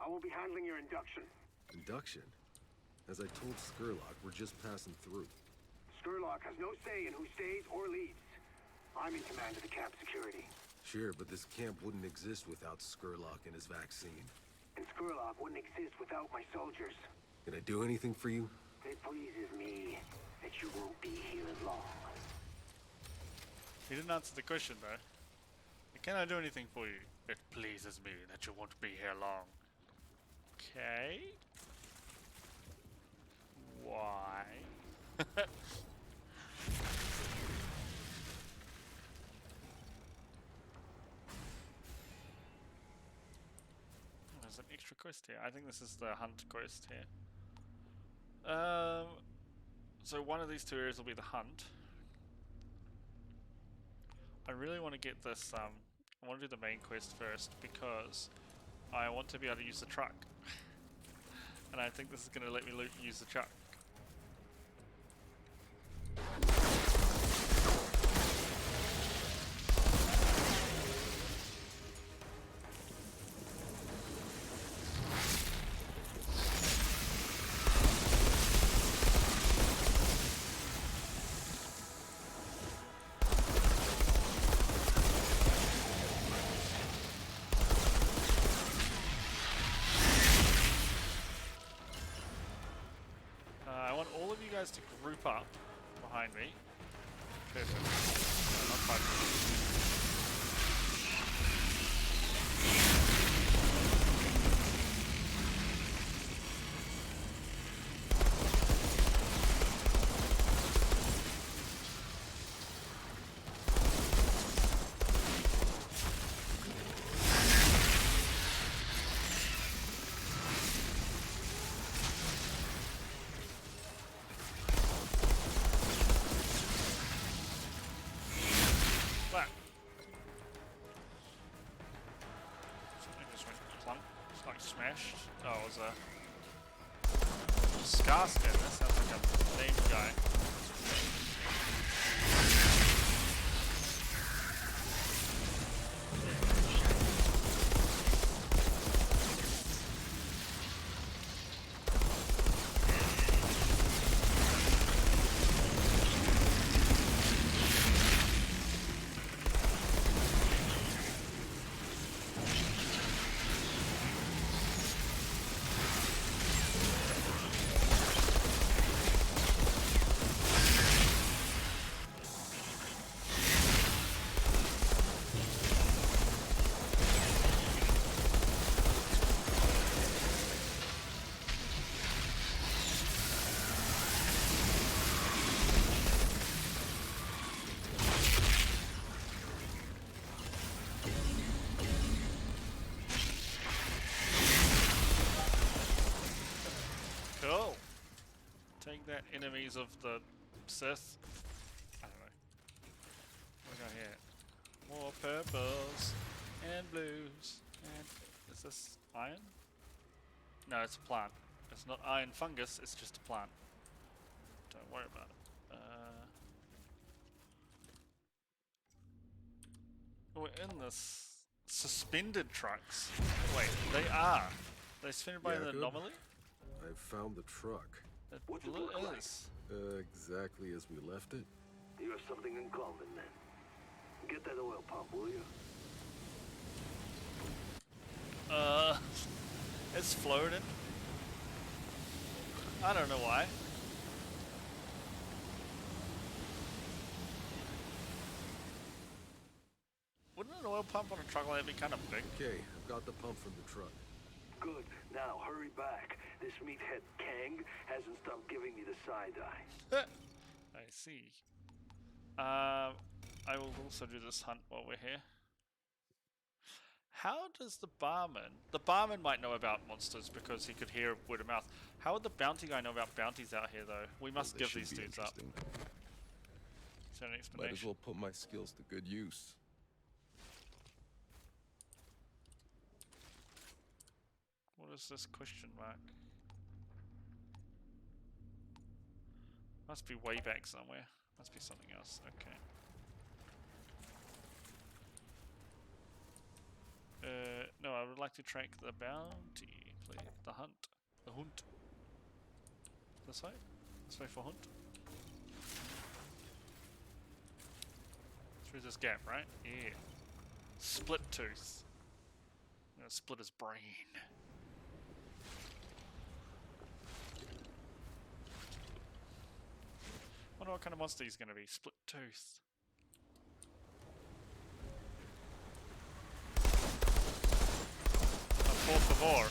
I will be handling your induction.
Induction? As I told Skurlock, we're just passing through.
Skurlock has no say in who stays or leaves. I'm in command of the camp security.
Sure, but this camp wouldn't exist without Skurlock and his vaccine.
And Skurlock wouldn't exist without my soldiers.
Can I do anything for you?
It pleases me that you won't be here long.
He didn't answer the question though. Can I do anything for you? It pleases me that you won't be here long. Okay. Why? There's an extra quest here. I think this is the hunt quest here. So one of these two areas will be the hunt. I really want to get this, I want to do the main quest first because I want to be able to use the truck. And I think this is going to let me use the truck. I want all of you guys to group up behind me. Perfect. No, not quite. Smashed. Oh, it was a Scarskin. That sounds like a named guy. Cool. Take that, enemies of the Sith. I don't know. What do we got here? More purples and blues. And is this iron? No, it's a plant. It's not iron fungus, it's just a plant. Don't worry about it. We're in this suspended trucks. Wait, they are. They suspended by an
Jacob,
anomaly?
I found the truck.
What's it look like?
Exactly as we left it.
You have something in common then. Get that oil pump, will you?
It's floating. I don't know why. Wouldn't an oil pump on a truck like that be kind of big?
Okay, I've got the pump from the truck.
Good. Now, hurry back. This meathead Kang hasn't stopped giving me the side eye.
I see. I will also do this hunt while we're here. How does the barman might know about monsters because he could hear word of mouth. How would the bounty guy know about bounties out here though? We must give these dudes up. Is there an explanation?
Might as well put my skills to good use.
What is this question mark? Must be way back somewhere. Must be something else. Okay. No, I would like to track the bounty, please. The hunt. The hunt. This way? This way for hunt? Through this gap, right? Yeah. Split tooth. I'm gonna split his brain. Wonder what kind of monster he's gonna be. Split tooth. Por favor.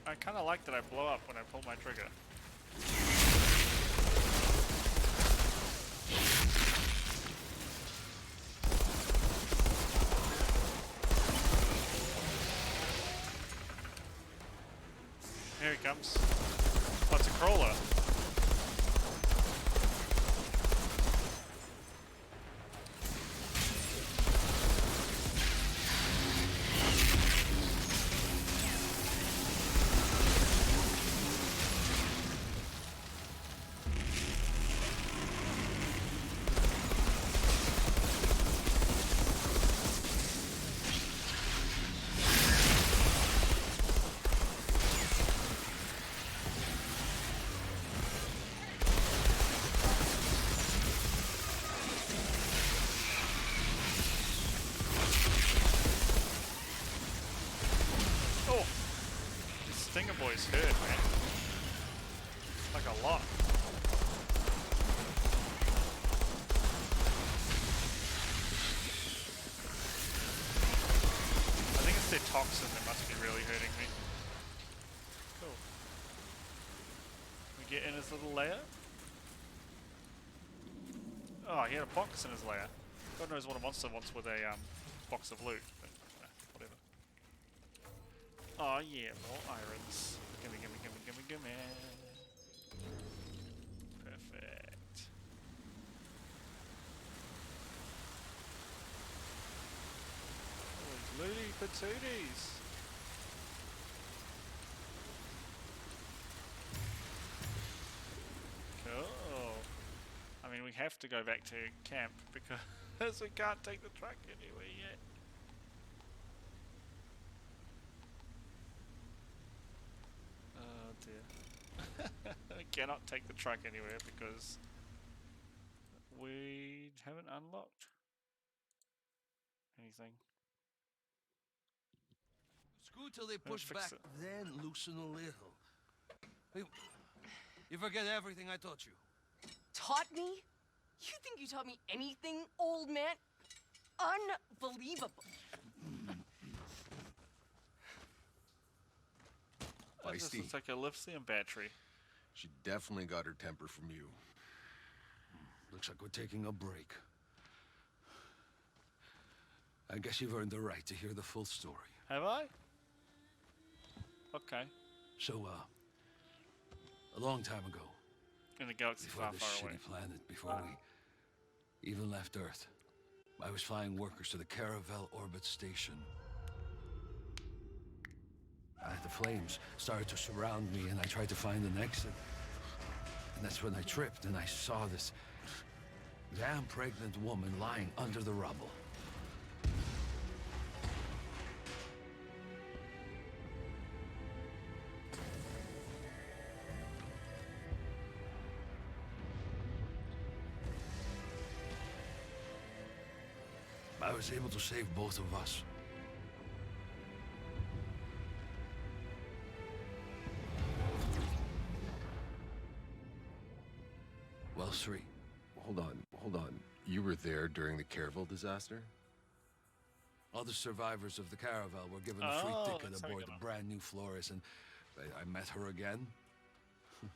I kind of like that I blow up when I pull my trigger. Here he comes. Oh, it's a crawler. Stinger boys hurt, man. Like a lot. I think it's their toxin that must be really hurting me. Cool. We get in his little lair. Oh, he had a box in his lair. God knows what a monster wants with a box of loot. But, whatever. Oh yeah, more irons. Gimme, gimme, gimme, gimme, gimme. Perfect. Oh, looty patooties. Cool. I mean, we have to go back to camp because we can't take the truck anywhere yet. Oh dear. We cannot take the truck anywhere because we haven't unlocked anything.
Screw till they
Let's
push
fix
back,
it.
then loosen a little. Hey, you forget everything I taught you.
Taught me? You think you taught me anything, old man? Unbelievable.
This looks like a lithium battery.
She definitely got her temper from you. Looks like we're taking a break. I guess you've earned the right to hear the full story.
Have I? Okay.
So, a long time ago,
In a galaxy
before
far,
this
far away.
shitty planet, before we even left Earth, I was flying workers to the Caravel Orbit Station. The flames started to surround me, and I tried to find an exit. And that's when I tripped, and I saw this damn pregnant woman lying under the rubble. I was able to save both of us. Well, Sri.
Hold on. You were there during the Caravel disaster?
All the survivors of the Caravel were given a free ticket
that's how we
aboard
get
the brand new Flores, and I met her again.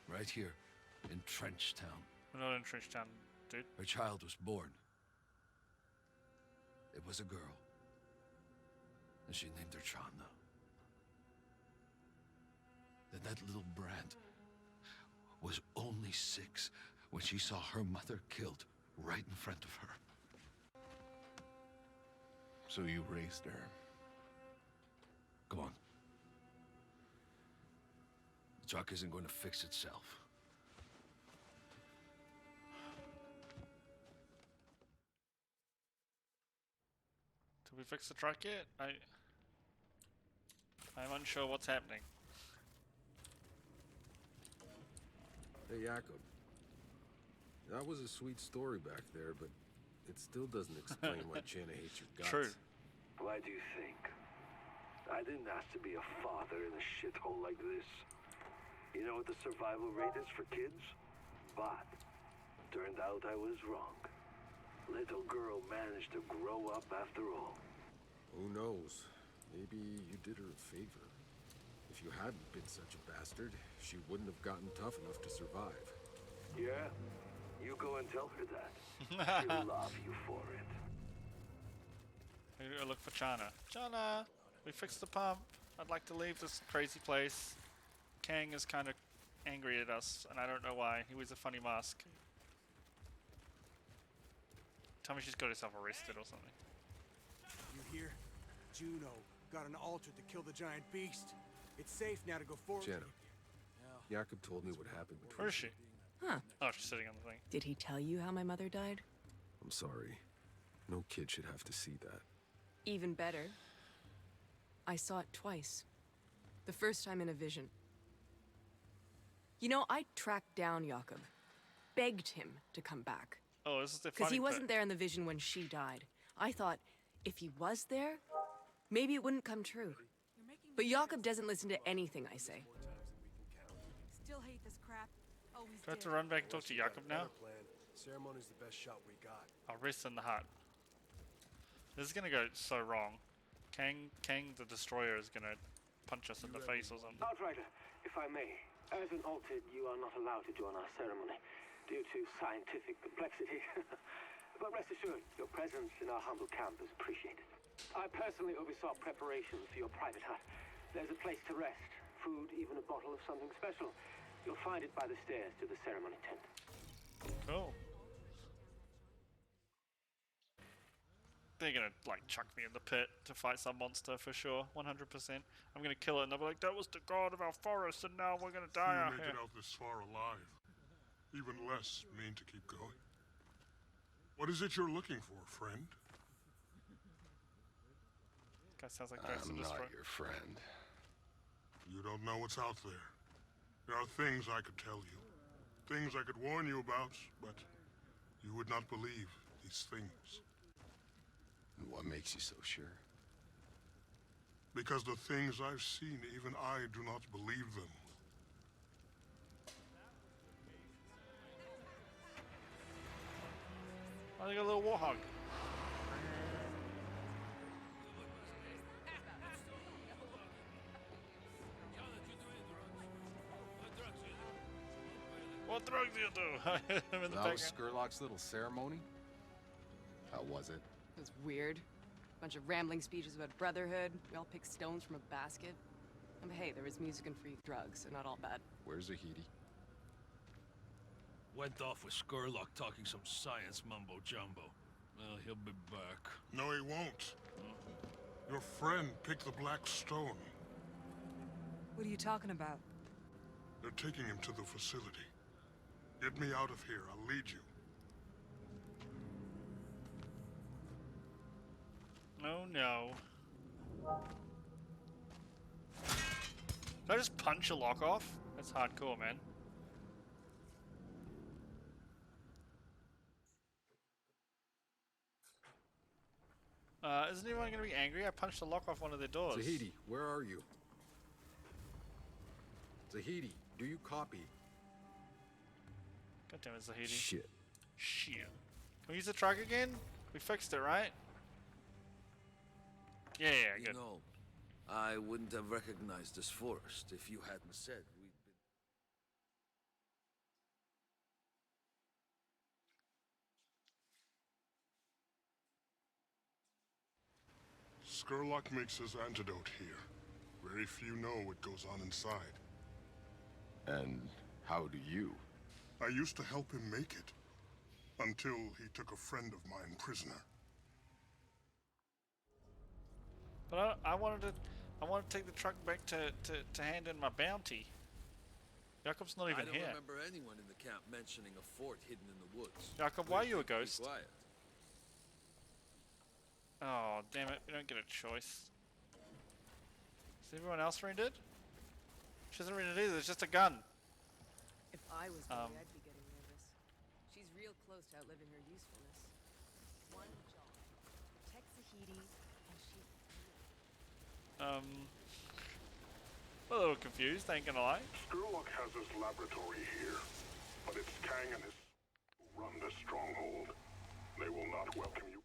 Right here, in Trenchtown.
We're not in Trenchtown, dude.
Her child was born. It was a girl. And she named her Chana. Then that little brat was only 6 when she saw her mother killed right in front of her.
So you raised her.
Come on. The truck isn't going to fix itself.
Did we fix the truck yet? I'm unsure what's happening.
Hey, Jakob. That was a sweet story back there, but it still doesn't explain why Chana hates your guts.
True.
Why do you think? I didn't ask to be a father in a shithole like this. You know what the survival rate is for kids? But turned out I was wrong. Little girl managed to grow up after all.
Who knows? Maybe you did her a favor. If you hadn't been such a bastard, she wouldn't have gotten tough enough to survive.
Yeah? You go and tell her that. She'll love you for it.
We gotta look for Chana. Chana! We fixed the pump. I'd like to leave this crazy place. Kang is kind of angry at us, and I don't know why. He wears a funny mask. Tell me she's got herself arrested or something.
You hear? Juno got an altar to kill the giant beast. It's safe now to go forward.
Jenna, Jakob told me what happened between
Where is she?
Huh.
Oh, she's sitting on the thing.
Did he tell you how my mother died?
I'm sorry. No kid should have to see that.
Even better. I saw it twice. The first time in a vision. You know, I tracked down Jakob. Begged him to come back.
Oh, this is the funny
Because he
bit.
wasn't there in the vision when she died. I thought, if he was there, maybe it wouldn't come true. But Jakob doesn't listen to anything I say.
Still hate this crap. Always
Do I have to run back and talk to Jakob now?
Ceremony's the best shot we got.
I'll rest in the hut. This is gonna go so wrong. Kang the Destroyer is gonna punch us in the face or something.
Outrider, if I may, as an altered, you are not allowed to join our ceremony due to scientific complexity. But rest assured, your presence in our humble camp is appreciated. I personally oversaw preparations for your private hut. There's a place to rest, food, even a bottle of something special. You'll find it by the stairs to the ceremony tent.
Cool. They're gonna like chuck me in the pit to fight some monster for sure, 100%. I'm gonna kill it and they'll be like, that was the god of our forest and now we're gonna die out
make
here.
it out this far alive. Even less mean to keep going. What is it you're looking for, friend?
Guy sounds like Ghost
I'm
of
not
Destroy.
your friend.
You don't know what's out there. There are things I could tell you. Things I could warn you about, but you would not believe these things.
And what makes you so sure?
Because the things I've seen, even I do not believe them.
Oh, they got a little warhog. What drugs do you do? I'm in the
That was
background.
Skurlock's little ceremony? How was it?
It was weird.
Bunch of rambling speeches about brotherhood. We all pick stones from a basket. And hey, there was music and free drugs, so not all bad.
Where's Zahidi?
Went off with Skurlock talking some science mumbo-jumbo. Well, he'll be back.
No, he won't. Your friend picked the Black Stone.
What are you talking about?
They're taking him to the facility. Get me out of here. I'll lead you.
Oh no. Did I just punch a lock off? That's hardcore, man. Isn't anyone gonna be angry? I punched the lock off one of their doors.
Zahidi, where are you? Zahidi, do you copy?
God damn it, Zahidi.
Shit.
Shit. Can we use the truck again? We fixed it, right? Yeah,
You
good.
know, I wouldn't have recognized this forest if you hadn't said we'd been...
Skurlock makes his antidote here. Very few know what goes on inside.
And how do you?
I used to help him make it. Until he took a friend of mine prisoner.
But I wanted to take the truck back to hand in my bounty. Jakob's not even
I don't
here.
remember anyone in the camp mentioning a fort hidden in the woods.
Jakob, why are you a
Be
ghost?
quiet.
Oh, damn it. We don't get a choice. Is everyone else rendered? She hasn't rendered either. It's just a gun.
If I was Billy, I'd be getting nervous. She's real close to outliving her usefulness. One job. Protect Zahidi, and she's
I'm a little confused, ain't gonna lie.
Skurlock has his laboratory here. But it's Kang and his who run this stronghold. They will not welcome you.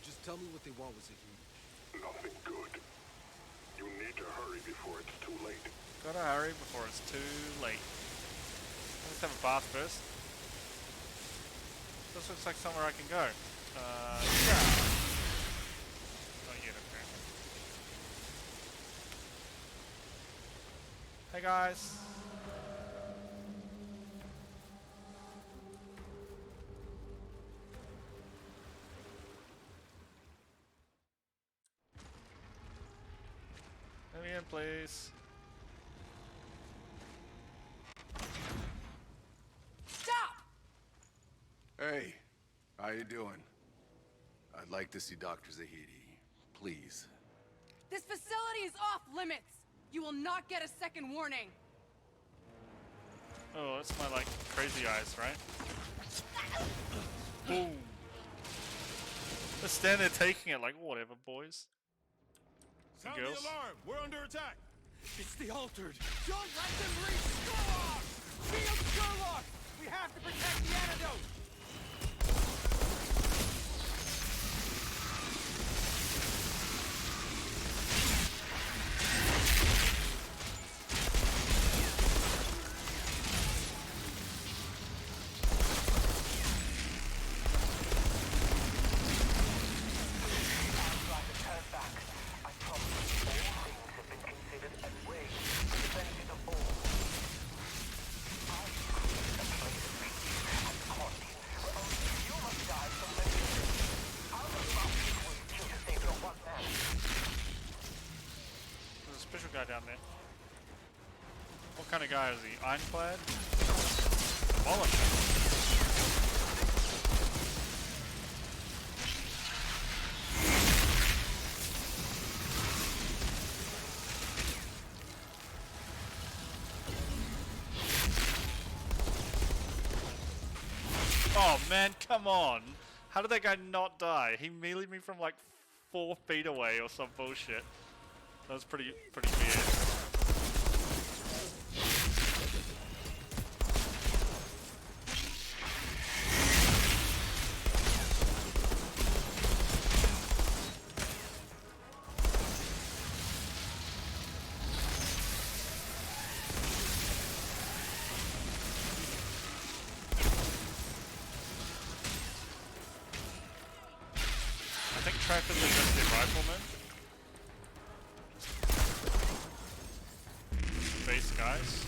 Just tell me what they want with Zahidi.
Nothing good. You need to hurry before it's too late.
Gotta hurry before it's too late. Let's have a bath first. This looks like somewhere I can go. Yeah. Not yet, apparently. Hey guys. Let me in, please.
Stop!
Hey, how you doing? I'd like to see Dr. Zahidi, please.
This facility is off limits! You will not get a second warning!
Oh, that's my, like, crazy eyes, right? Boom. Just stand there taking it like, whatever, boys.
Sound
Girls.
the alarm! We're under attack!
It's the Altered!
Don't let them reach Skurlock! Shield Skurlock! We have to protect the antidote!
There's a special guy down there. What kind of guy is he? Ironclad? Demolish him. Oh man, come on! How did that guy not die? He meleeed me from like 4 feet away or some bullshit. That was pretty weird. I think trappers are just their riflemen. Base guys.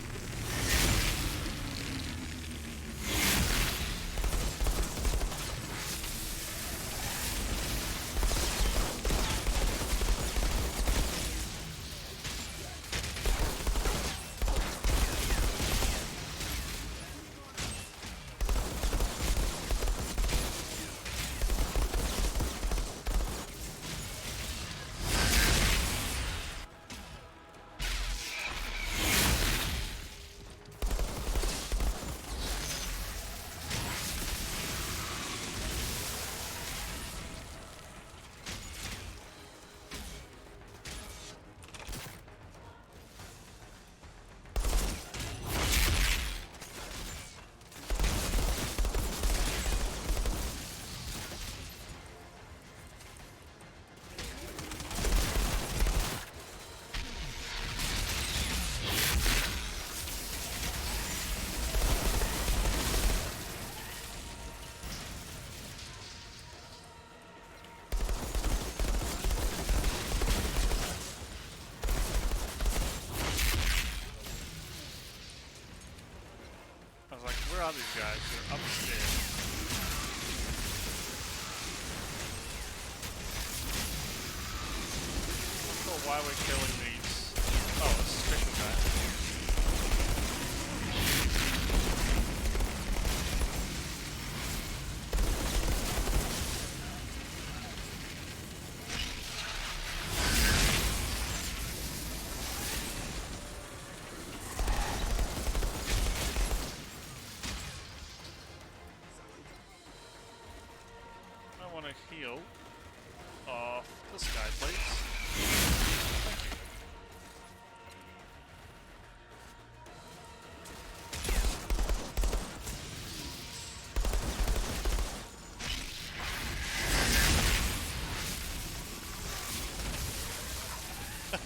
I was like, where are these guys? They're upstairs. I'm not sure why we're killing these. Oh, it's a special guy. I want to heal off this guy, please. Thank you.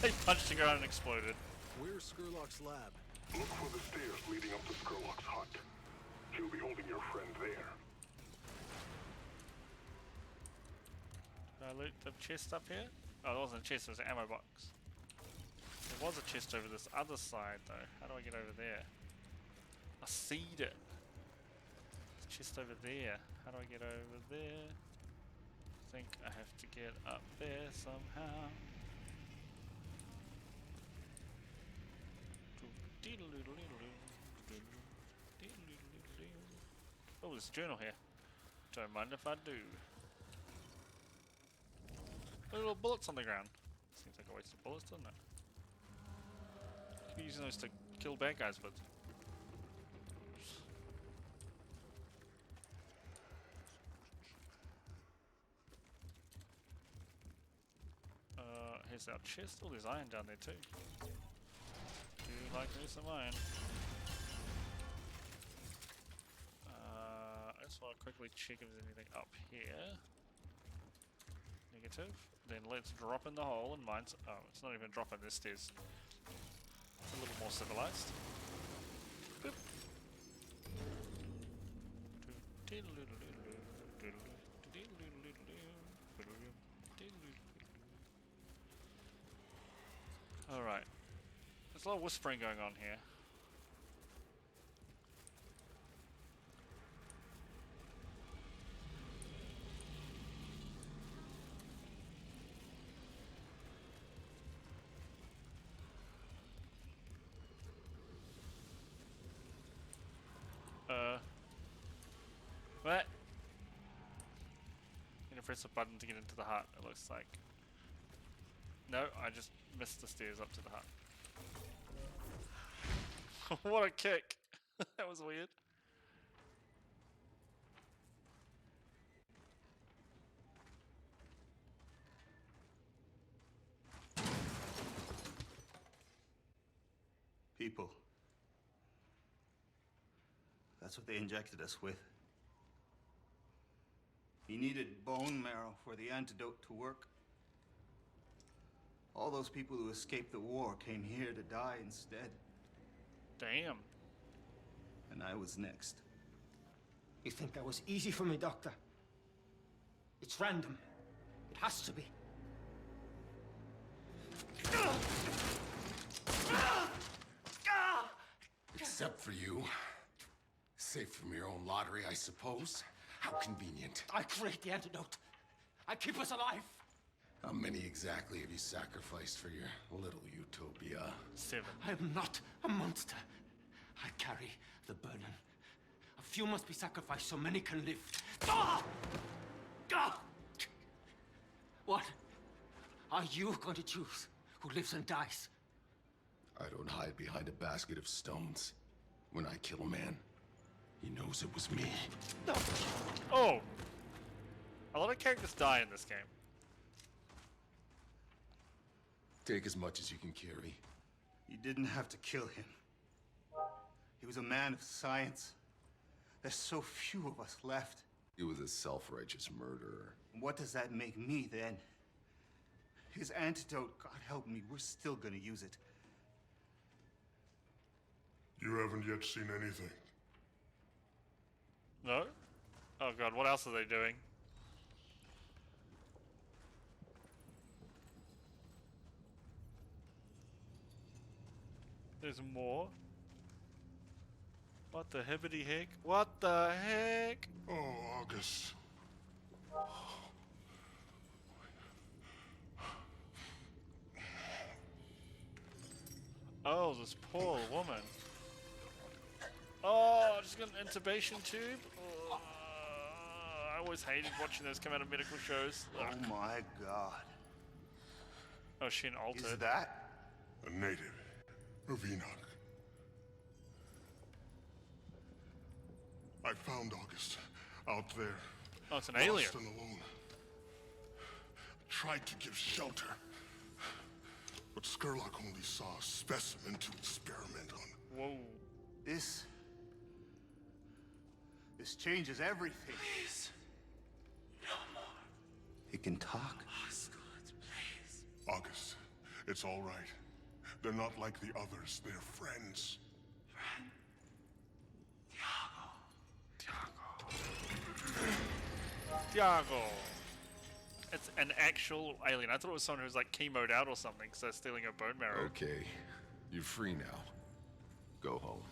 He punched the ground and exploded.
Where's Skurlock's lab?
Look for the stairs leading up to Skurlock's hut. He'll be holding your friend there.
Did I loot the chest up here? Oh, there wasn't a chest, it was an ammo box. There was a chest over this other side though. How do I get over there? I seed it. There's a chest over there. How do I get over there? I think I have to get up there somehow. Oh, there's a journal here. Don't mind if I do. Little bullets on the ground. Seems like a waste of bullets, doesn't it? Could be using those to kill bad guys with. Here's our chest. Oh, there's iron down there too. Do like me some iron. I just want to quickly check if there's anything up here. Negative. Then let's drop in the hole and mine. Oh, it's not even dropping this stairs. It's a little more civilized. Boop. Alright. There's a lot of whispering going on here. What? I'm gonna press a button to get into the hut, it looks like. No, I just missed the stairs up to the hut. What a kick! That was weird.
People. That's what they injected us with. He needed bone marrow for the antidote to work. All those people who escaped the war came here to die instead.
Damn.
And I was next.
You think that was easy for me, Doctor? It's random. It has to be.
Except for you. Safe from your own lottery, I suppose. How convenient.
I create the antidote. I keep us alive.
How many exactly have you sacrificed for your little utopia?
7.
I am not a monster. I carry the burden. A few must be sacrificed so many can live. Ah! Ah! What are you going to choose? Who lives and dies?
I don't hide behind a basket of stones. When I kill a man, he knows it was me.
No.
Oh! A lot of characters die in this game.
Take as much as you can carry.
You didn't have to kill him. He was a man of science. There's so few of us left.
He was a self-righteous murderer.
What does that make me, then? His antidote, God help me, we're still gonna use it.
You haven't yet seen anything.
No? Oh god, what else are they doing? There's more? What the hibbity heck? What the heck?
Oh, August.
Oh, this poor woman. Oh, just got an intubation tube? Oh, I always hated watching those come out of medical shows. Ugh.
Oh my God.
Oh, she an altered.
Is that?
A native of Enoch. I found August out there.
Oh, it's an alien.
Lost and alone. Tried to give shelter. But Skurlock only saw a specimen to experiment on.
Whoa.
This changes everything.
Please. No more.
He can talk.
Osgood, please.
August, it's all right. They're not like the others. They're friends.
Friend.
Tiago. It's an actual alien. I thought it was someone who's like chemoed out or something because they're stealing her bone marrow.
Okay, you're free now. Go home.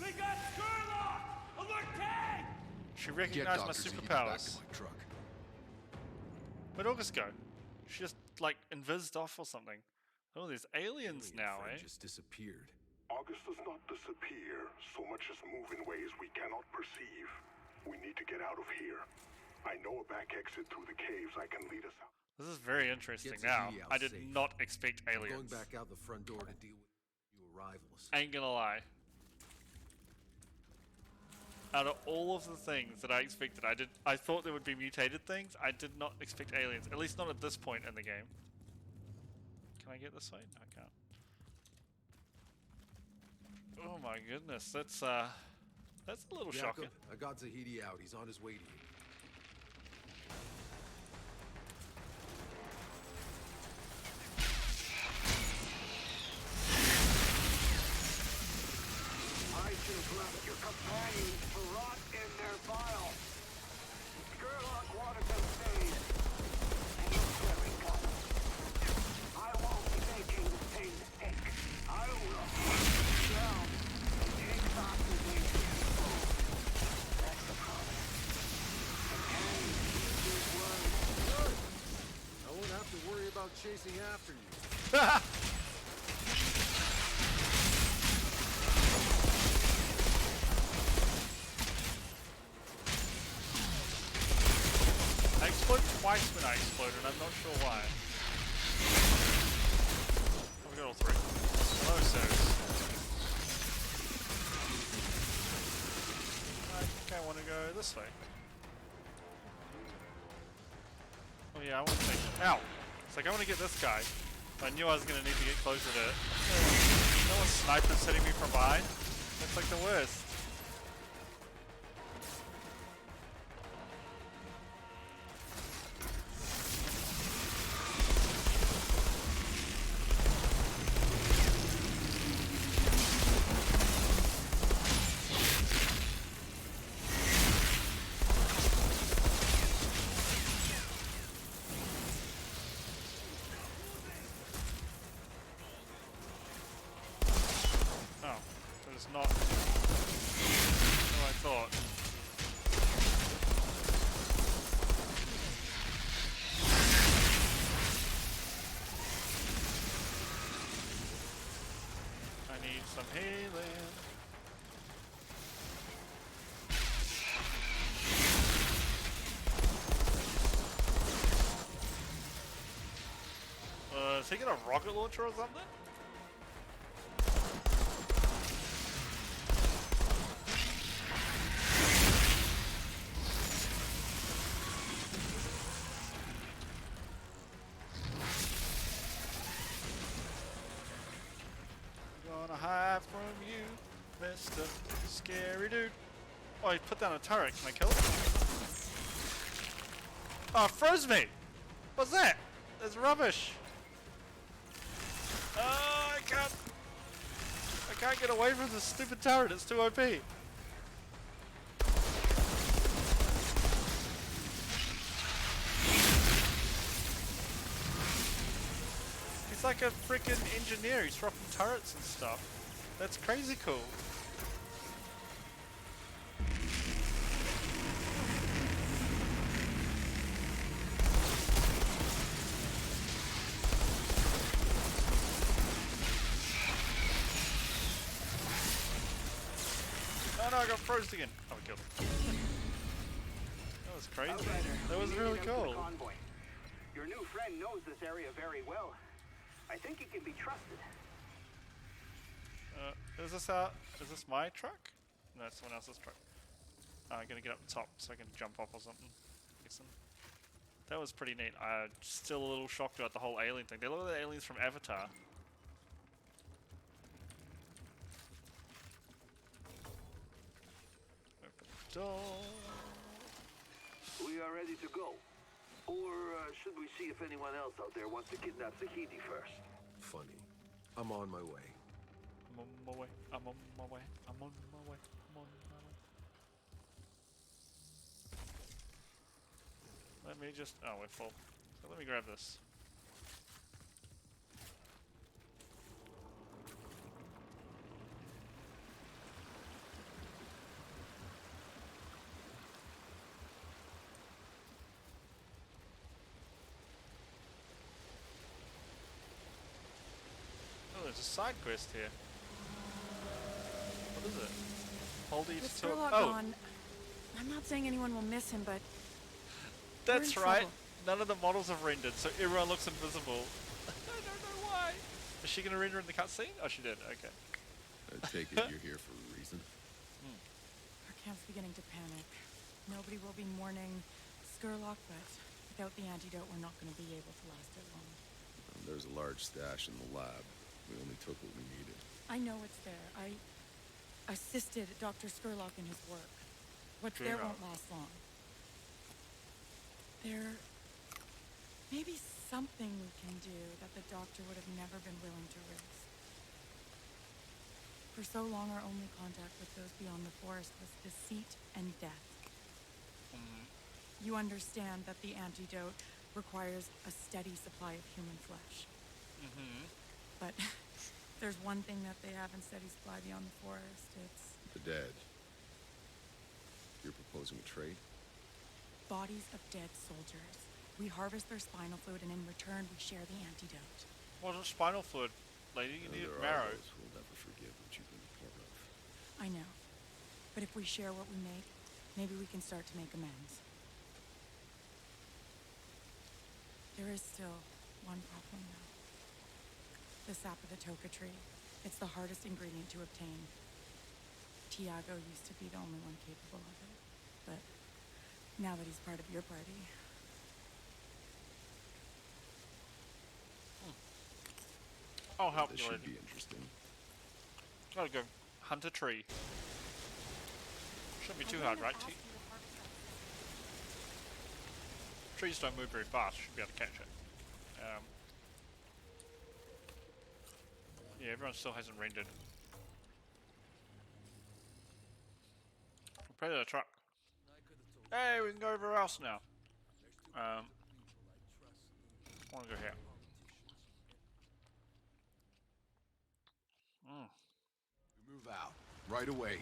We got Skurlock! Alert K!
She
Get
recognized my
Dr. Zahedi back
superpowers.
to my truck.
Where'd August go? She just like invised off or something. Oh, there's aliens now, eh?
Just disappeared.
August does not disappear, so much as move in ways we cannot perceive. We need to get out of here. I know a back exit through the caves. I can lead us out.
This is very interesting
Get
now.
Zahedi out
I did
safe.
not expect
I'm
aliens.
going back out the front door to deal with you arrivals.
Ain't gonna lie. Out of all of the things that I expected, I thought there would be mutated things. I did not expect aliens, at least not at this point in the game. Can I get this way? No, I can't. Oh my goodness, that's a little
Jacob,
shocking.
I got Zahedi out. He's on his way to you.
I just left your companions to rot in their bile. Skurlock wanted them stayed. And you're very cut. I won't be making the same mistake. I will hunt you down and take back the nation. That's the promise. And Kang keeps his word.
Good. I won't have to worry about chasing after you.
I exploded twice when I exploded, I'm not sure why. Oh, we got all three. Hello, sirs. I think I want to go this way. Oh yeah, I want to take... Ow! It's like, I want to get this guy. I knew I was going to need to get closer to it. No one's snipers hitting me from behind. That's like the worst. It's not what I thought. I need some healing. Is he got a rocket launcher or something? Gonna hide from you, Mr. Scary Dude. Oh, he put down a turret. Can I kill it? Oh, it froze me! What's that? That's rubbish. Oh, I can't get away from this stupid turret. It's too OP. He's like a freaking engineer. He's dropping turrets and stuff. That's crazy cool. Oh no, I got frozen again. Oh, I killed him. That was crazy. That was really cool.
Your new friend knows this area very well. I think he can be trusted.
Is this my truck? No, it's someone else's truck. I'm gonna get up top so I can jump off or something. Listen. That was pretty neat. I'm still a little shocked about the whole alien thing. They look like the aliens from Avatar. Open the door.
We are ready to go. Or should we see if anyone else out there wants to kidnap Zahidi first?
Funny. I'm on my way.
I'm on my way. I'm on my way. I'm on my way. I'm on my way. Let me just... Oh, we're full. So let me grab this. Oh, there's a side quest here. What is it? Hold each
With
to...
Sherlock
Oh!
gone, I'm not saying anyone will miss him, but
That's
we're in
right.
trouble.
None of the models have rendered, so everyone looks invisible. I don't know why. Is she gonna render in the cutscene? Oh, she did. Okay.
I take it you're here for a reason.
Our camp's beginning to panic. Nobody will be mourning Skurlock, but without the antidote, we're not going to be able to last it long.
There's a large stash in the lab. We only took what we needed.
I know it's there. I assisted Dr. Skurlock in his work. What's there won't last long. There may be something we can do that the doctor would have never been willing to risk. For so long, our only contact with those beyond the forest was deceit and death. You understand that the antidote requires a steady supply of human flesh. But there's one thing that they have in steady supply beyond the forest. It's
The dead. You're proposing a trade?
bodies of dead soldiers. We harvest their spinal fluid, and in return, we share the antidote.
Wasn't spinal fluid, lady. You need
There are
marrow.
those who will never forgive what you've been a part of.
I know. But if we share what we make, maybe we can start to make amends. There is still one problem, though. The sap of the toka tree. It's the hardest ingredient to obtain. Tiago used to be the only one capable of it. But now that he's part of your party...
I'll help
This
you,
should
lady.
be interesting.
Gotta go hunt a tree. Shouldn't be too hard, right? Trees don't move very fast. Should be able to catch it. Yeah, everyone still hasn't rendered. Predator truck. Hey, we can go everywhere else now. I want to go here.
We move out.
Right away.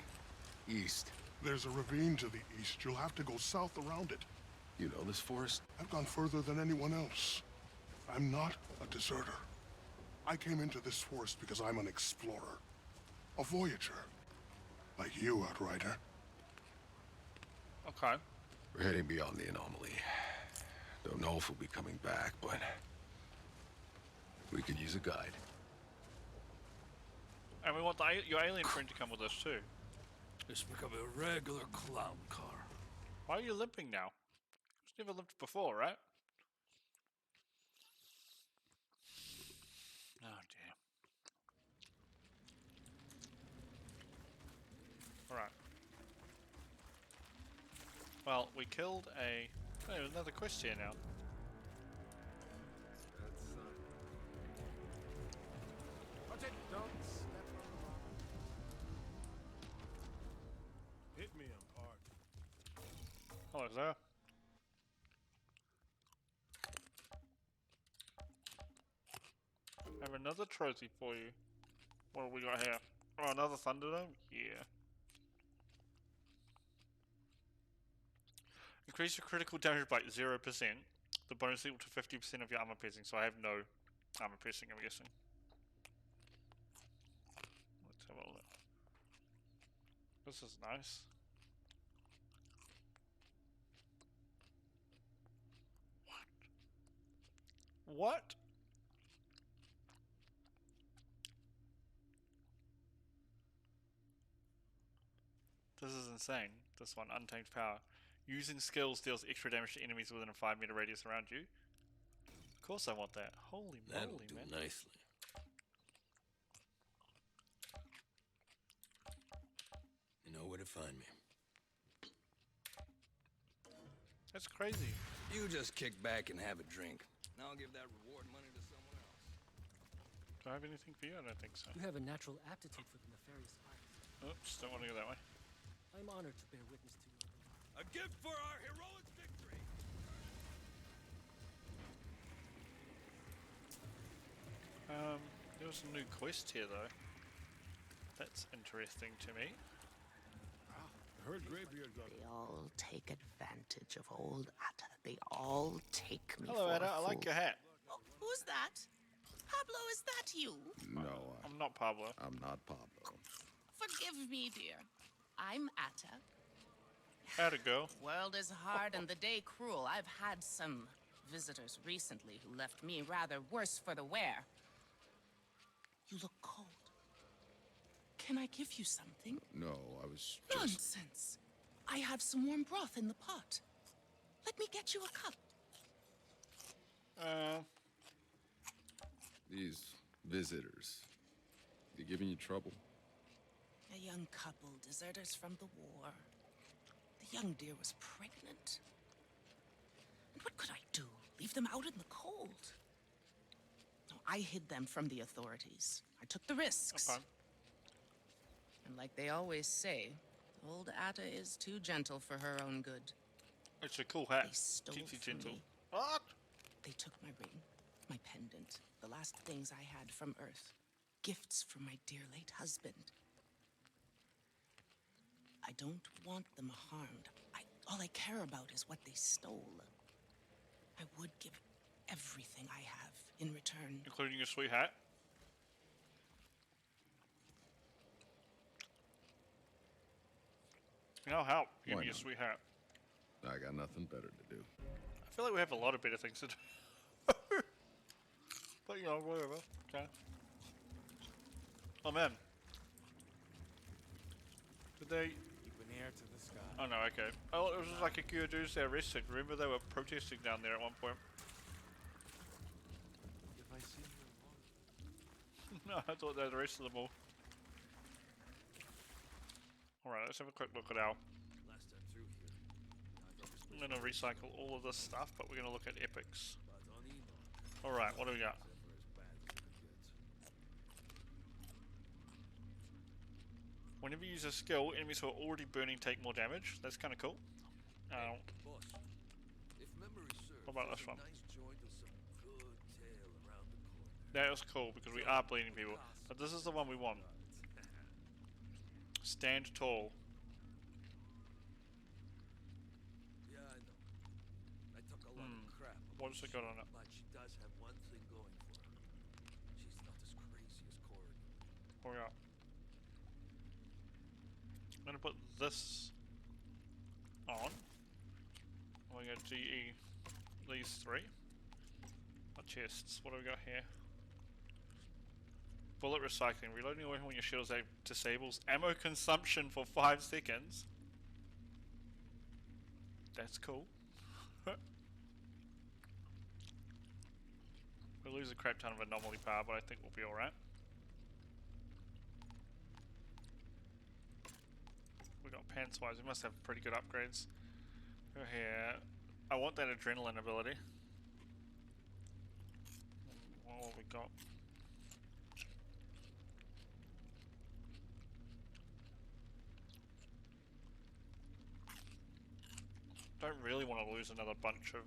East.
There's a ravine to the east. You'll have to go south around it.
You know this forest?
I've gone further than anyone else. I'm not a deserter. I came into this forest because I'm an explorer. A voyager. Like you, Outrider.
Okay.
We're heading beyond the anomaly. Don't know if we'll be coming back, but we could use a guide.
And we want your alien friend to come with us too.
It's become a regular clown car.
Why are you limping now? It's never limped before, right? Oh dear. Alright. Well, we killed a... Oh, there's another quest here now.
Don't step on the rock. Hit me, I'm parked.
Hello there. I have another trophy for you. What have we got here? Oh, another Thunderdome? Yeah. Increase your critical damage by 0%. The bonus equal to 50% of your armor piercing, so I have no armor piercing, I'm guessing. Let's have a look. This is nice. What? This is insane. This one, Untamed Power. Using skills deals extra damage to enemies within a 5-meter radius around you. Of course I want that. Holy
That'll
moly,
do
man.
nicely. You know where to find me.
That's crazy.
You just kick back and have a drink. Now I'll give that reward money to someone else.
Do I have anything for you? I don't think so.
You have a natural aptitude for the nefarious arts.
Oops, don't want to go that way.
I'm honored to bear witness to your...
A gift for our heroic victory!
There was a new quest here though. That's interesting to me.
I heard Greybeard got...
They all take advantage of old Atta. They all take me
Hello,
for
Ada.
a
I like
fool.
your hat.
Oh, who's that? Pablo, is that you?
No,
I'm not Pablo.
I'm not Pablo.
Forgive me, dear. I'm Atta.
How'd it go?
World is hard and the day cruel. I've had some visitors recently who left me rather worse for the wear. You look cold. Can I give you something?
No, I was just...
Nonsense. I have some warm broth in the pot. Let me get you a cup.
These visitors, they giving you trouble?
A young couple, deserters from the war. The young dear was pregnant. And what could I do? Leave them out in the cold? No, I hid them from the authorities. I took the risks.
Okay.
And like they always say, old Atta is too gentle for her own good.
It's a cool hat.
They stole
Keeps you
from
gentle.
me.
What?
They took my ring, my pendant, the last things I had from Earth. Gifts from my dear late husband. I don't want them harmed. All I care about is what they stole. I would give everything I have in return.
Including your sweet hat? I'll help. Give
Why
me your
not?
sweet hat.
I got nothing better to do.
I feel like we have a lot of better things to do. But you know, whatever. Okay. Oh man. Did they...
Keep an ear to the sky.
Oh no, okay. Oh, it was just like a few dudes they arrested. Remember they were protesting down there at one point?
If I see you
No, I thought they'd arrested them all. Alright, let's have a quick look at our...
Last time through here.
I'm gonna recycle all of this stuff, but we're gonna look at epics. Alright, what do we got? Whenever you use a skill, enemies who are already burning take more damage. That's kind of cool.
Boss, if memory serves,
What about
there's
this
a
one?
nice joint with some good tail around the corner.
That was cool because we are bleeding people. But this is the one we want. Stand tall.
Yeah, I know. I took a lot of crap.
What's it got on it?
But she does have one thing going for her. She's not as crazy as Quarry.
Oh yeah. I'm gonna put this on. We're gonna GE these three. Our chests. What do we got here? Bullet recycling. Reloading your weapon when your shield disables ammo consumption for 5 seconds. That's cool. We'll lose a crap ton of anomaly power, but I think we'll be alright. We got pants wise, we must have pretty good upgrades. Over here. I want that adrenaline ability. What have we got? Don't really want to lose another bunch of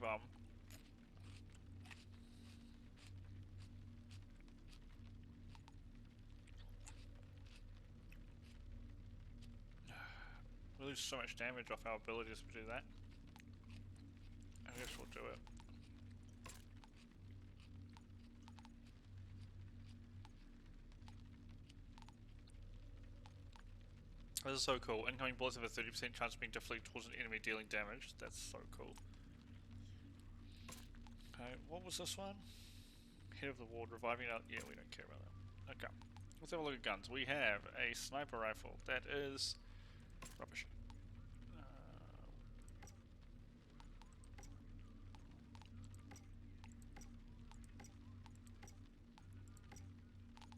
we lose so much damage off our abilities to do that. I guess we'll do it. This is so cool. Incoming bullets have a 30% chance of being deflected towards an enemy dealing damage. That's so cool. Okay, what was this one? Head of the ward, reviving out. Yeah, we don't care about that. Okay, let's have a look at guns. We have a sniper rifle. That is rubbish.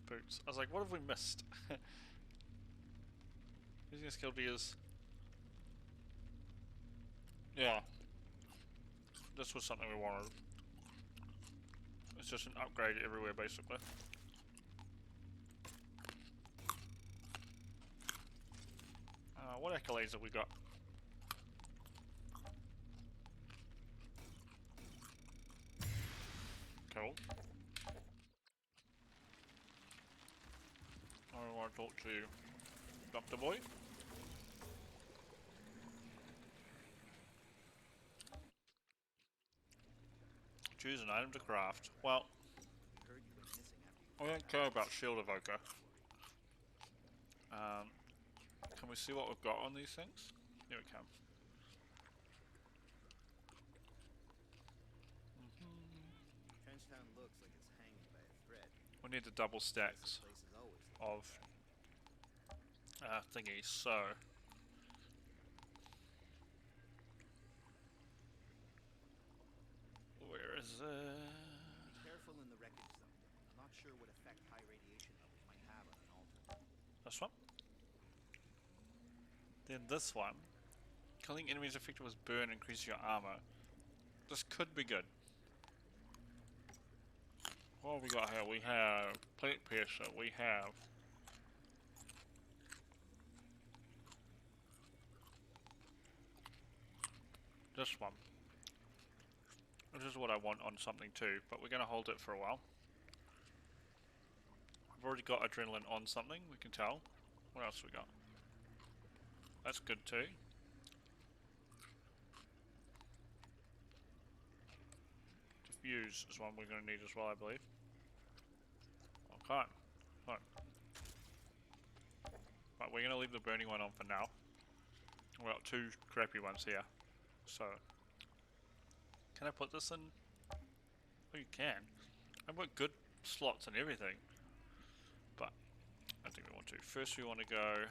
Boots. I was like, what have we missed? Using a skill is. Yeah. This was something we wanted. It's just an upgrade everywhere, basically. What accolades have we got? Cool. I want to talk to you, Dr. Boy. Choose an item to craft. Well, I don't care about Shield Evoker. Can we see what we've got on these things? Here we come.
Trenchtown looks like it's hanging by a thread.
We need the double stacks of thingies, so where is it?
Be careful in the wreckage zone. I'm not sure what effect high radiation levels might have on an altar.
This one. Then this one. Killing enemies affected with burn increases your armor. This could be good. What have we got here? We have plate piercer. We have this one. This is what I want on something too, but we're going to hold it for a while. I've already got adrenaline on something, we can tell. What else we got? That's good too. Diffuse is one we're going to need as well, I believe. Okay. Right. Right, we're going to leave the burning one on for now. We've got 2 crappy ones here. So, can I put this in? Oh, you can. I've got good slots and everything. But, I don't think we want to. First we want to go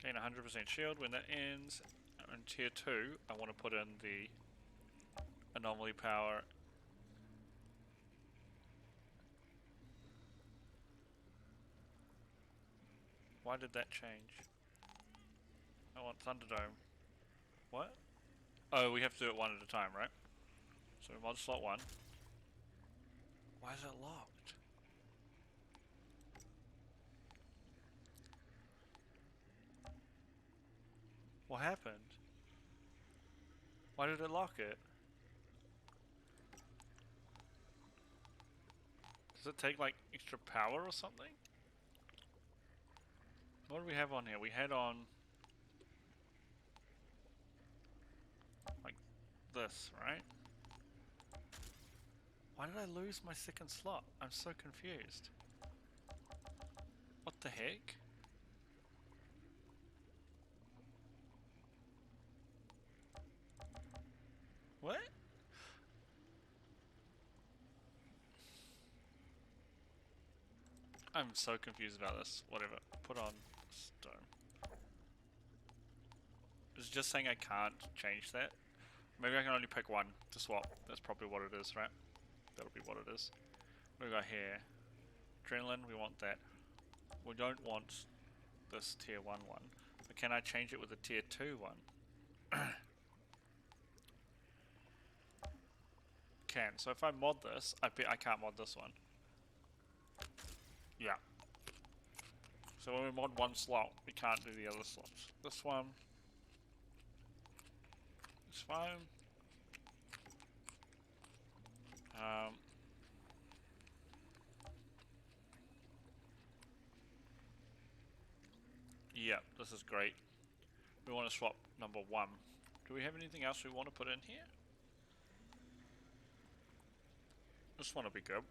gain 100% shield when that ends. And tier 2, I want to put in the anomaly power. Why did that change? I want Thunderdome. What? Oh, we have to do it one at a time, right? So mod slot 1. Why is it locked? What happened? Why did it lock it? Does it take like extra power or something? What do we have on here? We had on like this, right? Why did I lose my second slot? I'm so confused. What the heck? What? I'm so confused about this. Whatever. Put on stone. It's just saying I can't change that. Maybe I can only pick one to swap. That's probably what it is, right? That'll be what it is. What do we got here? Adrenaline, we want that. We don't want this tier 1 one. But can I change it with a tier 2 one? Can. So if I mod this, I bet I can't mod this one. Yeah. So when we mod one slot, we can't do the other slots. This one is fine. Yeah, this is great. We want to swap number 1. Do we have anything else we want to put in here? This one will be good.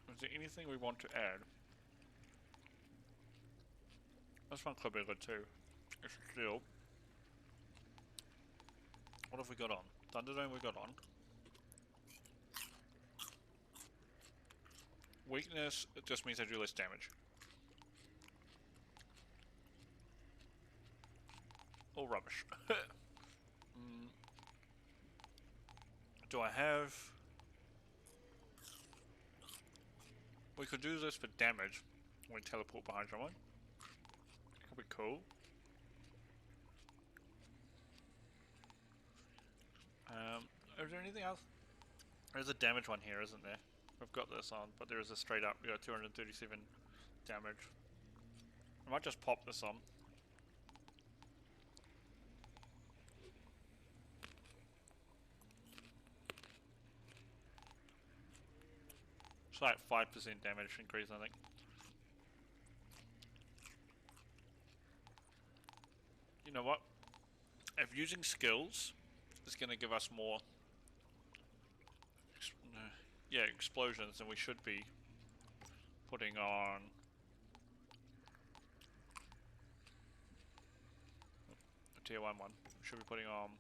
Is there anything we want to add? This one could be good too. It's still. What have we got on? Thunderdome we got on. Weakness, it just means I do less damage. All rubbish. Do I have... We could do this for damage when we teleport behind someone. Could be cool. Is there anything else? There's a damage one here, isn't there? We've got this on, but there is a straight up, we got 237 damage. I might just pop this on. It's like 5% damage increase, I think. You know what? If using skills is going to give us more explosions, then we should be putting on a tier 1 one. We should be putting on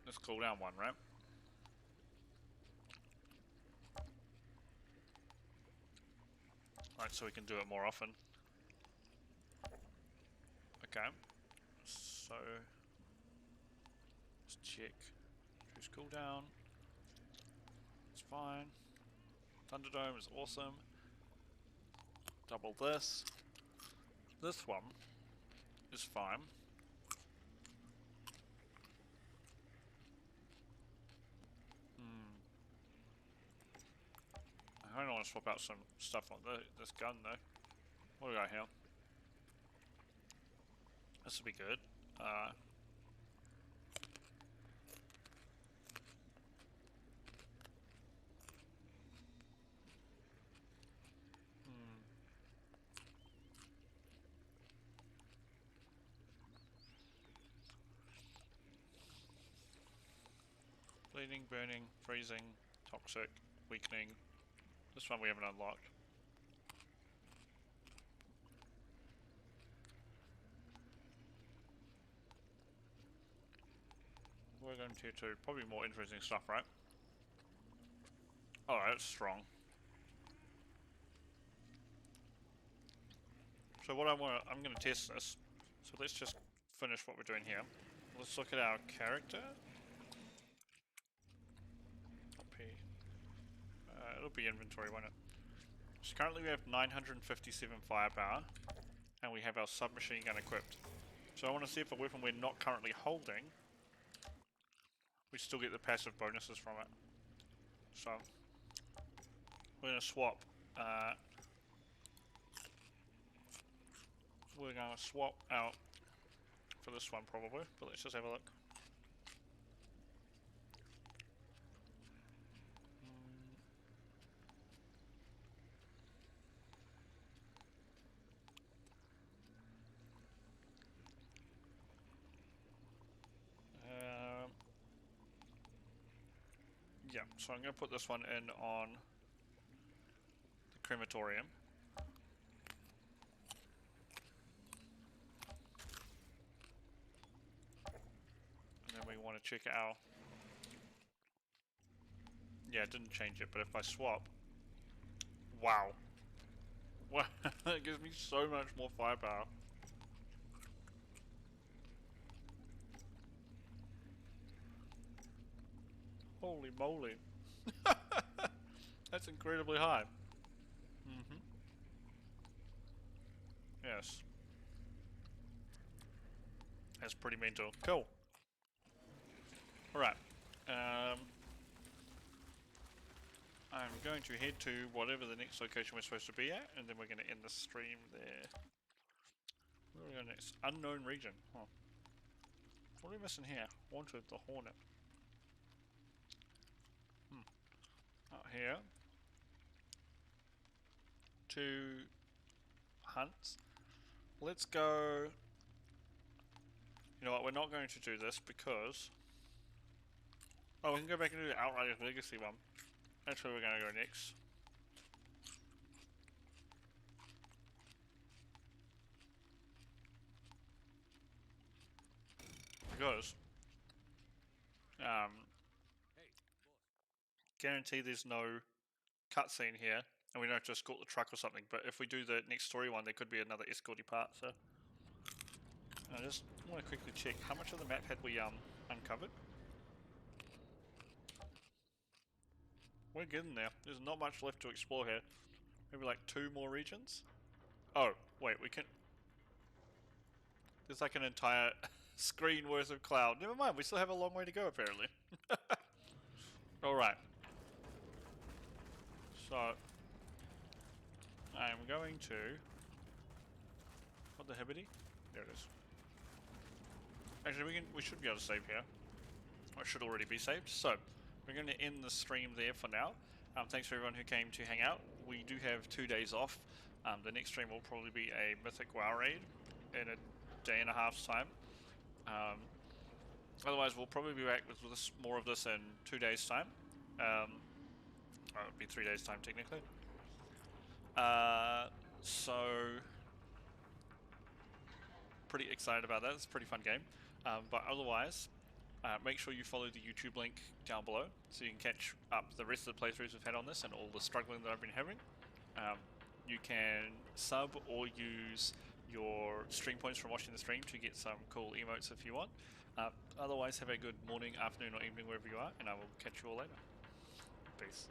this cooldown one, right? Alright, so we can do it more often. Okay. So let's check. Choose cooldown. It's fine. Thunderdome is awesome. Double this. This one is fine. I kind of want to swap out some stuff on this gun though. What do we got here? This will be good. Bleeding, burning, freezing, toxic, weakening. This one we haven't unlocked. We're going tier 2. Probably more interesting stuff, right? Oh, that's strong. So what I'm going to test this. So let's just finish what we're doing here. Let's look at our character. Up here. It'll be inventory, won't it? So currently we have 957 firepower, and we have our submachine gun equipped. So I want to see if a weapon we're not currently holding, we still get the passive bonuses from it. So we're going to swap. We're going to swap out for this one probably, but let's just have a look. Yeah, so I'm going to put this one in on the crematorium. And then we want to check our... Yeah, it didn't change it, but if I swap... Wow. Wow, it gives me so much more firepower. Holy moly. That's incredibly high. Mm-hmm. Yes. That's pretty mental. Cool. Alright. I'm going to head to whatever the next location we're supposed to be at, and then we're going to end the stream there. Where are we going next? Unknown region. Huh. What are we missing here? Wanted the Hornet. Out here. 2 hunts. Let's go... You know what, we're not going to do this because... Oh, we can go back and do the Outriders Legacy one. That's where we're going to go next. Because... guarantee there's no cutscene here, and we don't just escort the truck or something, but if we do the next story one, there could be another escorty part, so... I just want to quickly check, how much of the map had we uncovered? We're getting there. There's not much left to explore here. Maybe like 2 more regions? Oh, wait, we can... There's like an entire screen worth of cloud. Never mind, we still have a long way to go apparently. Alright. So... I'm going to... What the hibbity? There it is. Actually, we should be able to save here. Or it should already be saved. So, we're going to end the stream there for now. Thanks for everyone who came to hang out. We do have 2 days off. The next stream will probably be a Mythic WoW raid in a day and a half's time. Otherwise, we'll probably be back with this, more of this in 2 days' time. It'll be 3 days' time technically. So, pretty excited about that. It's a pretty fun game. But otherwise, make sure you follow the YouTube link down below so you can catch up the rest of the playthroughs we've had on this and all the struggling that I've been having. You can sub or use your stream points from watching the stream to get some cool emotes if you want. Otherwise, have a good morning, afternoon, or evening wherever you are, and I will catch you all later. Peace.